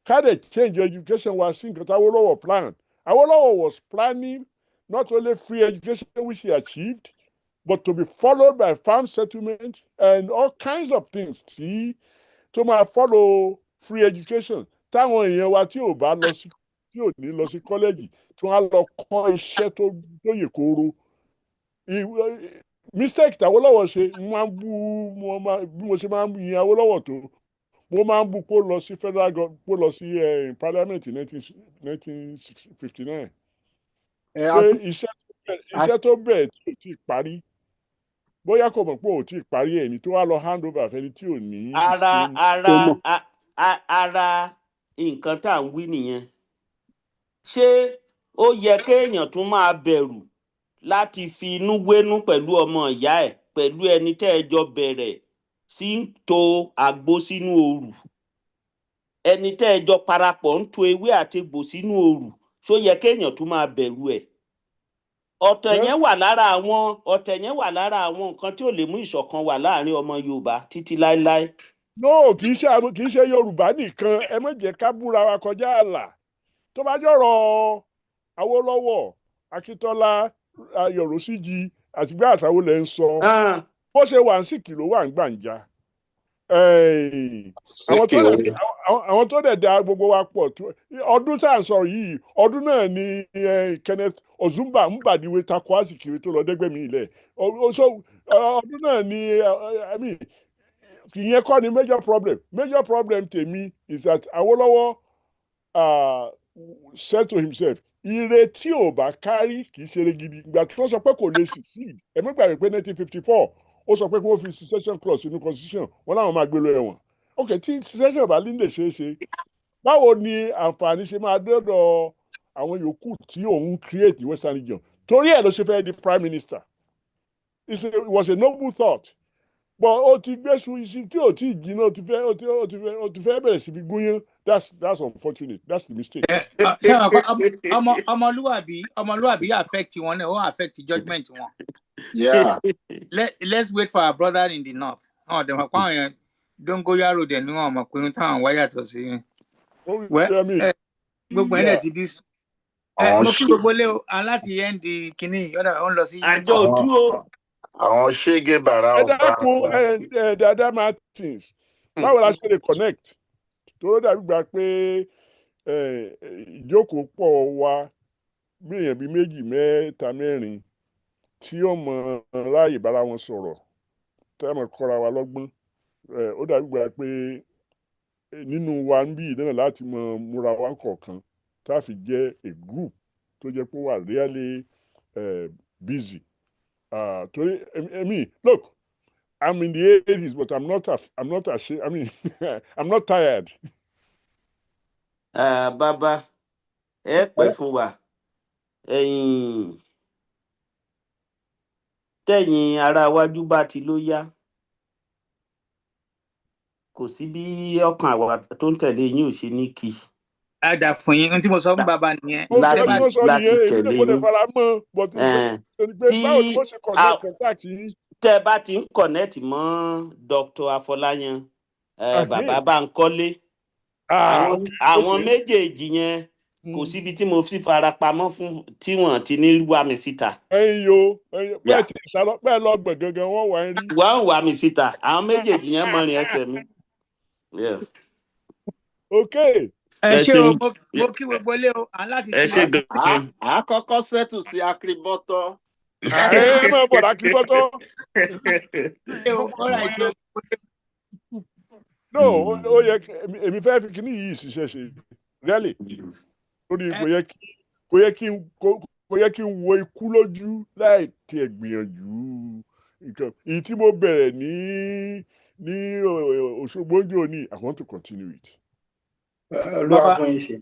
ká dẹ̀ change education wa sí nǹkan tí Awólọ́wọ̀ plan. Awólọ́wọ̀ was planning not only free education which he achieved but to be followed by farm settlement and all kinds of things tó máa follow free education táwọn èèyàn wa tí ò ní lọ sí kọ́lẹ́jì tí wọ́n á lọ kọ́ iṣẹ́ tó yè kooro. Mistake t'Awólọ́wọ̀ ṣe bí mo ṣe máa ń yin Awólọ́wọ̀ tó mo máa ń bú kó lọ sí federal government kó lọ sí parliament 1959 pé iṣẹ́ tó bẹ̀rẹ̀ tí ò tí ì parí bóyá kò mọ̀ pé ò tí ì parí ẹ̀ ní tó wá lọ hand over fẹ́ni tí ò ní. ara nǹkan tá à ń wí nìyẹn ṣé ó yẹ kéèyàn tún máa bẹ̀rù láti fi inú wénú pẹ̀lú ọmọ ìyá ẹ̀ pẹ̀lú ẹni tẹ́ ẹ jọ bẹ̀rẹ̀ sí ń to àgbo sínú òrù ẹni tẹ́ ẹ jọ parapọ̀ ń to ewé àti egbò sínú òrù ṣó yẹ kéèyàn tún máa bẹ̀rù ẹ̀. ọ̀tẹ̀ yẹn wà lára àwọn nǹkan tí ò lè mú ìṣọ̀kan wà láàrin ọmọ Yorùbá títí láéláé. no kì í ṣe Yorùbá nìkan ẹ má jẹ́ ká búra wa kọjá ààlà tó bá jọ̀rọ̀ Awólọ́wọ̀ Akíntọ́lá Yorùsíjì àti gbé àtàwọn lẹ ń sọ bó ṣe wà ń sìkì ló wà ń gbàǹjà àwọn tó dẹ̀ da gbogbo wa pọ̀ ọdún tá à ń sọ yìí ọdún náà ni Kenneth Ozumba Mbadiwe takò Azikiwe tó lọ dẹ́gbẹ̀mí ilẹ̀ ọdún náà ni ìyẹn kọ́ ni major problem tèmi is that Awólọ́wọ̀ said to himself ire tí ò bá kárí kì í ṣeré gidi ìgbà tí wọ́n sọ pé kò lè succeed ẹ̀mí gbàgbé pé 1954 ó sọ pé kí wọ́n fi secession clause sínú constitution wọn láwọn máa gbé lọ ẹ̀wọ̀n ok tí secession bá lè ṣeé ṣe báwo ni àǹfààní ṣe máa dọ́dọ̀ àwọn yòókù tí òun create western region torí ẹ̀ ló ṣe fẹ́ di prime minister it was a noble thought but ó ti gbésù iṣu tí ò tí ì jiná ó ti fẹ́ bẹ̀rẹ̀ sí fi gúnyán that's unfortunate that's the mistake. ọmọlúwàbí affect wọn náà ó affect judgement wọn. Yeah. Let's wait for our brother in the north. Dem pa àwọn yẹn dongoyaro dẹ̀ ní wọn mọ̀ pé táwọn wá yàtọ̀ sí. Gbogbo ẹ̀ ti dis. mo kí gbogbo lé o aláti end kínní ọ̀dà ó ń lọ sí. àjọ òtú o. àwọn ṣége bàrà ẹ ọba. dákun Dada Martins báwo la ṣe lè connect tó dàbí gbà pé ìjókòó pọ̀ wá bí èèyàn bíi méjì mẹ́ta mẹ́rin tí ó mọ láàyè bára wọn sọ̀rọ̀ tá a mọ̀ kọ́ra wa lọ́gbọ́n ó dàbí gbà pé nínú wa ń bí ìdáná láti mọ múra wa kọ̀ọ̀kan tá a fi jẹ́ a group tó jẹ́ pé wà really busy. Torí look, I'm in the 80s, but I'm not ashamed. I mean, I'm not tired. Bàbá ẹ pẹ́ fún wa tẹ̀yìn ara wájú bá ti ló yá kò sí bí ọkàn àwa tó ń tẹ̀lé yín ò ṣe ní kí. a dà fún yín ohun tí mo sọ fún bàbá nìyẹn. láti tẹ̀lé yín tẹ́ bá ti ń connect mọ́ Dr. Afọláyan bàbá Bánkọ́lé àwọn méjèèjì yẹn kò síbi tí mo fi fara pamọ́ fún tí wọ́n ti ní wá mi síta. bẹ́ẹ̀ lọ gbẹ̀gẹ̀gẹ̀ wọ́n wà ń rí. wọ́n wà mí síta àwọn méjèèjì yẹn mọ̀rin ẹsẹ̀ mi. Okay. ẹ ṣé o mo kí gbogbo ilé o aláti ẹ ṣé gan-an. àkọ́kọ́ sẹ́tù sí Akribọ́tọ́. ẹ máa bọ̀ Akribọ́tọ́. no ó yẹ èmi fẹ́ fi kíní yìí ṣiṣẹ́ ṣe really lórí kò yẹ kí n wo ikú lójú láì tiẹ̀ gbìyànjú nǹkan èyí tí mo bẹ̀rẹ̀ ní Òṣogbo ní I want to continue it. Olúwa fún yín ṣe.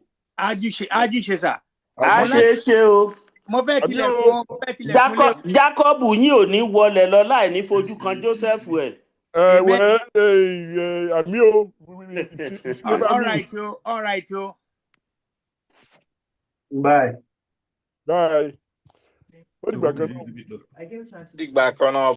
Ájúṣe sà. A ṣe o. Mo fẹ́ tilẹ̀kùn lé. Jacob yín ò ní wọlé lọ láì ní fojú kan Joseph ẹ̀. Àmì o. All right o. Bye. Ó dìgbà kan náà. Dìgbà kan náà.